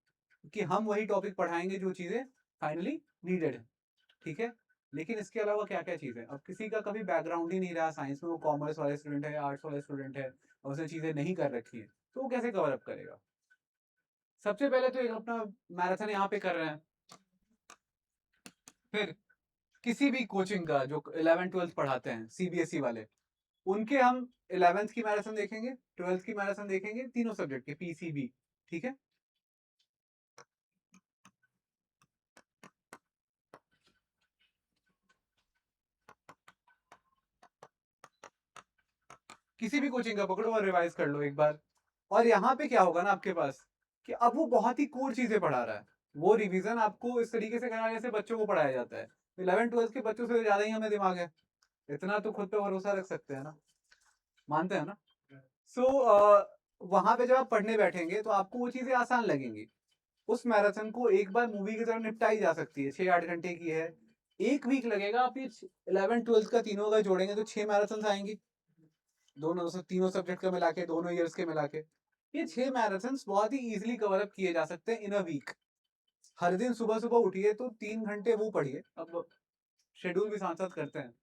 कि हम वही टॉपिक पढ़ाएंगे जो चीजें फाइनली नीडेड है, ठीक है। लेकिन इसके अलावा क्या क्या चीजें, अब किसी का कभी बैकग्राउंड ही नहीं रहा साइंस में, वो कॉमर्स वाले स्टूडेंट है, आर्ट्स वाले स्टूडेंट है, और उसने चीजें नहीं कर रखी है, तो वो कैसे कवर अप करेगा। सबसे पहले तो एक अपना मैराथन यहाँ पे कर रहे हैं। फिर किसी भी कोचिंग का जो 11 12 पढ़ाते हैं, सीबीएसई वाले, उनके हम 11th की मैराथन देखेंगे, 12th की मैराथन देखेंगे, तीनों सब्जेक्ट के पीसीबी, ठीक है। किसी भी कोचिंग का पकड़ो और रिवाइज कर लो एक बार। और यहाँ पे क्या होगा ना आपके पास कि अब वो बहुत ही कोर चीजें पढ़ा रहा है, वो रिवीजन आपको इस तरीके से कराने से बच्चों को पढ़ाया जाता है। 11th-12th के बच्चों से ज्यादा ही हमें दिमाग है, इतना तो खुद पे भरोसा रख सकते हैं ना, मानते हैं ना। सो वहां पे जब आप पढ़ने बैठेंगे तो आपको वो चीजें आसान लगेंगी। उस मैराथन को एक बार मूवी की तरह निपटाई जा सकती है, 6-8 घंटे की है, 1 वीक लगेगा। आप ये 11th-12th का तीनों अगर जोड़ेंगे तो 6 मैराथन आएंगी, दोनों तीनों सब्जेक्ट का मिला के, दोनों ईयर्स के मिला के। ये 6 मैराथन्स बहुत ही इजीली कवर अप किए जा सकते हैं इन अ वीक। हर दिन सुबह सुबह उठिए तो 3 घंटे वो पढ़िए। अब शेड्यूल भी साथ साथ करते हैं।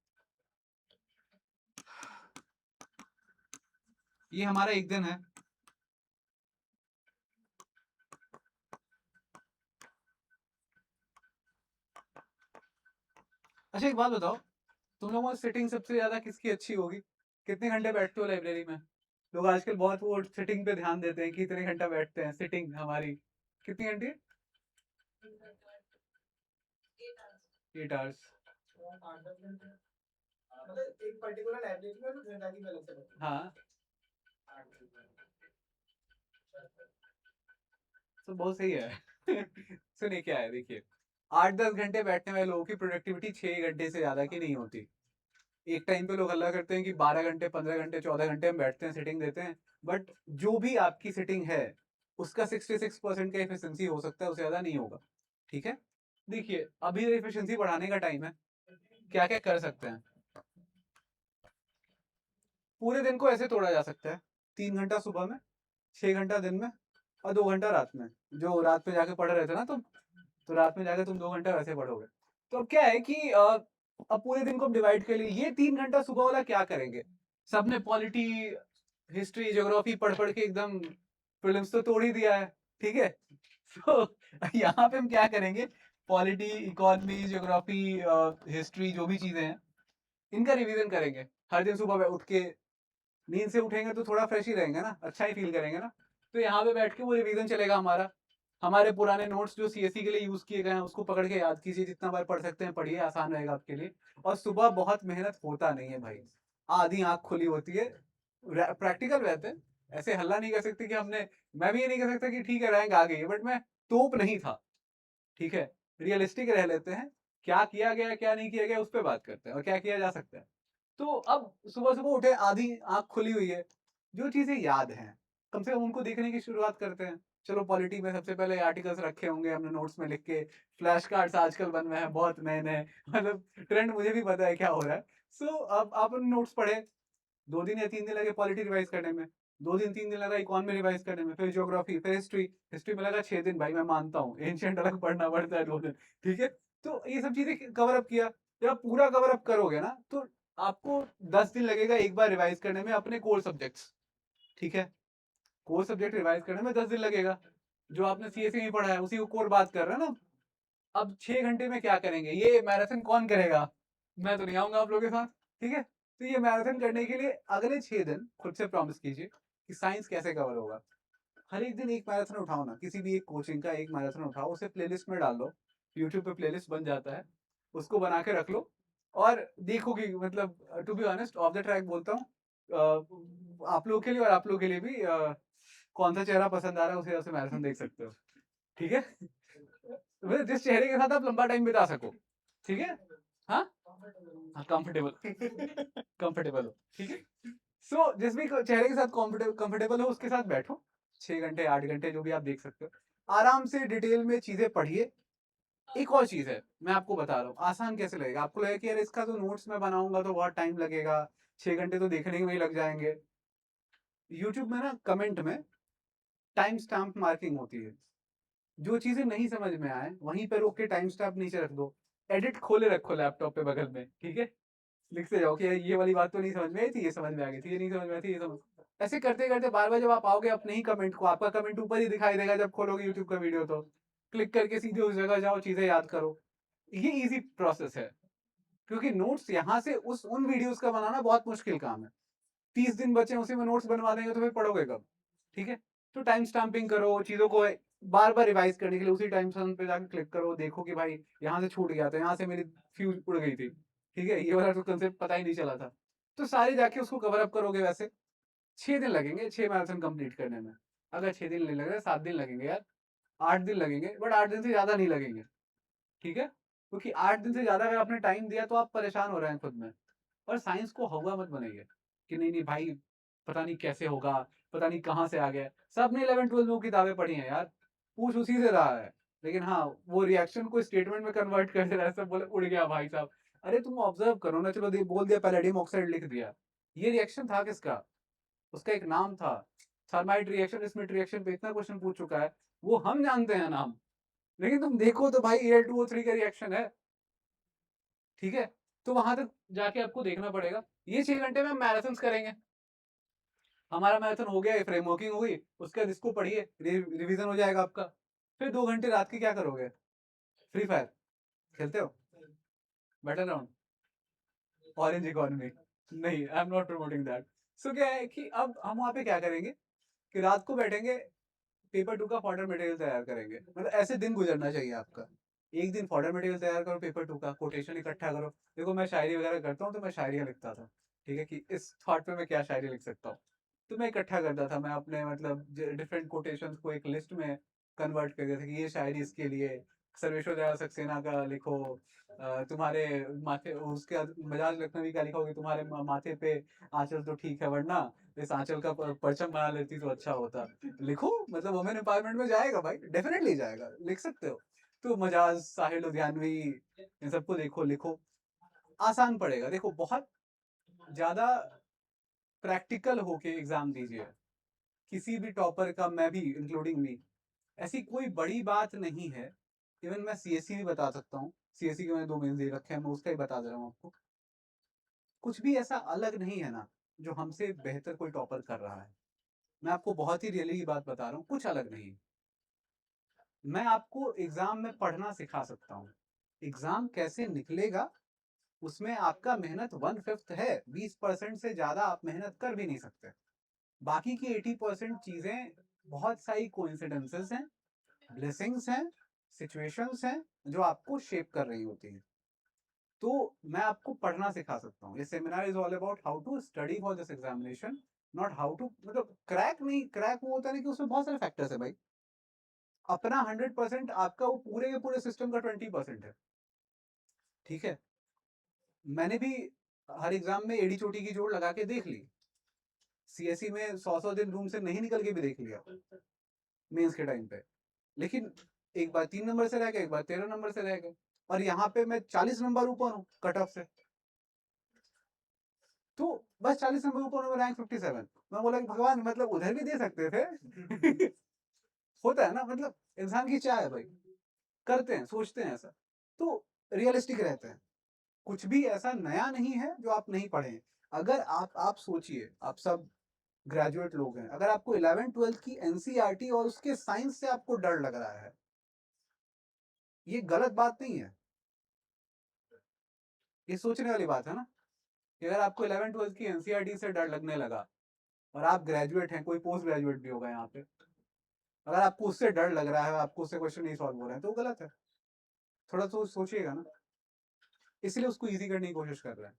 ये हमारा एक दिन है। अच्छा एक बात बताओ, तुम लोगों को सिटिंग सबसे ज्यादा किसकी अच्छी होगी? कितने घंटे बैठते हो लाइब्रेरी में? लोग आजकल बहुत वो सिटिंग पे ध्यान देते हैं कि कितने घंटा बैठते हैं। सिटिंग हमारी कितनी घंटे? 8 आवर्स। मतलब एक पर्टिकुलर लाइब्रेरी में तो घंटा की अलग से लगती है। हाँ, तो बहुत सही है। सुनिए क्या है, देखिए 8-10 घंटे बैठने वाले लोगों की प्रोडक्टिविटी 6 घंटे से ज्यादा की नहीं होती। एक टाइम पे लोग हल्ला करते हैं कि 12 घंटे, 15 घंटे, 14 घंटे हम बैठते हैं, सिटिंग देते हैं। बट जो भी आपकी सिटिंग है उसका 66% का एफिशिएंसी हो सकता है, उससे ज्यादा नहीं होगा। ठीक है, देखिए अभी एफिशिएंसी बढ़ाने का टाइम है। क्या क्या कर सकते हैं? पूरे दिन को ऐसे तोड़ा जा सकता है, 3 घंटा सुबह में, 6 घंटा दिन में, और 2 घंटा रात में। जो रात में जाके पढ़ रहे थे ना तुम, तो रात में जाके तुम 2 घंटा वैसे पढ़ोगे। तो अब क्या है कि अब पूरे दिन को डिवाइड कर लिए। ये 3 घंटा सुबह वाला क्या करेंगे? सबने पॉलिटी, हिस्ट्री, ज्योग्राफी पढ़ पढ़ के एकदम प्रीलिम्स तो तोड़ ही दिया है, ठीक है। तो यहाँ पे हम क्या करेंगे? पॉलिटी, इकोनॉमी, ज्योग्राफी, हिस्ट्री, जो भी चीजें हैं इनका रिवीजन करेंगे। हर दिन सुबह उठ के, नींद से उठेंगे तो थोड़ा फ्रेश ही रहेंगे ना, अच्छा ही फील करेंगे ना। तो यहाँ पे बैठ के वो रिवीजन चलेगा हमारा। हमारे पुराने नोट्स जो सीएससी के लिए यूज किए गए हैं उसको पकड़ के याद कीजिए, जितना बार पढ़ सकते हैं पढ़िए, आसान रहेगा आपके लिए। और सुबह बहुत मेहनत होता नहीं है भाई, आधी आंख खुली होती है। प्रैक्टिकल रहते हैं, ऐसे हल्ला नहीं कर सकते कि हमने, मैं भी ये नहीं कह सकता कि ठीक है रैंक आ गई है, बट मैं तोप नहीं था, ठीक है। रियलिस्टिक रह लेते हैं, क्या किया गया क्या नहीं किया गया उस पर बात करते हैं, और क्या किया जा सकता है। तो अब सुबह सुबह उठे, आधी आंख खुली हुई है, जो चीजें याद हैं कम से कम उनको देखने की शुरुआत करते हैं। चलो पॉलिटी में सबसे पहले आर्टिकल्स रखे होंगे हमने नोट्स में लिख के, फ्लैश कार्ड्स आजकल बन रहे हैं बहुत नए नए, मतलब ट्रेंड मुझे भी पता है क्या हो रहा है। सो अब आप नोट्स पढ़े, 2 दिन या 3 दिन लगे पॉलिटी रिवाइज करने में, 2 दिन 3 दिन लगा इकोनॉमी रिवाइज करने में, फिर ज्योग्राफी, फिर हिस्ट्री। हिस्ट्री में लगा 6 दिन, भाई मैं मानता हूँ एंशियंट अलग पढ़ना पड़ता है 2 दिन, ठीक है। तो ये सब चीजें कवर अप किया। जब आप पूरा कवर अप करोगे ना तो आपको 10 दिन लगेगा एक बार रिवाइज करने में अपने कोर सब्जेक्ट्स, ठीक है। कोर सब्जेक्ट रिवाइज करने में 10 दिन लगेगा। जो आपने सीएससी में पढ़ा है उसी को कोर बात कर रहे हैं ना। अब 6 घंटे में क्या करेंगे? ये मैराथन कौन करेगा? मैं तो नहीं आऊंगा आप लोगों के साथ, ठीक है। तो ये मैराथन करने के लिए अगले 6 दिन खुद से प्रॉमिस कीजिए कि साइंस कैसे कवर होगा। हर एक दिन एक मैराथन उठाओ ना, किसी भी एक कोचिंग का एक मैराथन उठाओ, उसे प्लेलिस्ट में डाल लो। यूट्यूब पे प्लेलिस्ट बन जाता है, उसको बना के रख लो। और देखो कि मतलब to be honest off the track बोलता हूँ, आप लोगों के लिए और आप लोगों के लिए भी, कौन सा चेहरा पसंद आ रहा है उस हिसाब से मैराथन देख सकते हो, ठीक है। मतलब जिस चेहरे के साथ आप लंबा टाइम बिता सको, ठीक है। हाँ हाँ, कंफर्टेबल कंफर्टेबल हो, ठीक है। सो जिस भी चेहरे के साथ कंफर्टेबल हो उसके साथ बैठो, 6 घंटे 8 घंटे जो भी आप देख सकते हो, आराम से डिटेल में चीजें पढ़िए। एक और चीज है मैं आपको बता रहा हूँ, आसान कैसे लगेगा आपको, लगेगा कि यार इसका तो नोट्स में बनाऊंगा तो बहुत टाइम लगेगा, 6 घंटे तो देखने में ही लग जाएंगे। यूट्यूब में ना कमेंट में टाइम स्टैम्प मार्किंग होती है, जो चीजें नहीं समझ में आए वहीं पे रोक के टाइम स्टैम्प नीचे रख दो, एडिट खोले रखो लैपटॉप पे बगल में, ठीक है। लिखते जाओ कि ये वाली बात तो नहीं समझ में आई थी, ये समझ में आ गई थी, ये नहीं समझ में आई थी, ये समझ। ऐसे करते करते बार बार जब आप आओगे अपने ही कमेंट को, आपका कमेंट ऊपर ही दिखाई देगा जब खोलोगे यूट्यूब का वीडियो, तो क्लिक करके सीधे उस जगह जाओ, चीजें याद करो। ये इजी प्रोसेस है, क्योंकि नोट्स यहाँ से उस उन वीडियोस का बनाना बहुत मुश्किल काम है। 30 दिन बचे हैं, उसी में नोट्स बनवा देंगे तो फिर पढ़ोगे कब? ठीक है? तो टाइम स्टैम्पिंग करो, चीज़ों को बार-बार रिवाइज़ करने के लिए उसी टाइम स्टैम्प पे जाके क्लिक करो, देखो कि भाई यहाँ से छूट गया था, यहाँ से मेरी फ्यूज़ उड़ गई थी। ठीक है? ये वाला तो कांसेप्ट पता ही नहीं चला था। तो सारे जाके उसको कवर अप करोगे वैसे। 6 दिन लगेंगे 6 मैराथन कंप्लीट करने में। अगर 6 दिन नहीं लग रहे 7 दिन लगेंगे यार, 8 दिन लगेंगे, बट 8 दिन से ज़्यादा नहीं लगेंगे। ठीक है? क्योंकि 8 दिन से ज़्यादा अगर आपने टाइम दिया तो आप परेशान हो रहे हैं खुद में। और साइंस को हौवा मत बनाइए कि नहीं भाई पता नहीं कैसे होगा, पता नहीं कहाँ से आ गया। सबने 11-12 में वो किताबें पढ़ी हैं यार, पूछ उसी से रहा है। लेकिन हाँ, वो रिएक्शन को स्टेटमेंट में कन्वर्ट कर दे रहा है, सब बोले उड़ गया भाई साहब। अरे तुम ऑब्जर्व करो ना, चलो बोल दिया पैलेडियम ऑक्साइड लिख दिया। ये रिएक्शन था किसका? उसका एक नाम था। थर्माइट रिएक्शन, स्मिथ रिएक्शन पे इतना क्वेश्चन पूछ चुका है, वो हम जानते हैं नाम। लेकिन तुम देखो तो भाई Al2O3 का रिएक्शन है। ठीक है? तो वहां तक जाके आपको देखना पड़ेगा। ये 6 घंटे में हम मैराथन्स करेंगे। हमारा मैराथन हो गया, फ्रेमवर्किंग हो गई, उसके बाद इसको पढ़िए, रिवीजन हो जाएगा आपका। फिर 2 घंटे रात के क्या करोगे? फ्री फायर खेलते हो? Battleground? Orange economy? नहीं, I am not promoting that. So क्या है कि अब हम वहाँ पे क्या करेंगे कि रात को बैठेंगे, पेपर 2 का फॉर्डर मटेरियल तैयार करेंगे। मतलब ऐसे दिन गुजरना चाहिए आपका। एक दिन फॉर्डर मटेरियल तैयार करो, पेपर 2 का कोटेशन इकट्ठा करो। देखो मैं शायरी वगैरह करता हूँ तो मैं शायरियाँ लिखता था। ठीक है? कि इस थॉट पे मैं क्या शायरी लिख सकता हूँ। तो मैं इकट्ठा करता था, मैं अपने मतलब डिफरेंट कोटेशंस को एक लिस्ट में कन्वर्ट कर देता था कि ये शायरी इसके लिए, सर्वेश्वर दयाल सक्सेना का लिखो, तुम्हारे माथे उसके बाद मजाज लखनवी का लिखा होगा, तुम्हारे माथे पे आंचल तो ठीक है, वरना इस आंचल का परचम बना लेती तो अच्छा होता। लिखो, मतलब वुमेन एम्पावरमेंट में जाएगा भाई, डेफिनेटली जाएगा, लिख सकते हो। तो मजाज, साहिल लुधियानवी, इन सबको देखो, लिखो, आसान पड़ेगा। देखो बहुत ज्यादा प्रैक्टिकल होके एग्जाम दीजिए, किसी भी टॉपर का, मैं भी इंक्लूडिंग मी। ऐसी कोई बड़ी बात नहीं है। इवन मैं सीएससी भी बता सकता हूँ, सीएससी के मैंने 2 मेंस दे रखे हैं, मैं उसका ही बता दे रहा हूँ आपको। कुछ भी ऐसा अलग नहीं है ना जो हमसे बेहतर कोई टॉपर कर रहा है। मैं आपको बहुत ही रियली की बात बता रहा हूँ, कुछ अलग नहीं। मैं आपको एग्जाम में पढ़ना सिखा सकता हूँ। एग्जाम कैसे निकलेगा उसमें आपका मेहनत 1/5 है। 20% से ज्यादा आप मेहनत कर भी नहीं सकते। बाकी की 80% चीजें बहुत सारी कोइंसिडेंसेस हैं, ब्लेसिंग्स हैं, सिचुएशंस हैं जो आपको शेप कर रही होती हैं। तो मैं आपको पढ़ना सिखा सकता हूँ। ये seminar is all about how to study for this examination, not how to, मतलब क्रैक नहीं, क्रैक वो होता है कि उसमें बहुत सारे फैक्टर्स है भाई। अपना 100% आपका वो पूरे के पूरे सिस्टम का 20% है। ठीक है? मैंने भी हर एग्जाम में एडी चोटी की जोड़ लगा के देख ली। सीएससी में 100 दिन रूम से नहीं निकल के भी देख लिया मेंस के टाइम पे। लेकिन एक बार 3 नंबर से रह गए, एक बार 13 नंबर से रह गए, और यहाँ पे मैं 40 नंबर ऊपर हूँ कट ऑफ से। तो बस 40 नंबर ऊपर हूँ, रैंक 57। मैं बोला कि भगवान, मतलब उधर भी दे सकते थे। होता है ना, मतलब इंसान की चाह है भाई, करते हैं, सोचते हैं ऐसा, तो रियलिस्टिक रहते हैं। कुछ भी ऐसा नया नहीं है जो आप नहीं पढ़े हैं। अगर आप सोचिए, आप सब ग्रेजुएट लोग हैं, अगर आपको 11th-12th की एनसीईआरटी और उसके साइंस से आपको डर लग रहा है, ये गलत बात नहीं है। ये सोचने वाली बात है ना, कि अगर आपको 11th-12th की एनसीईआरटी से डर लगने लगा और आप ग्रेजुएट हैं, कोई पोस्ट ग्रेजुएट भी होगा यहाँ पे, अगर आपको उससे डर लग रहा है, आपको उससे क्वेश्चन नहीं सॉल्व हो रहे हैं, तो गलत है। थोड़ा तो सोचिएगा ना, इसलिए उसको ईजी करने की कोशिश कर रहे हैं।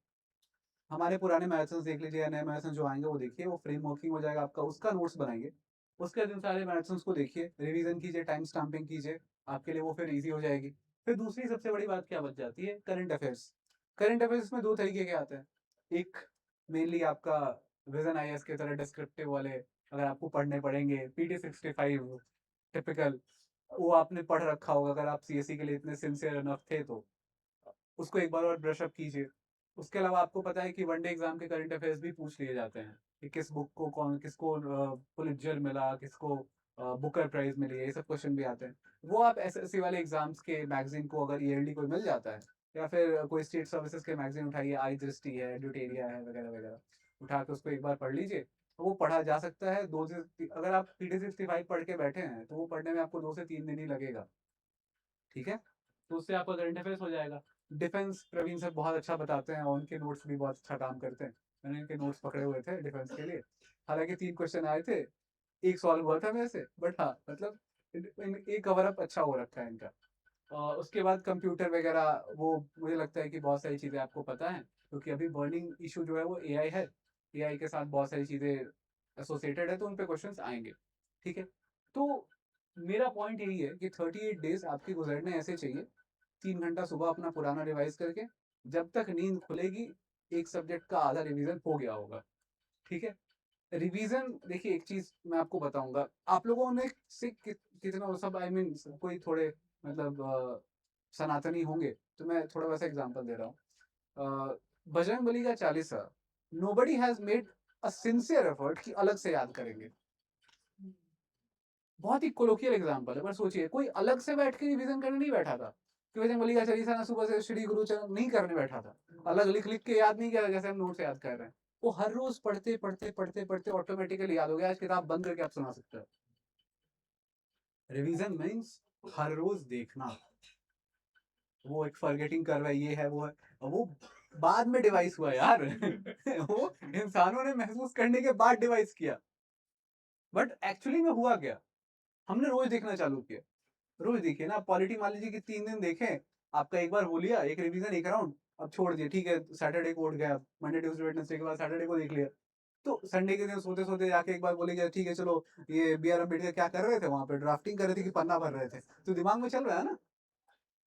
हमारे पुराने मैराथन्स देख लीजिए या नए मैराथन जो आएंगे वो देखिए, वो फ्रेम वर्किंग हो जाएगा आपका, उसका नोट्स बनाइए। उसके दिन सारे मैराथन्स को देखिए, रिवीजन कीजिए, टाइम स्टैम्पिंग कीजिए, आपके लिए वो फिर ईजी हो जाएगी। फिर दूसरी सबसे बड़ी बात क्या बच जाती है? Current affairs. करंट अफेयर्स में 2 तरीके के आते हैं। एक मेनली आपका विजन आईएएस के तरह डिस्क्रिप्टिव वाले, अगर आपको पढ़ने पड़ेंगे, PT65 टिपिकल, वो आपने पढ़ रखा होगा अगर आप सीएससी के लिए इतने सिंसियर इनफ थे तो। उसको एक बार और ब्रश अप कीजिए। उसके अलावा आपको पता है कि वनडे एग्जाम के करंट अफेयर्स भी पूछ लिए जाते हैं कि किस बुक को कौन, किसको पुलित्जर मिला, किसको बुकर प्राइज मिली, ये सब क्वेश्चन भी आते हैं। वो आप एसएससी वाले एग्जाम्स के मैगजीन को अगर ईयरली कोई मिल जाता है, या फिर कोई स्टेट सर्विसेज के मैगजीन उठाइए, आई दृष्टि है, ड्यूटेरिया है, वगैरह वगैरह, उठा के उसको एक बार पढ़ लीजिए। तो वो पढ़ा जा सकता है। अगर आप PT65 पढ़ के बैठे हैं तो वो पढ़ने में आपको 2 से 3 दिन ही लगेगा। ठीक है? तो उससे आपका करंट अफेयर्स हो जाएगा। डिफेंस प्रवीण सर बहुत अच्छा बताते हैं और उनके नोट्स भी बहुत अच्छा काम करते हैं। मैंने इनके नोट्स पकड़े हुए थे डिफेंस के लिए। हालांकि 3 क्वेश्चन आए थे, एक सॉल्व हुआ था मेरे से, बट हाँ मतलब एक कवर अप अच्छा हो रखा है इनका। उसके बाद कंप्यूटर वगैरह, वो मुझे लगता है कि बहुत सारी चीज़ें आपको पता है, क्योंकि अभी बर्निंग इशू जो है वो एआई है। एआई के साथ बहुत सारी चीज़ें एसोसिएटेड है, तो उन पे क्वेश्चंस आएंगे। ठीक है, तो मेरा पॉइंट यही है कि 38 डेज आपके गुजरने ऐसे चाहिए, 3 घंटा सुबह अपना पुराना रिवाइज करके, जब तक नींद खुलेगी एक सब्जेक्ट का आधा रिवीजन हो गया होगा। ठीक है, रिवीजन देखिए, एक चीज मैं आपको बताऊंगा, आप लोगों ने से कितना वो सब, आई मीन कोई थोड़े मतलब सनातनी होंगे, तो मैं थोड़ा वैसा एग्जांपल दे रहा हूँ। बजरंग बली का 40सा, nobody has made a sincere effort कि अलग से याद करेंगे। बहुत ही कोलोकियल एग्जांपल है, पर सोचिए कोई अलग से बैठ के रिवीजन करने नहीं बैठा था कि बजरंग बली का 40सा ना सुबह से श्री गुरु चरण नहीं करने बैठा था, अलग लिख लिख के याद नहीं किया था जैसे हम नोट से याद कर रहे हैं। वो हर रोज पढ़ते पढ़ते पढ़ते पढ़ते ऑटोमेटिकली याद हो गया। आज किताब बंद करके आप सुना सकते हो। रिवीजन मीन्स हर रोज देखना। वो एक फॉरगेटिंग कर्व है, ये है वो है, वो बाद में डिवाइस हुआ यार वो इंसानों ने महसूस करने के बाद डिवाइस किया। बट एक्चुअली में हुआ क्या, हमने रोज देखना चालू किया। रोज देखिए ना, पॉलिटी मान लीजिए कि 3 दिन देखें, आपका एक बार हो लिया, एक रिवीजन एक राउंड, अब छोड़ दिए, ठीक है सैटरडे को उठ गया, मंडे ट्यूसडे वेडनेसडे के बाद सैटरडे को देख लिया, तो संडे के दिन सोते सोते जाके एक बार बोलेंगे ठीक है चलो, ये बी आर अम्बेडकर क्या कर रहे थे वहां पे, ड्राफ्टिंग कर रहे थे कि पन्ना भर रहे थे, तो दिमाग में चल रहा है ना।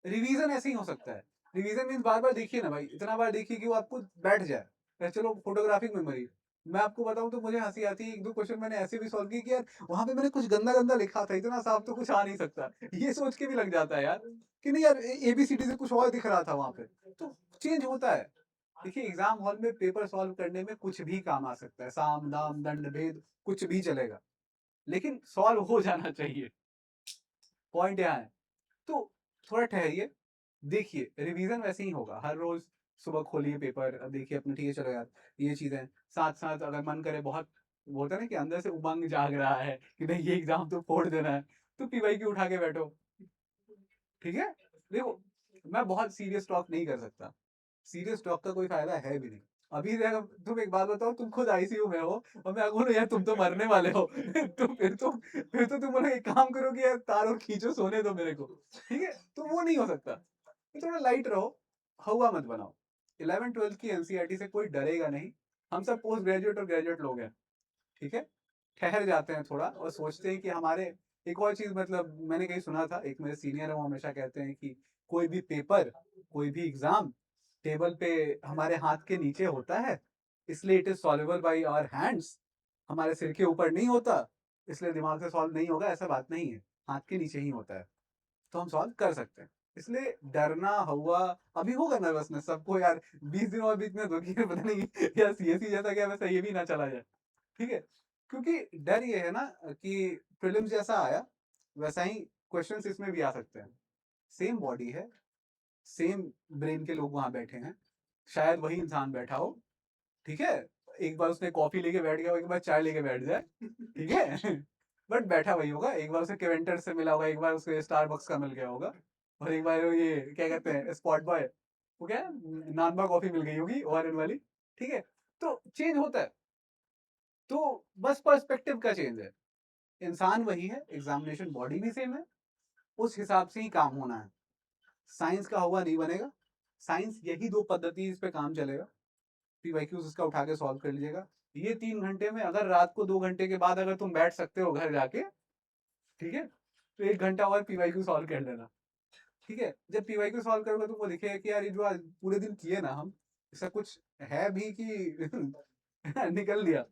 रिवीजन ऐसे ही हो सकता है। रिवीजन मीन्स बार बार देखिए ना भाई, इतना बार देखिए कि वो आपको बैठ जाए। चलो फोटोग्राफिक मेमोरी, मैं आपको बताऊं तो मुझे हंसी आती है, 1-2 क्वेश्चन मैंने ऐसे भी सॉल्व किए कि यार वहां पे मैंने कुछ गंदा गंदा लिखा था, इतना साफ तो कुछ आ नहीं सकता, ये सोच के भी लग जाता है यार कि नहीं यार, एबीसीडी से कुछ और दिख रहा था वहां पे, तो चेंज होता है। देखिए एग्जाम हॉल में पेपर सॉल्व करने में कुछ भी काम आ सकता है, साम दाम दंड भेद कुछ भी चलेगा, लेकिन सॉल्व हो जाना चाहिए। पॉइंट यहाँ है। तो थोड़ा ठहरिए, देखिए रिवीजन वैसे ही होगा, हर रोज सुबह खोलिए पेपर, अब देखिए अपने, ठीक है चलो यार ये चीजें, साथ साथ अगर मन करे, बहुत वो होता है ना कि अंदर से उमंग जाग रहा है कि नहीं ये एग्जाम तो फोड़ देना है, तो पीवाई की उठा के बैठो। ठीक है, देखो मैं बहुत सीरियस टॉक नहीं कर सकता, सीरियस टॉक का कोई फायदा है भी नहीं। अभी देखो, तुम एक बात बताओ, तुम खुद आईसीयू में हो और मैं बोलूं यार तुम तो मरने वाले हो तो फिर तो तुम बोलो एक काम करो कि यार तार और खींचो, सोने दो मेरे को। ठीक है, तो वो नहीं हो सकता, तो थोड़ा लाइट रहो, हवा मत बनाओ। 11th-12th की एनसीईआरटी से कोई डरेगा नहीं, हम सब पोस्ट ग्रेजुएट और ग्रेजुएट लोग हैं। ठीक है, ठहर जाते हैं थोड़ा और सोचते हैं कि हमारे, एक और चीज मतलब मैंने कहीं सुना था, एक मेरे सीनियर है वो हमेशा कहते हैं कि कोई भी पेपर, कोई भी एग्जाम टेबल पे हमारे हाथ के नीचे होता है, इसलिए it is solvable by our hands, हमारे सिर के ऊपर नहीं होता इसलिए दिमाग से सॉल्व नहीं होगा, ऐसा बात नहीं है, हाथ के नीचे ही होता है, तो हम सॉल्व कर सकते हैं। इसलिए डरना हुआ, अभी होगा नर्वसनेस सबको यार, 20 दिन और बीच में दो कि पता नहीं यार सीएसई जैसा क्या वैसा ये भी ना चला जाए। ठीक है, क्योंकि डर ये है ना कि प्रीलिम्स जैसा आया वैसा ही क्वेश्चंस इसमें भी आ सकते हैं, सेम बॉडी है, सेम ब्रेन के लोग वहां बैठे हैं, शायद वही इंसान बैठा हो। ठीक है, एक बार उसने कॉफी लेके बैठ गया, एक बार चाय लेके बैठ जाए, ठीक है बट बैठा वही होगा, एक बार उसे केवेंटर से मिला होगा, एक बार उसको स्टारबक्स का मिल गया होगा, और एक बार ये क्या कहते हैं स्पॉट बॉय, वो क्या नानबा कॉफी मिल गई होगी ओआरएन वाली। ठीक है, तो चेंज होता है, तो बस पर्सपेक्टिव का चेंज है, इंसान वही है, एग्जामिनेशन बॉडी भी सेम है, उस हिसाब से ही काम होना है। साइंस का हुआ नहीं बनेगा, साइंस यही 2 पद्धति इस पे काम चलेगा, पीवाईक्यूज इसका उठा के सॉल्व कर लीजिएगा। ये 3 घंटे में अगर रात को 2 घंटे के बाद अगर तुम बैठ सकते हो घर जाके, ठीक है, तो 1 घंटा और पीवाईक्यू सॉल्व कर लेना। ठीक है, जब पीवाईक्यू सॉल्व करोगे तुमको दिखेगा कि यार ये जो आज पूरे दिन किए ना हम, ऐसा कुछ है भी कि निकल दिया।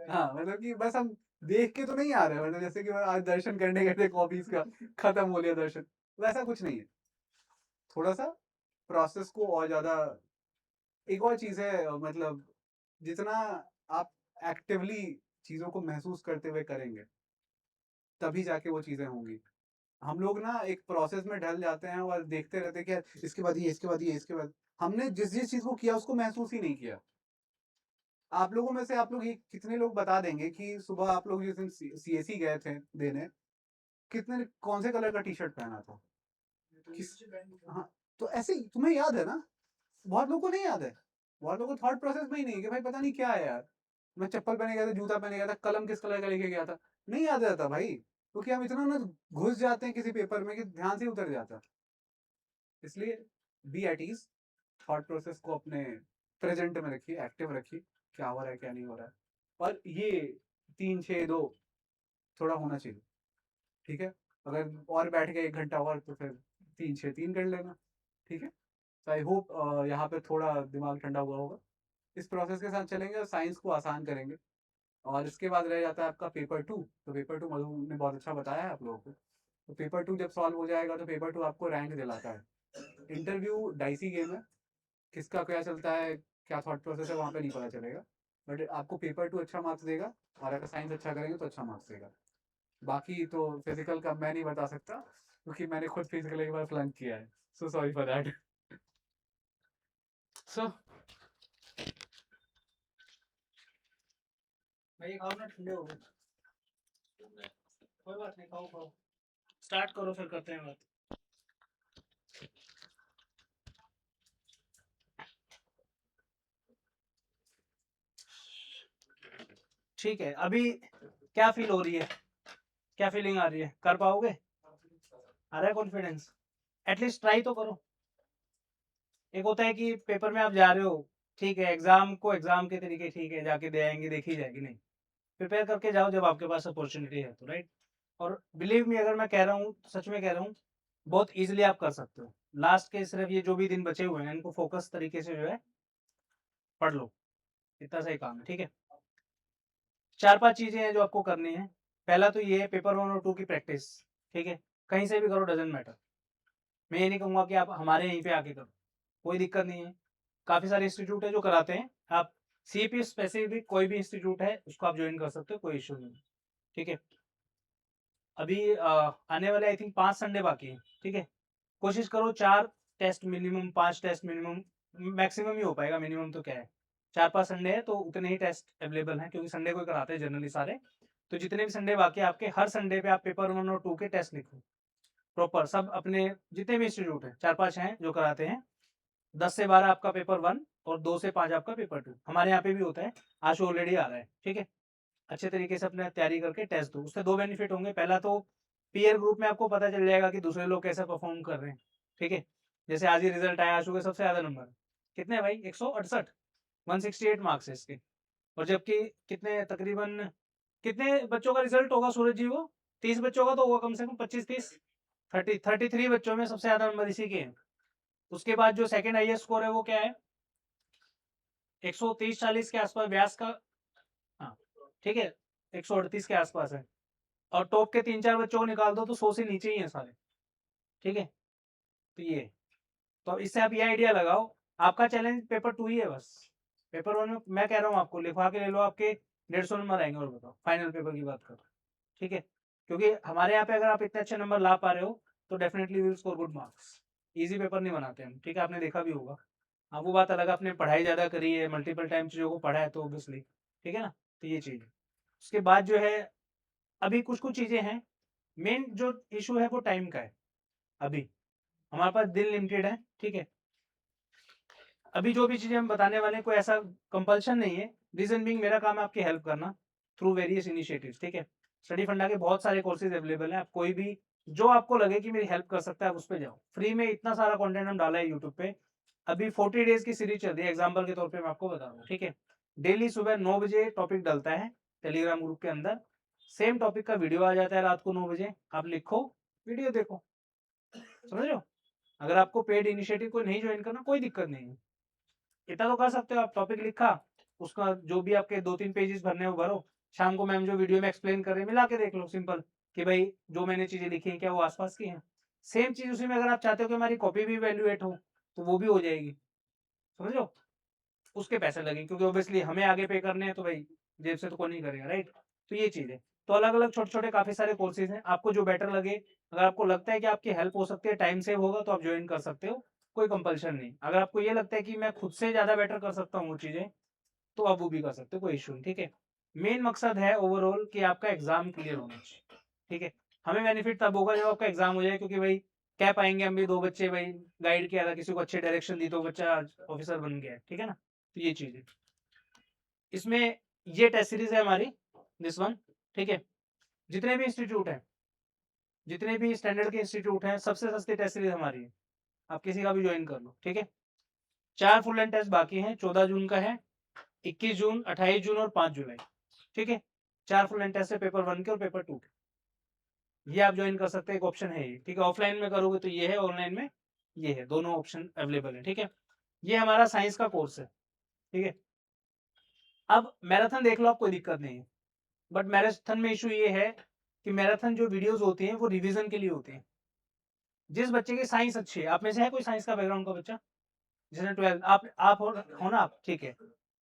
हाँ मतलब कि बस हम देख के तो नहीं आ रहे, मतलब जैसे कि आज दर्शन करने गए थे कॉपीज का, खत्म हो लिया दर्शन, वैसा कुछ नहीं है। थोड़ा सा प्रोसेस को और ज्यादा, एक और चीज है मतलब जितना आप एक्टिवली चीजों को महसूस करते हुए करेंगे तभी जाके वो चीजें होंगी। हम लोग ना एक प्रोसेस में ढल जाते हैं और देखते रहते हैं कि यार इसके बाद ये, इसके बाद ये, इसके बाद, हमने जिस जिस चीज को किया उसको महसूस ही नहीं किया। आप लोगों में से आप लोग ये कितने लोग बता देंगे कि सुबह आप लोग जिस दिन सीएसई गए थे देने, कितने कौन से कलर का टी शर्ट पहना था? किस, हाँ, तो ऐसे ही तुम्हें याद है ना, बहुत लोगों को नहीं याद है। बहुत लोगों को थॉट प्रोसेस में ही नहीं कि भाई पता नहीं क्या है यार, मैं चप्पल पहने गया था, जूता पहने गया था, कलम किस कलर का लेके गया था, नहीं याद रहता भाई, क्योंकि हम इतना ना घुस जाते हैं किसी पेपर में कि ध्यान से ही उतर जाता है। इसलिए be at ease, thought process को अपने प्रेजेंट में रखिए, एक्टिव रखिए, क्या हो रहा है क्या नहीं हो रहा है। और ये 3 6 2 थोड़ा होना चाहिए, ठीक है। अगर और बैठ गए 1 घंटा और तो फिर 3 6 3 कर लेना, ठीक है। तो आई होप यहाँ पे थोड़ा दिमाग ठंडा हुआ होगा। इस प्रोसेस के साथ चलेंगे और साइंस को आसान करेंगे। और इसके बाद रह जाता है आपका पेपर 2। तो पेपर 2 मधु ने बहुत अच्छा बताया है आप लोगों को। तो पेपर 2 जब सॉल्व हो जाएगा तो पेपर 2 आपको रैंक दिलाता है। इंटरव्यू डाइसी गेम है, किसका क्या चलता है, क्या थॉट प्रोसेस है, वहाँ पे नहीं पता चलेगा। बट आपको पेपर 2 अच्छा मार्क्स देगा, और अगर साइंस अच्छा करेंगे तो अच्छा मार्क्स देगा। बाकी तो फिजिकल का मैं नहीं बता सकता, क्योंकि मैंने खुद फिजिकल एक बार फ्लंक किया है, सो सॉरी फॉर दैट। सो भाई खाओ ना, ठंडे हो गए। कोई बात नहीं, खाओ खाओ, स्टार्ट करो फिर करते हैं बात। ठीक है, अभी क्या फील हो रही है, क्या फीलिंग आ रही है, कर पाओगे, आ रहा है कॉन्फिडेंस? एटलीस्ट ट्राई तो करो। एक होता है कि पेपर में आप जा रहे हो, ठीक है, एग्जाम को एग्जाम के तरीके ठीक है, जाके दे आएंगे, देखी जाएगी, नहीं, प्रिपेयर करके जाओ जब आपके पास अपॉर्चुनिटी है तो, राइट। और बिलीव मी, अगर मैं कह रहा हूँ, सच में कह रहा हूँ, बहुत इजीली आप कर सकते हो। लास्ट के सिर्फ ये जो भी दिन बचे हुए हैं, इनको फोकस तरीके से जो है पढ़ लो, इतना सही काम है, ठीक है। 4 5 चीजें हैं जो आपको करनी है। पहला तो ये है, पेपर 1 और 2 की प्रैक्टिस, ठीक है, कहीं से भी करो, डजेंट मैटर। मैं ये नहीं कहूँगा कि आप हमारे यहीं पे आके करो, कोई दिक्कत नहीं है, काफ़ी सारे इंस्टीट्यूट है जो कराते हैं। आप सीपी स्पेसिफिक कोई भी इंस्टीट्यूट है उसको आप ज्वाइन कर सकते हो, कोई इशू नहीं है, ठीक है। अभी आने वाले आई थिंक 5 संडे बाकी है, ठीक है। कोशिश करो 4 test minimum, 5 test minimum, maximum ही हो पाएगा, मिनिमम तो क्या है, 4 5 संडे है तो उतने ही टेस्ट अवेलेबल हैं, क्योंकि संडे को ही कराते हैं जनरली सारे। तो जितने भी संडे बाकी है आपके, हर संडे पे आप पेपर 1 और 2 के टेस्ट लिखो प्रॉपर, सब अपने जितने भी इंस्टीट्यूट हैं, 4 5 हैं जो कराते हैं। 10 से 12 आपका पेपर 1 और 2 से 5 आपका पेपर 2, हमारे यहाँ पे भी होता है, आज ऑलरेडी आ रहा है, ठीक है। अच्छे तरीके से अपने तैयारी करके टेस्ट दो, उससे 2 बेनिफिट होंगे। पहला तो पीयर ग्रुप में आपको पता चल जाएगा कि दूसरे लोग कैसे परफॉर्म कर रहे हैं, ठीक है। जैसे आज ही रिजल्ट आया, आशु के सबसे ज्यादा नंबर कितने हैं भाई, 168, 168 मार्क्स है इसके। और जबकि कितने तकरीबन कितने बच्चों का रिजल्ट होगा सूरज जी, वो 30 बच्चों का तो होगा कम से कम, 25 30, 33 बच्चों में सबसे ज्यादा नंबर इसी के हैं। उसके बाद जो सेकंड हाईएस्ट स्कोर है वो क्या है, 130 40 के आसपास, व्यास का, हाँ ठीक है, 138 के आसपास है। और टॉप के 3 4 बच्चों को निकाल दो तो 100 से नीचे ही है सारे, ठीक है। तो ये, तो इससे आप ये आइडिया लगाओ, आपका चैलेंज पेपर 2 ही है बस। पेपर 1 में मैं कह रहा हूँ आपको लिखवा के ले लो, आपके 150 नंबर आएंगे। और बताओ, फाइनल पेपर की बात करो, ठीक है। क्योंकि हमारे यहाँ पे अगर आप इतने अच्छे नंबर ला पा रहे हो तो definitely will score good marks. Easy paper नहीं बनाते हम, ठीक है, आपने देखा भी होगा। हाँ वो बात अलग, आपने पढ़ाई ज़्यादा करी है, मल्टीपल टाइम चीज़ों को पढ़ा है तो ऑब्वियसली, ठीक है ना। तो ये चीज़ है। उसके बाद जो है, अभी कुछ कुछ चीज़ें हैं, मेन जो इशू है वो टाइम का है। अभी हमारे पास दिन लिमिटेड है, ठीक है। अभी जो भी चीज़ें हम बताने वाले हैं कोई ऐसा कंपल्शन नहीं है, रीजन बीइंग मेरा काम है आपकी हेल्प करना थ्रू वेरियस इनिशिएटिव्स, ठीक है। स्टडी फंडा के बहुत सारे कोर्सेज अवेलेबल हैं, आप कोई भी जो आपको लगे कि मेरी हेल्प कर सकता है आप उस पर जाओ। फ्री में इतना सारा कंटेंट हम डाला है यूट्यूब पे। अभी 40 डेज की सीरीज चल रही है, एग्जाम्पल के तौर पे मैं आपको बता रहा हूँ, ठीक है। डेली सुबह 9 बजे टॉपिक डलता है टेलीग्राम ग्रुप के अंदर, सेम टॉपिक का वीडियो आ जाता है रात को 9 बजे, आप लिखो, वीडियो देखो, समझ रहे हो। अगर आपको पेड इनिशिएटिव को नहीं ज्वाइन करना, कोई दिक्कत नहीं है, इतना तो कर सकते हो आप। टॉपिक लिखा, उसका जो भी आपके 2 3 पेजेस भरने हो भरो, शाम को मैम जो वीडियो में एक्सप्लेन कर रहे हैं मिला के देख लो, सिंपल, कि भाई जो मैंने चीजें लिखी हैं क्या वो आसपास की हैं। सेम चीज उसी में अगर आप चाहते हो कि हमारी कॉपी भी वैल्यूएट हो तो वो भी हो जाएगी, समझ लो। उसके पैसे लगेंगे, क्योंकि ऑब्वियसली हमें आगे पे करने हैं तो भाई जेब से तो कोई नहीं करेगा, राइट। तो ये चीज है। तो अलग अलग छोटे छोटे काफी सारे कोर्सेज हैं, आपको जो बेटर लगे, अगर आपको लगता है कि आपकी हेल्प हो सकती है, टाइम सेव होगा, तो आप ज्वाइन कर सकते हो, कोई कंपल्शन नहीं। अगर आपको ये लगता है कि मैं खुद से ज्यादा बेटर कर सकता हूँ वो चीजें, तो आप वो भी कर सकते हो, कोई इशू नहीं, ठीक है। मेन मकसद है ओवरऑल कि आपका एग्जाम क्लियर होना चाहिए, ठीक है। हमें बेनिफिट तब होगा जब आपका एग्जाम हो जाए, क्योंकि भाई कह पाएंगे हम भी 2 बच्चे भाई गाइड किया था, किसी को अच्छे डायरेक्शन दी तो बच्चा ऑफिसर बन गया, ठीक है ना। तो ये चीज है इसमें। ये टेस्ट सीरीज है हमारी, दिस वन, ठीक है। जितने भी इंस्टीट्यूट हैं, जितने भी स्टैंडर्ड के इंस्टीट्यूट हैं, सबसे सस्ती टेस्ट सीरीज हमारी है। आप किसी का भी ज्वाइन कर लो, ठीक है। 4 फुल एंड टेस्ट बाकी हैं, 14 जून का है, 21 जून, 28 जून और 5 जुलाई, ठीक है। 4 फुल एंड टेस्ट है, पेपर 1 के और पेपर 2 के। ये आप ज्वाइन कर सकते हैं, एक ऑप्शन है ये, ठीक है। ऑफलाइन में करोगे तो ये है, ऑनलाइन में ये है, दोनों ऑप्शन अवेलेबल है, ठीक है। ये हमारा साइंस का कोर्स है, ठीक है। अब मैराथन देख लो आप, कोई दिक्कत नहीं है, बट मैराथन में इशू ये है कि मैराथन जो वीडियोस होती हैं वो रिवीजन के लिए होती हैं। जिस बच्चे की साइंस अच्छी है, आप में से है कोई साइंस का बैकग्राउंड का बच्चा जिसने 12 आप हो ना आप, ठीक है।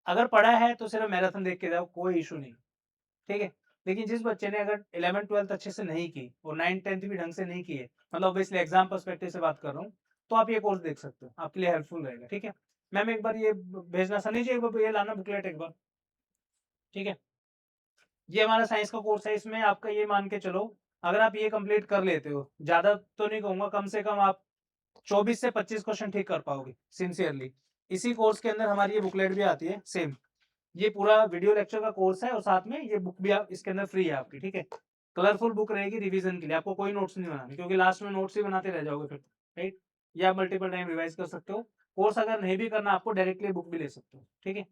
अगर पढ़ा है तो सिर्फ मैराथन देख के जाओ, कोई इशू नहीं, ठीक है। लेकिन जिस बच्चे ने अगर 11th-12th अच्छे से नहीं की और 9th-10th भी ढंग से नहीं की है, मतलब ऑब्वियसली एग्जाम पर्सपेक्टिव से बात कर रहा हूँ, तो आप ये कोर्स देख सकते हो, आपके लिए हेल्पफुल रहेगा, ठीक है। मैम एक बार ये भेजना, सनी जी एक बार ये लाना बुकलेट एक बार, ठीक है। ये हमारा साइंस का कोर्स है, इसमें आपका ये मान के चलो, अगर आप ये कंप्लीट कर लेते हो, ज्यादा तो नहीं कहूंगा, कम से कम आप 24 से 25 क्वेश्चन ठीक कर पाओगे सिंसियरली। इसी कोर्स के अंदर हमारी ये बुकलेट भी आती है सेम, ये पूरा वीडियो लेक्चर का कोर्स है और साथ में ये बुक भी आप इसके अंदर फ्री है आपकी, ठीक है। कलरफुल बुक रहेगी रिवीजन के लिए, आपको कोई नोट्स नहीं बनाने, क्योंकि लास्ट में नोट्स ही बनाते रह जाओगे फिर, राइट। या मल्टीपल टाइम रिवाइज कर सकते हो। कोर्स अगर नहीं भी करना आपको, डायरेक्टली बुक भी ले सकते हो, ठीक है।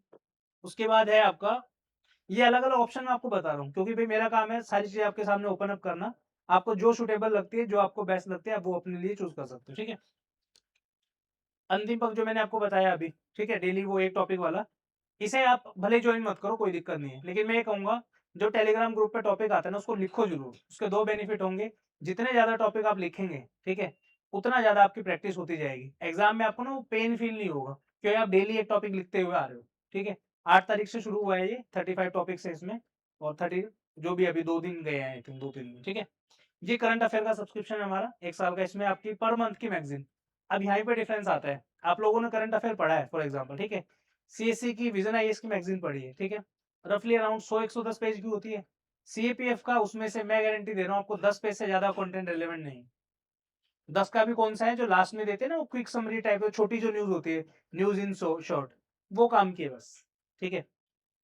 उसके बाद है आपका ये अलग अलग ऑप्शन मैं आपको बता रहा हूँ, क्योंकि भाई मेरा काम है सारी चीजें आपके सामने ओपन अप करना। आपको जो सुटेबल लगती है, जो आपको बेस्ट लगती है, आप वो अपने लिए चूज कर सकते हो, ठीक है। अंतिम पक्ष जो मैंने आपको बताया अभी, ठीक है, डेली वो एक टॉपिक वाला, इसे आप भले ज्वाइन मत करो, कोई दिक्कत नहीं है, लेकिन मैं ये कहूंगा जो टेलीग्राम ग्रुप पे टॉपिक आता है ना, उसको लिखो जरूर। उसके 2 बेनिफिट होंगे, जितने ज्यादा टॉपिक आप लिखेंगे, ठीक है, उतना ज्यादा आपकी प्रैक्टिस होती जाएगी। एग्जाम में आपको ना वो पेन फील नहीं होगा, क्योंकि आप डेली एक टॉपिक लिखते हुए आ रहे हो, ठीक है। 8 तारीख से शुरू हुआ है ये, 35 टॉपिक्स है इसमें, और 30 जो भी अभी 2 दिन गए हैं, 2-3 दिन, ठीक है। ये करंट अफेयर का सब्सक्रिप्शन है हमारा 1 साल का, इसमें आपकी पर मंथ की मैगजीन। अब यहाँ पे डिफरेंस आता है, आप लोगों ने करंट अफेयर पढ़ा है फॉर एग्जाम्पल, ठीक है। सीएससी की विजन आईएएस की मैगजीन पढ़ी है, ठीक है। रफली अराउंड 100-110 पेज की होती है। सीएपीएफ का उसमें से मैं गारंटी दे रहा हूँ आपको 10 पेज से ज्यादा कंटेंट रिलेवेंट नहीं। 10 का भी कौन सा है, जो लास्ट में देते हैं ना, वो क्विक समरी टाइप है, छोटी जो न्यूज होती है, न्यूज इन शॉर्ट, वो काम की है बस, ठीक है।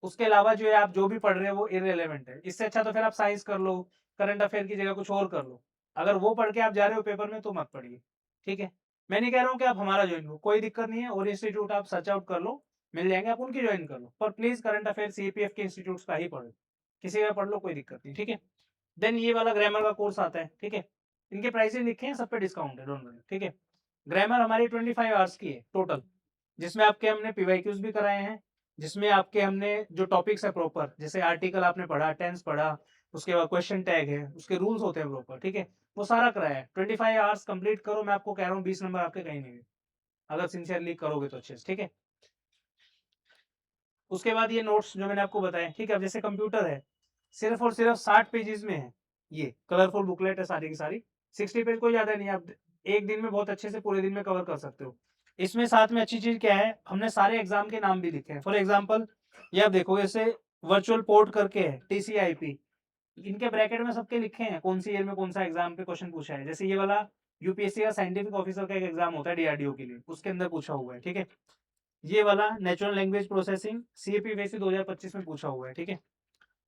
उसके अलावा जो है आप जो भी पढ़ रहे हो वो इररिलेवेंट है। इससे अच्छा तो फिर आप साइंस कर लो, करंट अफेयर की जगह कुछ और कर लो। अगर वो पढ़ के आप जा रहे हो पेपर में तो मत पढ़िए, ठीक है। मैं नहीं कह रहा हूँ कि आप हमारा ज्वाइन करो, कोई दिक्कत नहीं है, और इंस्टीट्यूट आप सर्च आउट कर लो, मिल जाएंगे, आप उनकी ज्वाइन कर लो, पर प्लीज करंट अफेयर सीपीएफ के इंस्टीट्यूट का ही पढ़ो, किसी का पढ़ लो, कोई दिक्कत नहीं, ठीक है। देन ये वाला ग्रामर का कोर्स आता है, ठीक है। इनके प्राइसेस लिखे हैं, सब पे डिस्काउंट है, डोंट वरी, ठीक है। ग्रामर हमारी 25 आवर्स की है टोटल, जिसमें आपके हमने पीवाईक्यूज भी कराए हैं, जिसमें आपके हमने जो टॉपिक्स है प्रॉपर, जैसे आर्टिकल आपने पढ़ा, टेंस पढ़ा, उसके बाद क्वेश्चन टैग है, उसके रूल्स होते हैं प्रॉपर, ठीक है, वो सारा कराया है। 25 आवर्स कंप्लीट करो, मैं आपको कह रहा हूँ 20 नंबर आपके कहीं नहीं गए, अगर सिंसियरली करोगे तो अच्छे से, ठीक है। उसके बाद ये नोट्स जो मैंने आपको बताया, ठीक है। अब जैसे कंप्यूटर है, सिर्फ और सिर्फ 60 पेजेस में है, ये कलरफुल बुकलेट है सारी की सारी, 60 पेज कोई ज्यादा नहीं है, आप एक दिन में बहुत अच्छे से पूरे दिन में कवर कर सकते हो। इसमें साथ में अच्छी चीज क्या है, हमने सारे एग्जाम के नाम भी लिखे हैं। फॉर एग्जाम्पल ये आप देखो, जैसे वर्चुअल पोर्ट करके है, टीसीआईपी, इनके ब्रैकेट में सबके लिखे हैं कौन सी ईयर में कौन सा एग्जाम पे क्वेश्चन पूछा है। जैसे ये वाला यूपीएससी का साइंटिफिक ऑफिसर का एक एग्जाम होता है डीआरडीओ के लिए, उसके अंदर पूछा हुआ है, ठीक है। ये वाला नेचुरल लैंग्वेज प्रोसेसिंग सीएपी वैसी 2025 में पूछा हुआ है, ठीक है।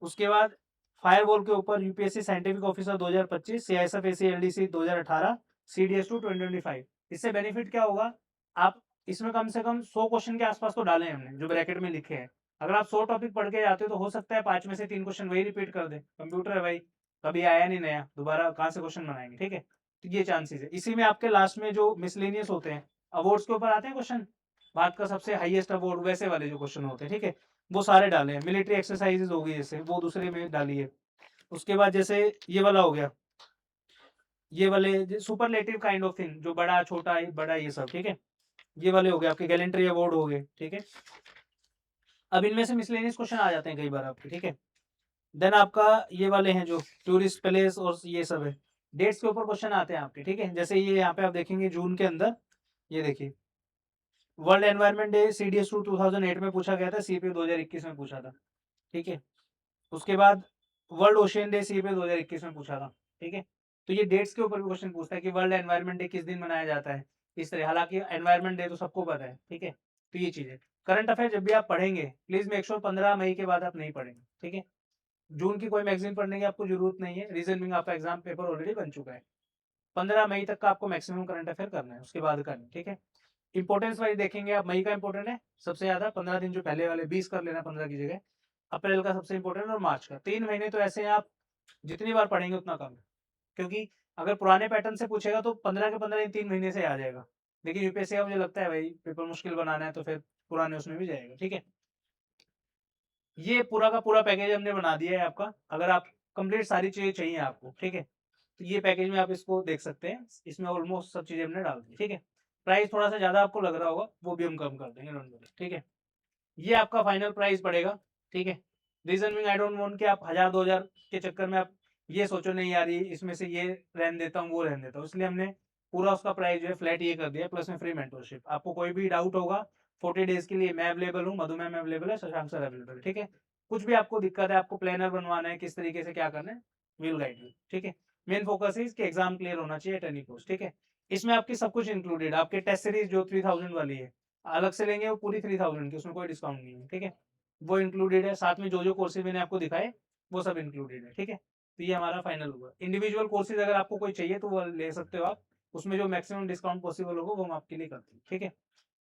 उसके बाद फायरवॉल के ऊपर यूपीएससी साइंटिफिक ऑफिसर 2025, सीआईएसएफ एसईएलडीसी 2018, सीडीएस2 2025। इससे बेनिफिट क्या होगा, आप इसमें कम से कम 100 क्वेश्चन के आसपास तो डाले हैं हमने, जो ब्रैकेट में लिखे हैं। अगर आप 100 टॉपिक पढ़ के जाते हो तो हो सकता है 5 में से 3 क्वेश्चन वही रिपीट कर दे, कंप्यूटर है भाई, कभी आया नहीं नया, दोबारा कहाँ से क्वेश्चन बनाएंगे, ठीक है। तो ये चांसेस है। इसी में आपके लास्ट में जो मिसलेनियस होते हैं, अवार्ड्स के ऊपर आते हैं क्वेश्चन, भारत का सबसे हाईएस्ट अवार्ड, वैसे वाले जो क्वेश्चन होते हैं, ठीक है, वो सारे डाले हैं। मिलिट्री एक्सरसाइजेज हो गई जैसे, वो दूसरे में डाली है। उसके बाद जैसे ये वाला हो गया, ये वाले सुपरलेटिव काइंड ऑफ थिंग, जो बड़ा छोटा बड़ा ये सब, ठीक है, ये वाले हो गए आपके गैलेंट्री अवार्ड हो गए, ठीक है। अब इनमें से मिसलेनियस क्वेश्चन आ जाते हैं कई बार आपके, ठीक है। देन आपका ये वाले हैं जो टूरिस्ट प्लेस और ये सब है, डेट्स के ऊपर क्वेश्चन आते हैं आपके, ठीक है। जैसे ये यहाँ पे आप देखेंगे जून के अंदर, ये देखिए वर्ल्ड एनवायरनमेंट डे सीडीएस2 2008 में पूछा गया था, सीपी 2021 में पूछा था, ठीक है। उसके बाद वर्ल्ड ओशियन डे सीपी 2021 में पूछा था, ठीक है। तो ये डेट्स के ऊपर भी क्वेश्चन पूछता है कि वर्ल्ड एनवायरनमेंट डे किस दिन मनाया जाता है, इस तरह। हालांकि एनवायरनमेंट डे तो सबको पता है, ठीक है। तो ये चीज है। करंट अफेयर जब भी आप पढ़ेंगे प्लीज मेक श्योर 15 मई के बाद आप नहीं पढ़ेंगे, ठीक है। जून की कोई मैगजीन पढ़ने की आपको जरूरत नहीं है, रीजन बिंग आपका एग्जाम पेपर ऑलरेडी बन चुका है। 15 मई तक का आपको मैक्सिमम करंट अफेयर करना है, उसके बाद का नहीं, ठीक है। इंपॉर्टेंस वाइज देखेंगे आप, मई का इंपॉर्टेंट है सबसे ज्यादा, 15 दिन जो पहले वाले 20 कर लेना 15 की जगह। अप्रैल का सबसे इंपॉर्टेंट और मार्च का, 3 महीने तो ऐसे हैं आप जितनी बार पढ़ेंगे उतना कम है। क्योंकि अगर पुराने पैटर्न से पूछेगा तो 15 के 15 दिन 3 महीने से आ जाएगा, लेकिन यूपीएससी का मुझे लगता है भाई पेपर मुश्किल बनाना है तो फिर पुराने उसमें भी जाएगा, ठीक है। ये पूरा का पूरा पैकेज हमने बना दिया है आपका, अगर आप कंप्लीट सारी चीजें चाहिए आपको, ठीक है, तो ये पैकेज में आप इसको देख सकते हैं, इसमें ऑलमोस्ट सब चीजें हमने डाल दी, ठीक है। प्राइस थोड़ा सा ज्यादा आपको लग रहा होगा, वो भी हम कम कर देंगे, डोंट वरी, ठीक है। ये आपका फाइनल प्राइस पड़ेगा, ठीक है। Reason being I don't want कि आप 1000-2000 के चक्कर में आप ये सोचो नहीं यार इसमें से ये रहने देता हूँ वो रहने देता हूँ, इसलिए हमने पूरा उसका प्राइस जो है फ्लैट ये कर दिया, प्लस में फ्री मेंटरशिप। आपको कोई भी डाउट होगा 40 डेज के लिए मैं अवेलेबल हूँ, मधु मैम अवेलेबल है, शशांक सर अवेलेबल है, ठीक है। कुछ भी आपको दिक्कत है, आपको प्लानर बनवाना है, किस तरीके से क्या करना है, विल गाइड यू, ठीक है। मेन फोकस है कि एग्जाम क्लियर होना चाहिए एट एनी कॉस्ट, ठीक है। इसमें आपकी सब कुछ इंक्लूडेड, आपके टेस्ट सीरीज जो 3000 वाली है अलग से लेंगे वो पूरी 3000 की, उसमें कोई डिस्काउंट नहीं है, ठीक है। वो इंक्लूडेड है, साथ में जो जो कोर्सेज मैंने आपको दिखाए वो सब इंक्लूडेड है, ठीक है। तो ये हमारा फाइनल हुआ। इंडिविजुअल कोर्सेज अगर आपको कोई चाहिए तो वो ले सकते हो आप, उसमें जो मैक्सिमम डिस्काउंट पॉसिबल होगा वो हम आपके लिए करते हैं, ठीक है।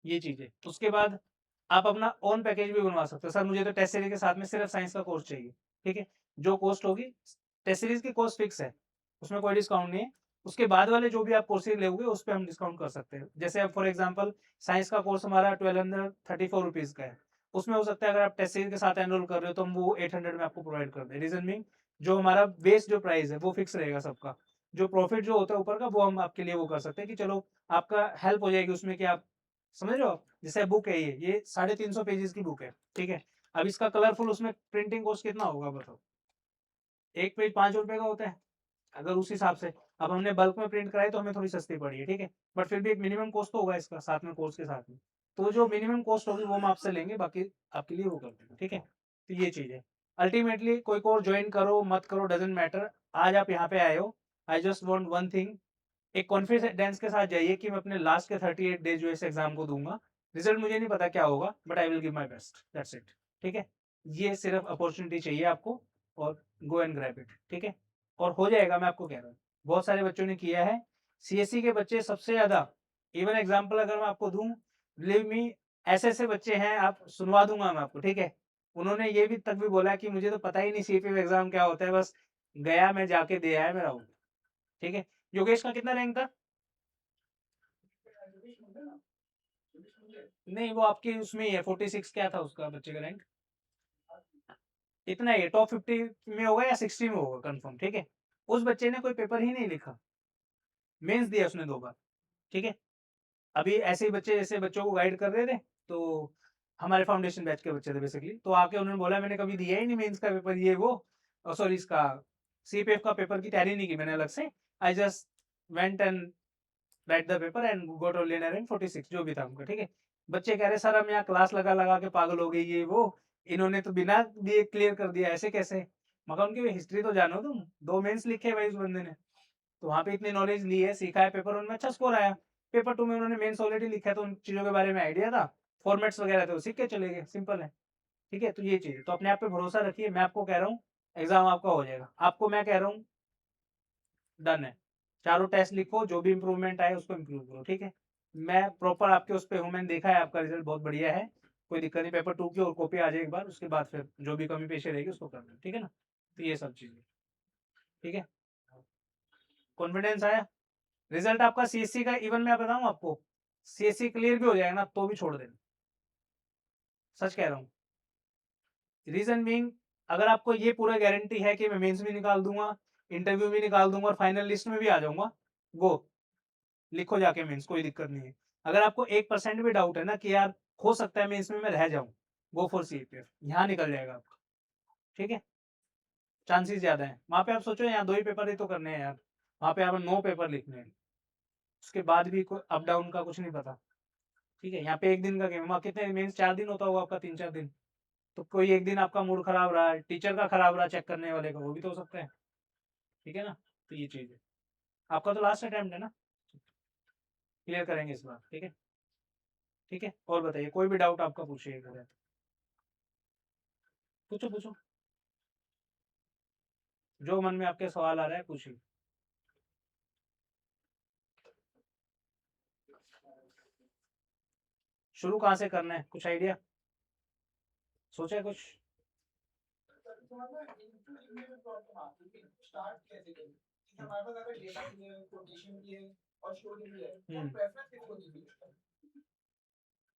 ये चीज है। उसके बाद आप अपना ओन पैकेज भी बनवा सकते हो, सर मुझे तो टेस्ट सीरीज के साथ में सिर्फ साइंस का कोर्स चाहिए, ठीक है। जो कॉस्ट होगी, टेस्ट सीरीज की कॉस्ट फिक्स है, उसमें कोई डिस्काउंट नहीं है। उसके बाद वाले जो भी आप कोर्सेज लोगे उस पर हम डिस्काउंट कर सकते हैं। जैसे अब फॉर एग्जाम्पल साइंस का कोर्स हमारा 1234 रुपीज का है, उसमें हो सकता है अगर आप टेस्ट सीरीज के साथ एनरोल कर रहे हो तो हम वो 800 में आपको प्रोवाइड कर दें। रीजन मीन जो हमारा बेस जो प्राइस है वो फिक्स रहेगा सबका, जो प्रॉफिट जो होता है ऊपर का वो हम आपके लिए वो कर सकते हैं कि चलो आपका हेल्प हो जाएगी उसमें कि आप समझ रहे हो। जैसे बुक है ये 350 पेजेस की बुक है, ठीक है। अब इसका कलरफुल उसमें प्रिंटिंग कॉस्ट कितना होगा बताओ, एक पेज 5 रुपए का होता है, अगर उस हिसाब से अब हमने बल्क में प्रिंट कराई तो हमें थोड़ी सस्ती पड़ी है, ठीक है। बट फिर भी एक मिनिमम कॉस्ट तो होगा इसका साथ में कोर्स के साथ में, तो जो मिनिमम कॉस्ट होगी वो हम आपसे लेंगे, बाकी आपके लिए वो कर देंगे, ठीक है। तो ये चीज है। अल्टीमेटली कोई कोर्स ज्वाइन करो मत करो डजेंट मैटर, आज आप यहाँ पे आए हो, I just want one thing, एक कॉन्फिडेंस के साथ जाइए कि मैं अपने लास्ट के 38 डेज जो इस एग्जाम को दूंगा, रिजल्ट मुझे नहीं पता क्या होगा but I will give my best, that's it, ठीक है। ये सिर्फ अपॉर्चुनिटी चाहिए आपको और गो एंड ग्रैब इट, ठीक है। और हो जाएगा, मैं आपको कह रहा हूँ बहुत सारे बच्चों ने किया है, सीएससी के बच्चे सबसे ज्यादा, इवन एग्जाम्पल अगर मैं आपको दूं, बिलीव मी ऐसे ऐसे बच्चे हैं, आप सुनवा दूंगा मैं आपको, ठीक है। उन्होंने ये भी तक भी बोला कि मुझे तो पता ही नहीं सीपीएफ एग्जाम क्या होता है, बस गया मैं जाके दे आया मेरा हूँ, ठीक है। योगेश का कितना रैंक था? नहीं वो आपकी उसमें ही है 46, क्या था उसका बच्चे का रैंक? इतना ही है, टॉप 50 में होगा या 60 में होगा कंफर्म, ठीक है। उस बच्चे ने कोई पेपर ही नहीं लिखा, मेंस दिया उसने 2 बार, ठीक है। अभी ऐसे ही बच्चे जैसे बच्चों को गाइड कर रहे थे, तो हमारे फाउंडेशन बैच के बच्चे थे बेसिकली, तो आके उन्होंने बोला मैंने कभी दिया ही नहीं मेंस का पेपर, ये वो सॉरी इसका सीपीएफ का पेपर की तैयारी नहीं की मैंने अलग से, I just went and right the paper and got only rank 46 जो भी था उनका, ठीक है। बच्चे कह रहे सर हम यहाँ क्लास लगा लगा के पागल हो गई ये वो, इन्होंने तो बिना दिए क्लियर कर दिया, ऐसे कैसे? मगर उनकी हिस्ट्री तो जानो तुम, 2 मेंस लिखे हैं भाई उस बंदे ने, तो वहां पे इतनी नॉलेज ली है, सीखा है, पेपर उनमें अच्छा स्कोर आया। पेपर 2 में उन्होंने मेंस ऑलरेडी लिखा है तो उन चीजों के बारे में आइडिया था, फॉर्मेट्स वगैरह थे वो सीख के चले गए, सिंपल है, ठीक है। तो ये चीज तो अपने आप पे भरोसा रखिए, मैं आपको कह रहा हूँ एग्जाम आपका हो जाएगा, आपको मैं कह रहा हूँ डन है, चारों टेस्ट लिखो, जो भी इंप्रूवमेंट आए उसको इम्प्रूव करो, ठीक है। मैं प्रॉपर आपके उस पे हूँ, मैंने देखा है आपका रिजल्ट बहुत बढ़िया है, कोई दिक्कत नहीं, पेपर 2 की और कॉपी आ जाए एक बार, उसके बाद फिर जो भी कमी पेशी रहेगी उसको करना, ठीक है ना। तो ये सब चीजें, ठीक है। कॉन्फिडेंस आया, रिजल्ट आपका सीएससी का, इवन मैं बताऊं आपको सीएससी क्लियर भी हो जाएगा ना तो भी छोड़ देना, सच कह रहा हूँ। रीजन बीइंग अगर आपको ये पूरा गारंटी है कि मैं मेंस भी निकाल दूंगा, इंटरव्यू भी निकाल दूंगा और फाइनल लिस्ट में भी आ जाऊंगा, गो लिखो जाके मेंस, कोई दिक्कत नहीं है। अगर आपको 1% भी डाउट है ना कि यार हो सकता है मेंस में मैं रह जाऊं, गो फॉर सीपीएफ, यहाँ निकल जाएगा आपका, ठीक है। चांसेस ज्यादा है, वहां पे आप सोचो यहाँ 2 ही पेपर ही तो करने हैं यार, वहां पे आप 9 पेपर लिखने हैं, उसके बाद भी कोई अप डाउन का कुछ नहीं पता, ठीक है। यहाँ पे एक दिन का गेम, वहाँ कितने मीन्स 4 दिन होता होगा आपका, 3-4 दिन, तो कोई एक दिन आपका मूड खराब रहा, टीचर का खराब रहा, चेक करने वाले का, वो भी तो हो सकता है, ठीक है ना। तो ये चीज है, आपका तो लास्ट अटेम्प्ट है ना, क्लियर करेंगे इस बार, ठीक है। ठीक है, और बताइए कोई भी डाउट आपका पूछिए इधर। पूछो पूछो, जो मन में आपके सवाल आ रहा है पूछिए। शुरू कहाँ से करना है, कुछ आइडिया सोचा है कुछ? स्टार्ट कैसे करें? हमारे पास अगर डेटा भी है, कोटेशन भी है और स्टोरी भी है, तो हम्म। प्रेफरेंस किसको देंगे?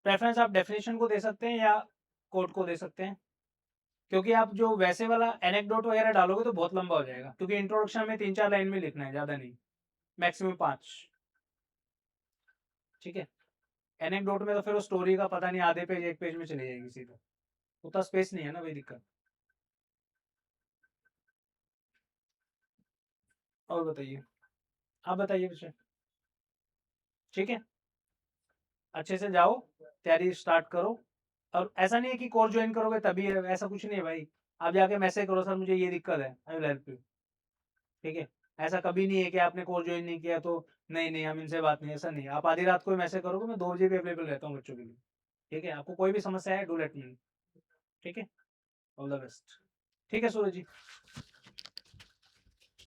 प्रेफरेंस आप डेफिनेशन को दे सकते हैं या कोड को दे सकते हैं, क्योंकि आप जो वैसे वाला एनेक्डोट वगैरह डालोगे तो बहुत लंबा हो जाएगा, क्योंकि इंट्रोडक्शन में 3-4 लाइन में लिखना है, ज़्यादा नहीं, मैक्सिमम 5। ठीक है, एनेक्डोट में तो फिर वो स्टोरी का पता नहीं, आधे पेज 1 पेज में चली जाएगी सीधा, उतना स्पेस नहीं है ना, वही दिक्कत। और बताइए, आप बताइए कुछ। ठीक है, अच्छे से जाओ, तैयारी स्टार्ट करो। और ऐसा नहीं है कि कोर्स ज्वाइन करोगे तभी है, ऐसा कुछ नहीं है भाई। आप जाके मैसेज करो, सर मुझे ये दिक्कत है, आई विल हेल्प यू। ठीक है, ऐसा कभी नहीं है कि आपने कोर्स ज्वाइन नहीं किया तो नहीं नहीं हम इनसे बात नहीं, ऐसा नहीं है। आप आधी रात को मैसेज करोगे, मैं 2 बजे भी अवेलेबल रहता हूँ बच्चों के लिए। ठीक है, आपको कोई भी समस्या है डू लेट मी। ठीक है, ऑल द बेस्ट। ठीक है सूरज जी।